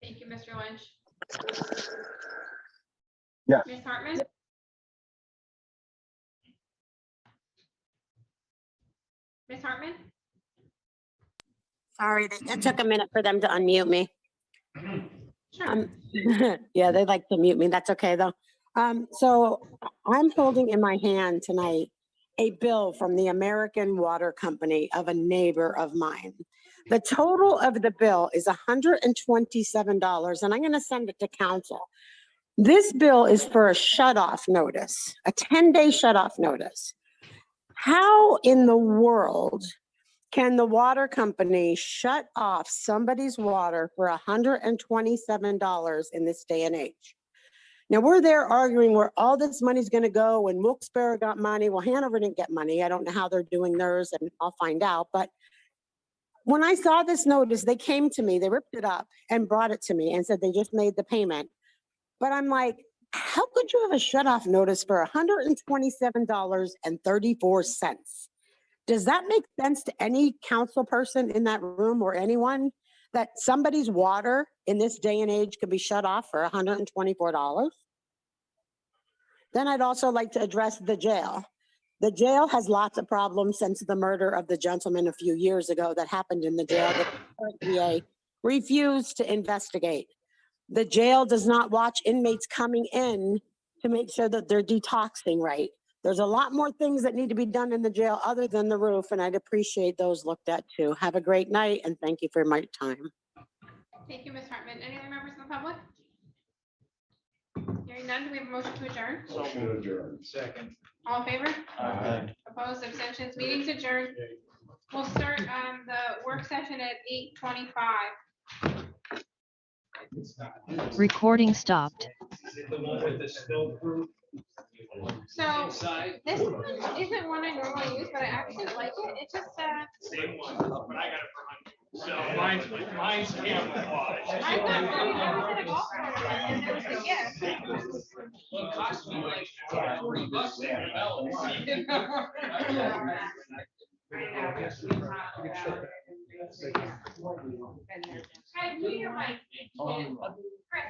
Thank you, Mr. Lynch. Yeah. Ms. Hartman? Ms. Hartman? Sorry, it took a minute for them to unmute me. Sure. Yeah, they like to mute me. That's okay, though. So I'm holding in my hand tonight a bill from the American Water Company of a neighbor of mine. The total of the bill is $127, and I'm going to send it to council. This bill is for a shut-off notice, a 10-day shut-off notice. How in the world can the water company shut off somebody's water for $127 in this day and age? Now, we're there arguing where all this money's going to go, and Wilkes-Barre got money. Well, Hanover didn't get money. I don't know how they're doing theirs, and I'll find out. But when I saw this notice, they came to me, they ripped it up and brought it to me and said they just made the payment. But I'm like, how could you have a shut-off notice for $127.34? Does that make sense to any council person in that room or anyone that somebody's water in this day and age could be shut off for $124? Then I'd also like to address the jail. The jail has lots of problems since the murder of the gentleman a few years ago that happened in the jail. The current DA refused to investigate. The jail does not watch inmates coming in to make sure that they're detoxing right. There's a lot more things that need to be done in the jail other than the roof, and I'd appreciate those looked at too. Have a great night, and thank you for my time. Thank you, Ms. Hartman. Any other members of the public? Hearing none, do we have a motion to adjourn? Motion to adjourn. Second. All in favor? Aye. Opposed, abstentions, meeting's adjourned. We'll start the work session at 8:25. Recording stopped. Is it the one with the spill proof? So this one isn't one I normally use, but I actually like it. It's just Same one, but I got it for 100. So mine's camouflage. I thought maybe I was at a golf tournament and it was a gift. Well, it cost me like $40 there. I knew your mic. Chris,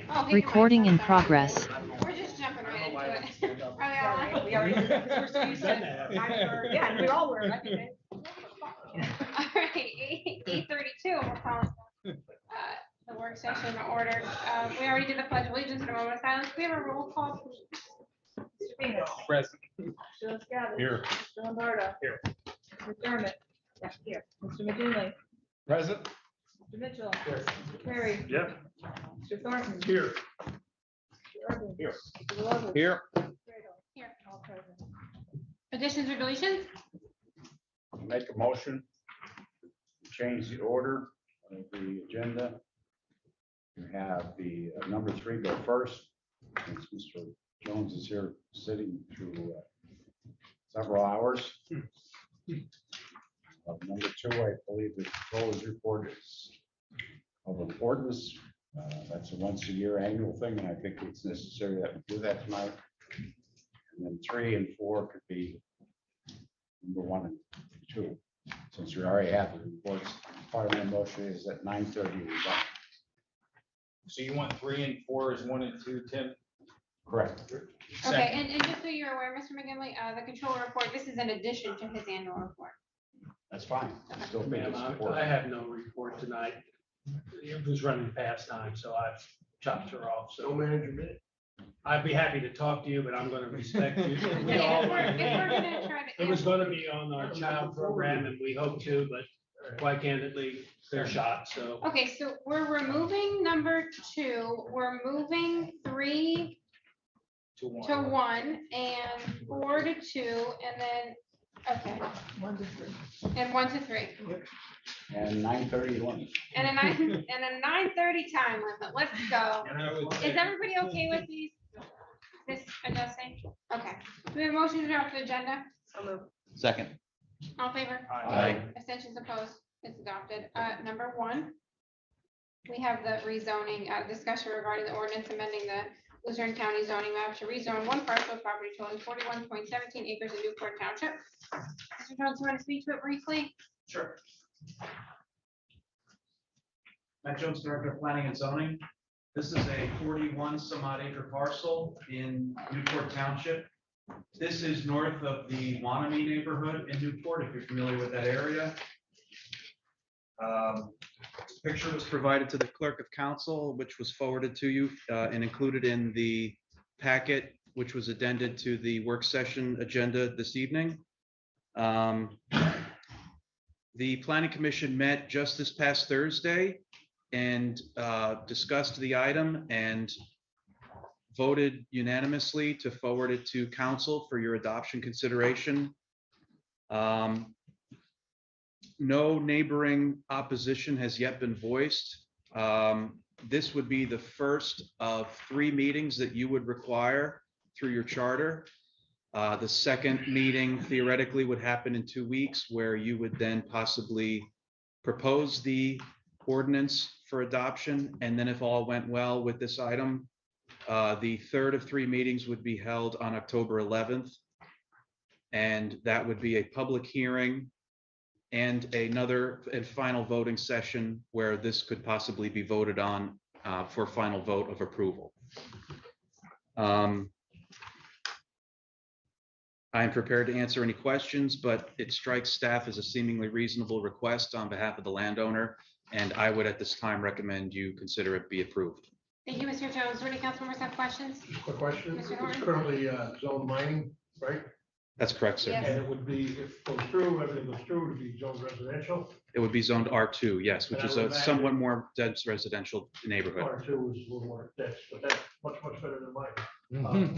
Oh, he Recording might in stop. progress. We're just jumping right into it. Are we all on? We already, because we're so used to, yeah, and we all were. I mean, All right, 8:32, we're calling the work session to order. We already did the pledge of allegiance in a moment of silence. We have a roll call, please. Mr. Venus. Present. Mr. LaScavitch. Here. Mr. Lombardo. Here. Mr. McDermott. Yeah, here. Mr. McGinley. Present. Mr. Mitchell. Here. Mr. Perry. Yep. Mr. Thornton. Here. Mr. Urban. Here. Mr. Lovett. Here. Here. All present. Additions or deletions? Make a motion, to change the order of the agenda. You have the number 3 go first, since Mr. Jones is here sitting through several hours. Number 2, I believe the controller's report is of importance. That's a once a year annual thing, and I think it's necessary that we do that tonight. And then 3 and 4 could be number 1 and 2, since we already have the reports. Part of my motion is at 9:30. So you want 3 and 4 as 1 and 2, Tim? Correct. Okay, and just so you're aware, Mr. McGinley, the controller report, this is in addition to his annual report. That's fine. I still think Ma'am, it's I important. have no report tonight. It was running past time, so I've chopped her off. No So manager bid. I'd be happy to talk to you, but I'm gonna respect you. We Okay, all if we're wanna be- gonna try to. It was gonna be on our child program and we hope to, but quite candidly, they're shot, so. Okay, so we're removing number 2, we're moving 3 To 1. to 1 and 4 to 2, and then, okay, 1 to 3. and 1 to 3. And 9:30 lunch. And a 9:30 time limit, let's go. Is everybody okay with these? This adjusting? Okay, do we have a motion to adopt the agenda? So move. Second. All in favor? Aye. Abstentions opposed, it's adopted. Number 1, we have the rezoning, discussion regarding the ordinance amending the Luzerne County zoning map to rezone one parcel of property totaling 41.17 acres in Newport Township. Mr. Jones, you want to speak to it briefly? Sure. Matt Jones, Director of Planning and Zoning. This is a 41 some odd acre parcel in Newport Township. This is north of the Wannabe neighborhood in Newport, if you're familiar with that area. Picture was provided to the clerk of council, which was forwarded to you and included in the packet, which was addended to the work session agenda this evening. The planning commission met just this past Thursday and discussed the item and voted unanimously to forward it to council for your adoption consideration. No neighboring opposition has yet been voiced. This would be the first of 3 meetings that you would require through your charter. The second meeting theoretically would happen in 2 weeks, where you would then possibly propose the ordinance for adoption. And then if all went well with this item, the third of 3 meetings would be held on October 11th. And that would be a public hearing and another and final voting session where this could possibly be voted on for final vote of approval. I am prepared to answer any questions, but it strikes staff as a seemingly reasonable request on behalf of the landowner, and I would at this time recommend you consider it be approved. Thank you, Mr. Jones. Do any council members have questions? Quick question. Mr. It's Norton? currently zone mining, right? That's correct, sir. Yes. And it would be, if it goes through, everything goes through, it would be zone residential. It would be zoned R2, yes, which And I is would a imagine- somewhat more dense residential neighborhood. R2 is a little more dense, but that's much better than mine. I'm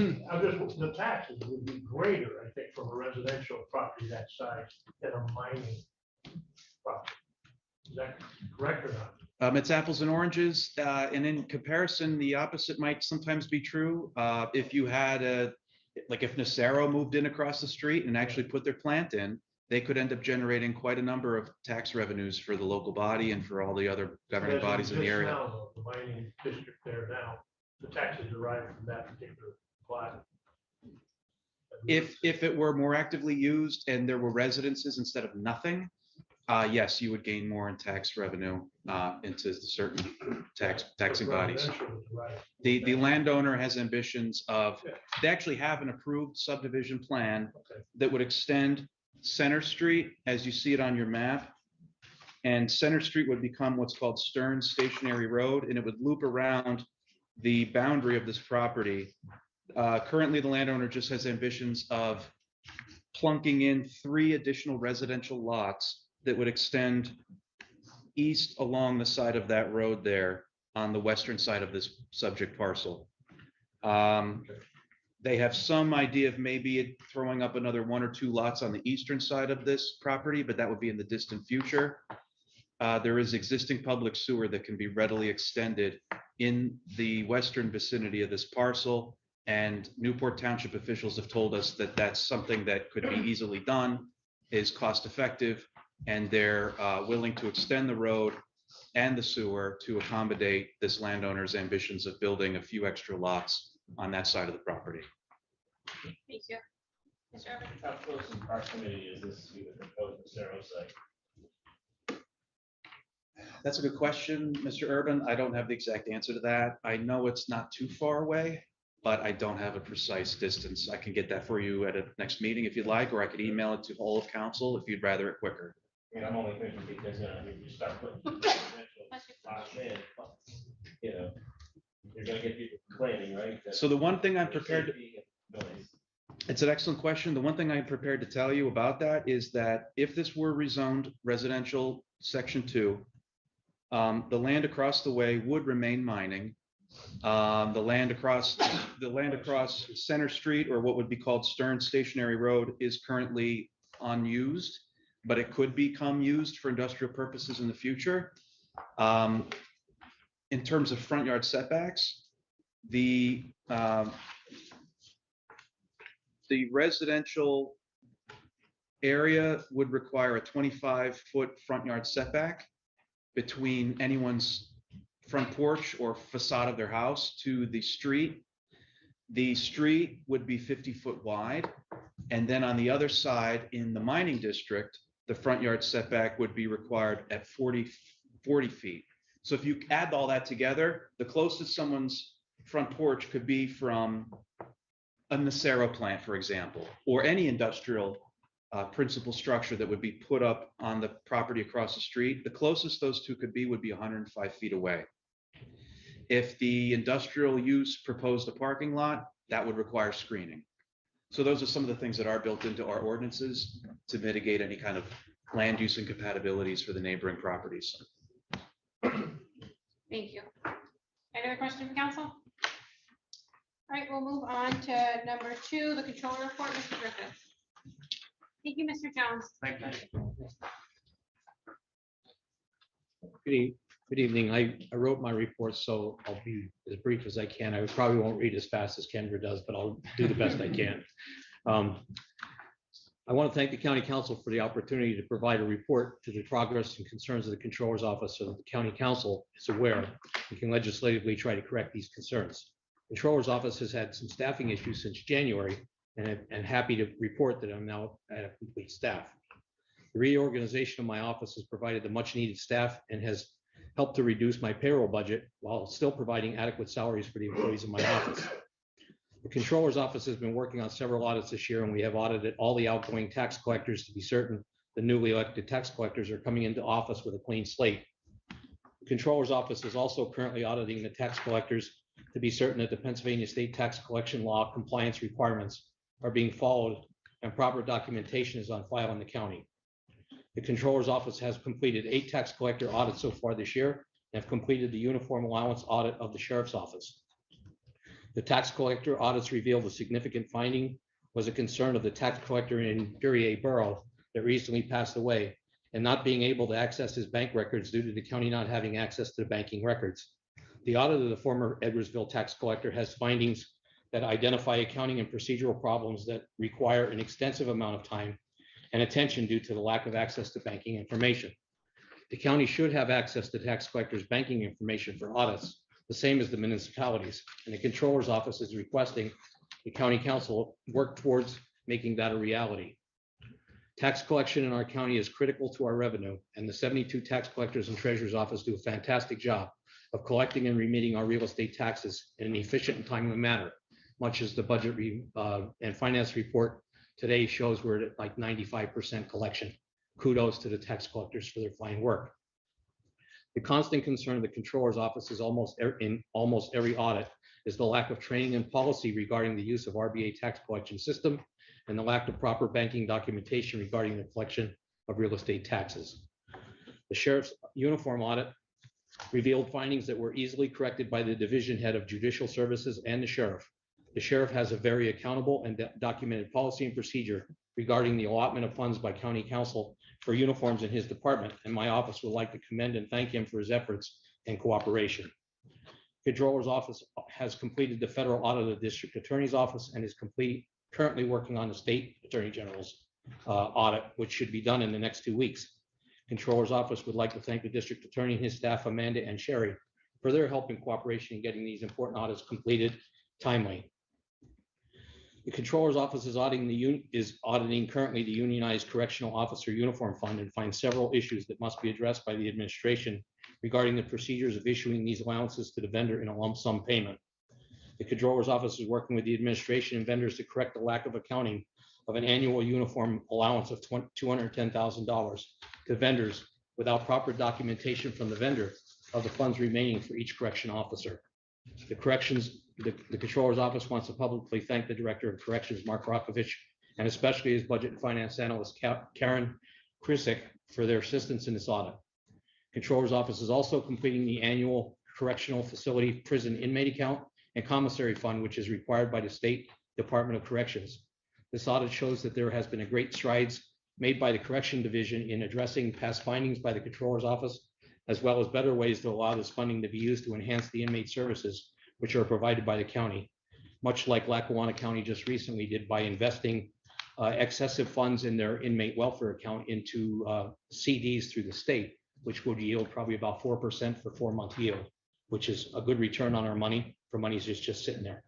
just, the taxes would be greater, I think, from a residential property that size than a mining property. Is that correct or not? It's apples and oranges, and in comparison, the opposite might sometimes be true. If you had like if Nacero moved in across the street and actually put their plant in, they could end up generating quite a number of tax revenues for the local body and for all the other governing As it bodies in the exists area. now, though, the mining district there now, the taxes derived from that particular plot. If it were more actively used and there were residences instead of nothing, Yes, you would gain more in tax revenue into certain taxing bodies. The landowner has ambitions of, they actually have an approved subdivision plan that would extend Center Street as you see it on your map. And Center Street would become what's called Stern Stationary Road, and it would loop around the boundary of this property. Currently, the landowner just has ambitions of plunking in 3 additional residential lots that would extend east along the side of that road there on the western side of this subject parcel. They have some idea of maybe throwing up another 1 or 2 lots on the eastern side of this property, but that would be in the distant future. There is existing public sewer that can be readily extended in the western vicinity of this parcel. And Newport Township officials have told us that that's something that could be easily done, is cost effective, and they're willing to extend the road and the sewer to accommodate this landowner's ambitions of building a few extra lots on that side of the property. Thank you. Mr. Urban? How close in proximity is this to the proposed Macero site? That's a good question, Mr. Urban. I don't have the exact answer to that. I know it's not too far away, but I don't have a precise distance. I can get that for you at a next meeting if you'd like, or I could email it to all of council if you'd rather it quicker. I mean, I'm only thinking because, if you start putting residential lots in, you're gonna get people complaining, right? So the one thing I'm prepared to, it's an excellent question. The one thing I'm prepared to tell you about that is that if this were rezoned residential section 2, the land across the way would remain mining. The land across Center Street, or what would be called Stern Stationary Road, is currently unused, but it could become used for industrial purposes in the future. In terms of front yard setbacks, the residential area would require a 25-foot front yard setback between anyone's front porch or facade of their house to the street. The street would be 50-foot wide. And then on the other side, in the mining district, the front yard setback would be required at 40 feet. So if you add all that together, the closest someone's front porch could be from a Macero plant, for example, or any industrial principal structure that would be put up on the property across the street. The closest those two could be would be 105 feet away. If the industrial use proposed a parking lot, that would require screening. So those are some of the things that are built into our ordinances to mitigate any kind of land use incompatibilities for the neighboring properties. Thank you. Any other questions from council? All right, we'll move on to number 2, the controller report, Mr. Ricketts. Thank you, Mr. Jones. Thank you. Good evening. I wrote my report, so I'll be as brief as I can. I probably won't read as fast as Kendra does, but I'll do the best I can. I want to thank the county council for the opportunity to provide a report to the progress and concerns of the controller's office, so that the county council is aware and can legislatively try to correct these concerns. Controller's office has had some staffing issues since January, and I'm happy to report that I'm now at a complete staff. The reorganization of my office has provided the much needed staff and has helped to reduce my payroll budget while still providing adequate salaries for the employees in my office. The controller's office has been working on several audits this year, and we have audited all the outgoing tax collectors to be certain the newly elected tax collectors are coming into office with a clean slate. The controller's office is also currently auditing the tax collectors to be certain that the Pennsylvania state tax collection law compliance requirements are being followed and proper documentation is on file in the county. The controller's office has completed 8 tax collector audits so far this year and have completed the uniform allowance audit of the sheriff's office. The tax collector audits revealed a significant finding was a concern of the tax collector in Duryea Borough that recently passed away and not being able to access his bank records due to the county not having access to the banking records. The audit of the former Edwardsville tax collector has findings that identify accounting and procedural problems that require an extensive amount of time and attention due to the lack of access to banking information. The county should have access to tax collectors' banking information for audits, the same as the municipalities, and the controller's office is requesting the county council work towards making that a reality. Tax collection in our county is critical to our revenue, and the 72 tax collectors and treasurer's office do a fantastic job of collecting and remitting our real estate taxes in an efficient and timely manner, much as the budget and finance report today shows we're at like 95% collection. Kudos to the tax collectors for their fine work. The constant concern of the controller's office is in almost every audit is the lack of training and policy regarding the use of RBA tax collection system and the lack of proper banking documentation regarding the collection of real estate taxes. The sheriff's uniform audit revealed findings that were easily corrected by the division head of judicial services and the sheriff. The sheriff has a very accountable and documented policy and procedure regarding the allotment of funds by county council for uniforms in his department, and my office would like to commend and thank him for his efforts and cooperation. Controller's office has completed the federal audit of the district attorney's office and is currently working on the state attorney general's audit, which should be done in the next 2 weeks. Controller's office would like to thank the district attorney and his staff, Amanda and Sherry, for their help and cooperation in getting these important audits completed timely. The Controller's office is auditing currently the unionized correctional officer uniform fund and finds several issues that must be addressed by the administration regarding the procedures of issuing these allowances to the vendor in a lump sum payment. The Controller's office is working with the administration and vendors to correct the lack of accounting of an annual uniform allowance of $210,000 to vendors without proper documentation from the vendor of the funds remaining for each correction officer. The Controller's office wants to publicly thank the Director of Corrections, Mark Rokovich, and especially his budget and finance analyst, Karen Krisick, for their assistance in this audit. Controller's office is also completing the annual correctional facility prison inmate account and commissary fund, which is required by the State Department of Corrections. This audit shows that there has been a great strides made by the Correction Division in addressing past findings by the Controller's office, as well as better ways to allow this funding to be used to enhance the inmate services which are provided by the county, much like Lackawanna County just recently did by investing excessive funds in their inmate welfare account into CDs through the state, which would yield probably about 4% for 4-month yield, which is a good return on our money for monies just sitting there.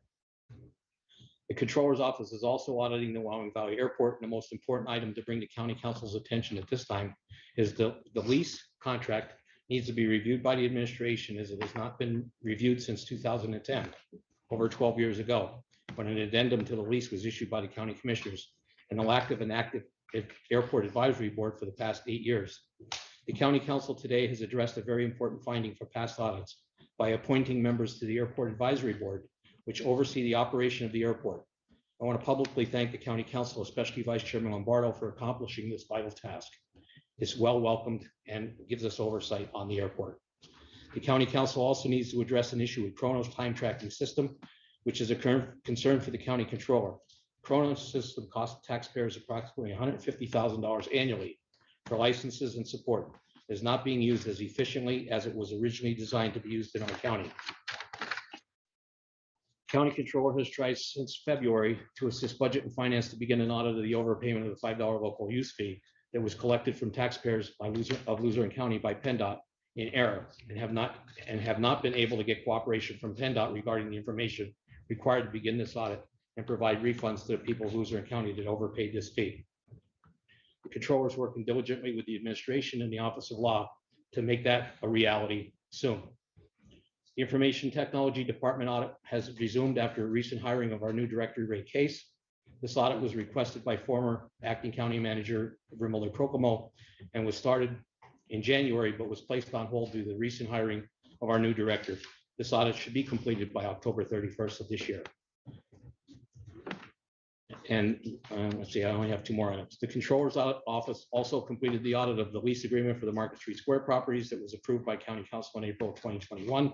The Controller's office is also auditing the Wyoming Valley Airport, and the most important item to bring to County Council's attention at this time is the lease contract needs to be reviewed by the administration, as it has not been reviewed since 2010, over 12 years ago, when an addendum to the lease was issued by the county commissioners, and the lack of an active airport advisory board for the past 8 years. The county council today has addressed a very important finding for past audits by appointing members to the airport advisory board, which oversee the operation of the airport. I want to publicly thank the county council, especially Vice Chairman Lombardo, for accomplishing this vital task. It's well welcomed and gives us oversight on the airport. The county council also needs to address an issue with Kronos time tracking system, which is a current concern for the county controller. Kronos system costs taxpayers approximately $150,000 annually for licenses and support. It is not being used as efficiently as it was originally designed to be used in our county. County controller has tried since February to assist budget and finance to begin an audit of the overpayment of the $5 local use fee that was collected from taxpayers of Luzerne County by PennDOT in error, and have not been able to get cooperation from PennDOT regarding the information required to begin this audit and provide refunds to the people of Luzerne County that overpaid this fee. The controller is working diligently with the administration and the Office of Law to make that a reality soon. The Information Technology Department audit has resumed after a recent hiring of our new director, Ray Case. This audit was requested by former acting county manager Rimolo Procomo and was started in January, but was placed on hold due to the recent hiring of our new director. This audit should be completed by October 31st of this year. And let's see, I only have 2 more items. The Controller's Office also completed the audit of the lease agreement for the Market Street Square properties that was approved by County Council in April of 2021.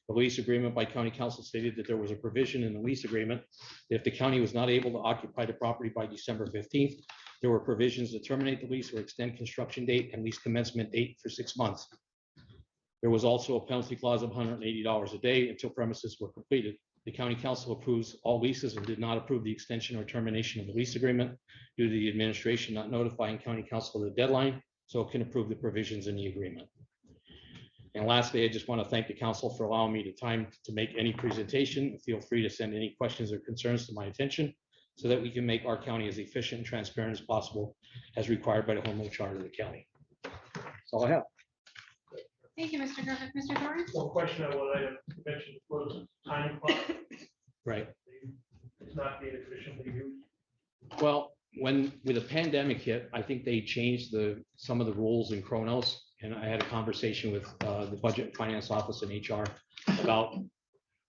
The lease agreement by County Council stated that there was a provision in the lease agreement that if the county was not able to occupy the property by December 15th, there were provisions to terminate the lease or extend construction date and lease commencement date for 6 months. There was also a penalty clause of $180 a day until premises were completed. The County Council approves all leases and did not approve the extension or termination of the lease agreement due to the administration not notifying County Council of the deadline, so it can approve the provisions in the agreement. And lastly, I just want to thank the council for allowing me the time to make any presentation. Feel free to send any questions or concerns to my attention. so that we can make our county as efficient and transparent as possible as required by the home rule charter of the county. That's all I have. Thank you, Mr. Griffith. Mr. Thorne? One question on what I mentioned was time clock. Right. It's not being efficiently used. Well, when the pandemic hit, I think they changed some of the rules in Kronos. And I had a conversation with the Budget and Finance Office and HR about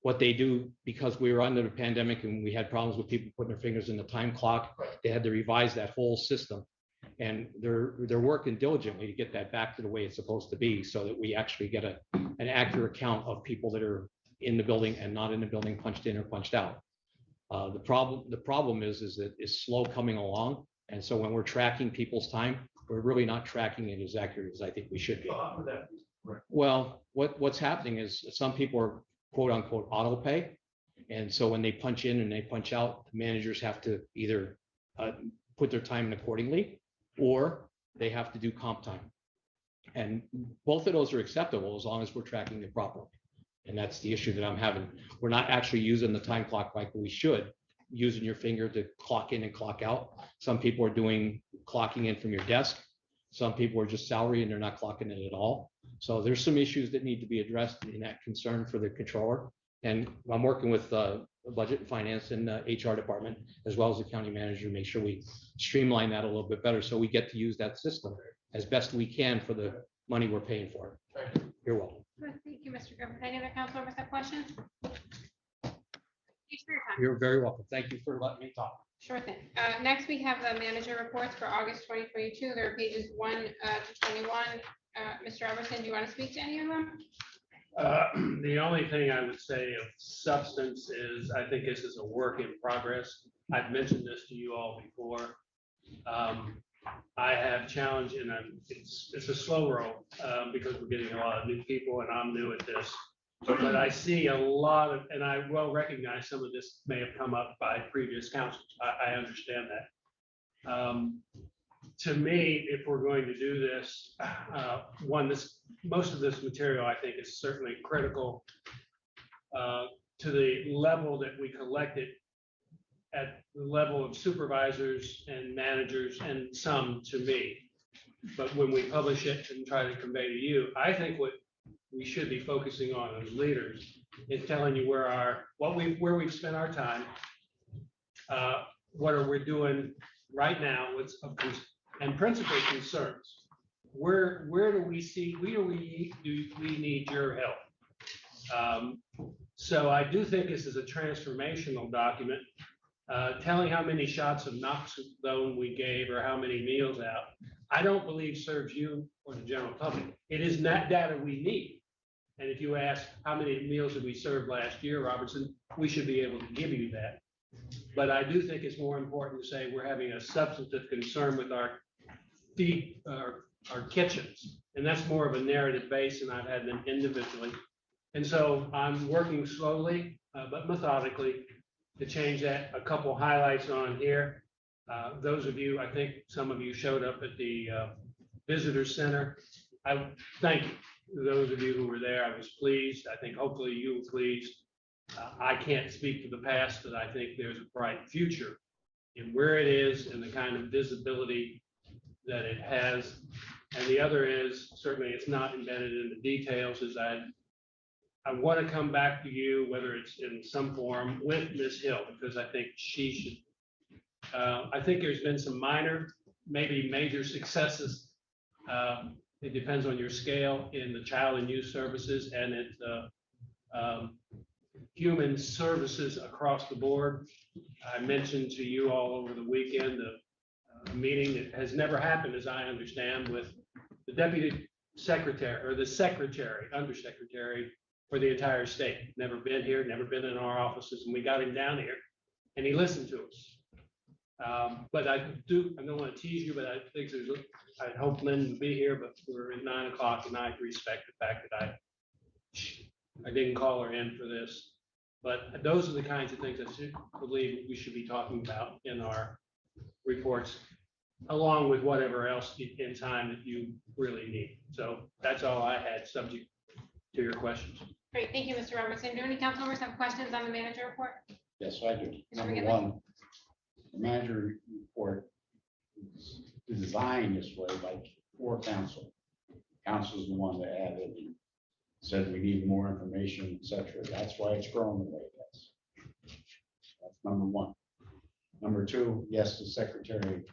what they do, because we were under the pandemic and we had problems with people putting their fingers in the time clock. They had to revise that whole system. And they're working diligently to get that back to the way it's supposed to be, so that we actually get an accurate count of people that are in the building and not in the building, punched in or punched out. The problem is that it's slow coming along. And so when we're tracking people's time, we're really not tracking it as accurate as I think we should be. Well, what's happening is some people are quote unquote auto pay. And so when they punch in and they punch out, the managers have to either put their time in accordingly, or they have to do comp time. And both of those are acceptable as long as we're tracking it properly. And that's the issue that I'm having. We're not actually using the time clock like we should, using your finger to clock in and clock out. Some people are doing clocking in from your desk. Some people are just salary and they're not clocking in at all. So there's some issues that need to be addressed in that concern for the controller. And I'm working with Budget and Finance and HR department, as well as the county manager, to make sure we streamline that a little bit better, so we get to use that system as best we can for the money we're paying for. You're welcome. Good. Thank you, Mr. Griffith. Any other council members have questions? Thanks for your time. You're very welcome. Thank you for letting me talk. Sure thing. Next, we have the manager reports for August 2022. There are pages 1 to 21. Mr. Everson, do you want to speak to any of them? The only thing I would say of substance is, I think this is a work in progress. I've mentioned this to you all before. I have challenged, and it's a slow roll because we're getting a lot of new people and I'm new at this. But I see a lot of, and I well recognize some of this may have come up by previous councils. I understand that. To me, if we're going to do this, most of this material, I think, is certainly critical to the level that we collect it at the level of supervisors and managers, and some to me. But when we publish it and try to convey to you, I think what we should be focusing on as leaders is telling you where we've spent our time, what are we doing right now, and principal concerns. Where do we need your help? So I do think this is a transformational document. Telling how many shots of Naloxone we gave or how many meals out, I don't believe serves you or the general public. It is not data we need. And if you ask how many meals did we serve last year, Robertson, we should be able to give you that. But I do think it's more important to say we're having a substantive concern with our kitchens. And that's more of a narrative base, and I've had them individually. And so I'm working slowly, but methodically to change that. A couple highlights on here. Those of you, I think some of you showed up at the visitor center. I thank you. Those of you who were there, I was pleased. I think hopefully you were pleased. I can't speak to the past, but I think there's a bright future in where it is and the kind of visibility that it has. And the other is, certainly it's not embedded in the details, is I want to come back to you, whether it's in some form with Ms. Hill, because I think she should. I think there's been some minor, maybe major successes. It depends on your scale in the child and youth services and at human services across the board. I mentioned to you all over the weekend a meeting that has never happened, as I understand, with the deputy secretary or the secretary, undersecretary for the entire state. Never been here, never been in our offices, and we got him down here and he listened to us. But I don't want to tease you, but I think I hope Lynn would be here, but we're at 9 o'clock and I respect the fact that I didn't call her in for this. But those are the kinds of things I believe we should be talking about in our reports, along with whatever else in time that you really need. So that's all I had, subject to your questions. Great, thank you, Mr. Robertson. Do any council members have questions on the manager report? Yes, I do. Mr. Number McGinley. one, the manager report is designed this way by for council. Council's the one that added and said we need more information, et cetera. That's why it's grown the way it is. That's number one. Number two, yes, the Secretary of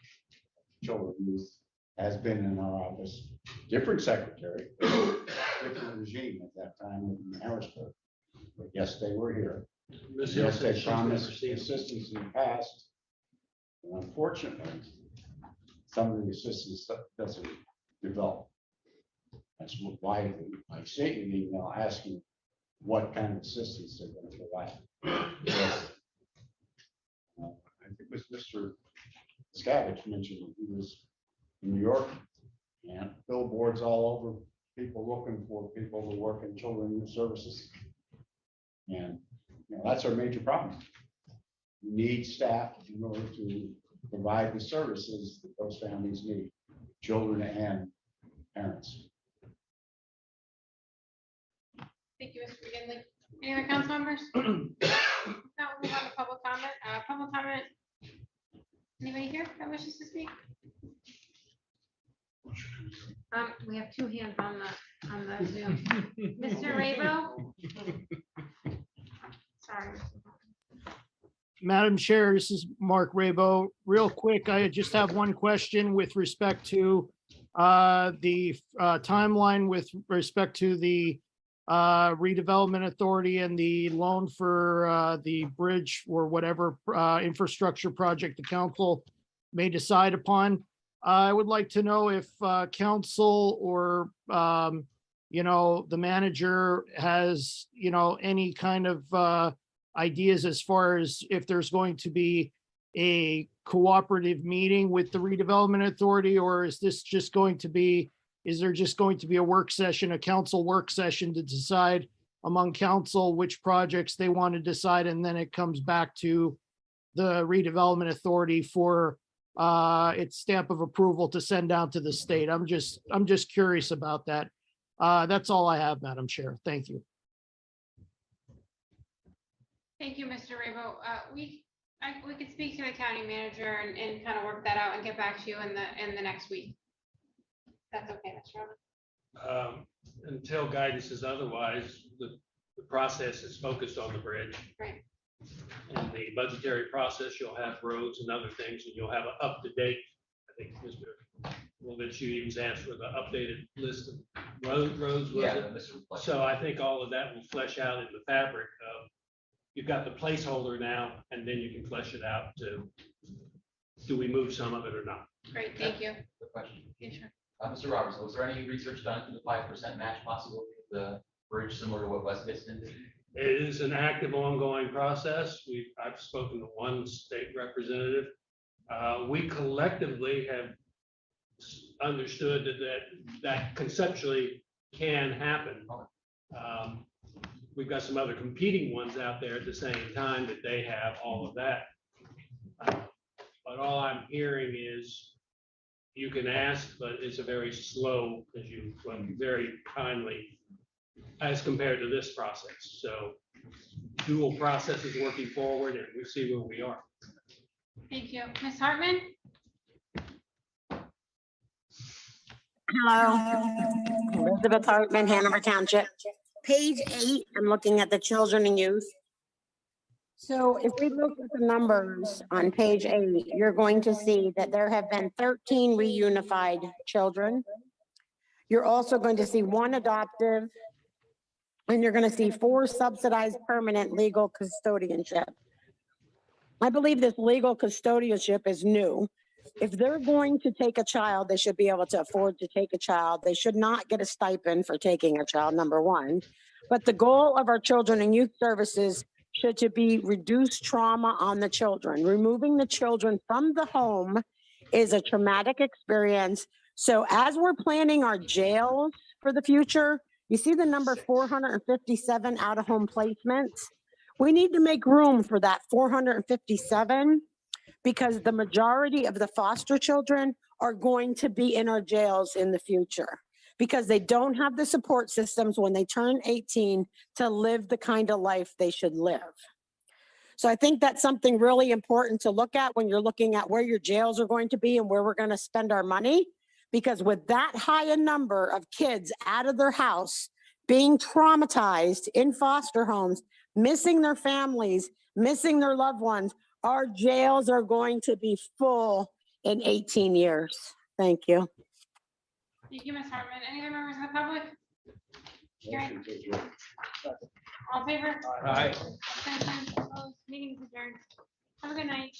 Children and Youth has been in our office, different secretary, different regime at that time in Harrisburg. But yes, they were here. Ms. Yes, Hill they said she's promised never seen it. assistance in the past. And unfortunately, some of the assistance doesn't develop. That's why I sent you an email asking what kind of assistance they're going to provide. Yes. I think it was Mr. Scavage mentioned that he was in New York and billboards all over, people looking for people to work in children and youth services. And that's our major problem. We need staff in order to provide the services that those families need, children and parents. Thank you, Mr. McGinley. Any other council members? Now we'll move on to public comment. Public comment. Anybody here that wishes to speak? We have two hands on the Zoom. Mr. Rabo? Sorry. Madam Chair, this is Mark Rabo. Real quick, I just have one question with respect to the timeline with respect to the redevelopment authority and the loan for the bridge or whatever infrastructure project the council may decide upon. I would like to know if council or the manager has any kind of ideas as far as if there's going to be a cooperative meeting with the redevelopment authority, or is this just going to be, is there just going to be a work session, a council work session to decide among council which projects they want to decide, and then it comes back to the redevelopment authority for its stamp of approval to send down to the state? I'm just curious about that. That's all I have, Madam Chair. Thank you. Thank you, Mr. Rabo. We could speak to the county manager and kind of work that out and get back to you in the next week. That's okay, Mr. Rabo. Until guidance is otherwise, the process is focused on the bridge. Right. And the budgetary process, you'll have roads and other things, and you'll have an up-to-date, I think Mr. Wilkes even asked for the updated list of roads. Was Yeah, it? So I think all of that will flesh out in the fabric of, you've got the placeholder now, and then you can flesh it out to, do we move some of it or not? Great, thank you. Good question. Yeah, sure. Mr. Roberts, was there any research done to the 5% match possibility of the bridge similar to what West Pittston did? It is an active, ongoing process. I've spoken to one state representative. We collectively have understood that conceptually can happen. We've got some other competing ones out there at the same time that they have all of that. But all I'm hearing is you can ask, but it's a very slow, very timely as compared to this process. So dual processes working forward, and we'll see where we are. Thank you. Ms. Hartman? Hello, Elizabeth Hartman, Hanover Township. Page 8, I'm looking at the children and youth. So if we look at the numbers on page 8, you're going to see that there have been 13 reunified children. You're also going to see 1 adoptive, and you're going to see 4 subsidized permanent legal custodianship. I believe this legal custodianship is new. If they're going to take a child, they should be able to afford to take a child. They should not get a stipend for taking a child, number one. But the goal of our children and youth services should to be reduce trauma on the children. Removing the children from the home is a traumatic experience. So as we're planning our jails for the future, you see the number 457 out-of-home placements? We need to make room for that 457 because the majority of the foster children are going to be in our jails in the future because they don't have the support systems when they turn 18 to live the kind of life they should live. So I think that's something really important to look at when you're looking at where your jails are going to be and where we're going to spend our money. Because with that high a number of kids out of their house, being traumatized in foster homes, missing their families, missing their loved ones, our jails are going to be full in 18 years. Thank you. Thank you, Ms. Hartman. Any other members of the public? Hearing. All in favor? Aye. Abstentions? Opposed? Meeting is adjourned. Have a good night.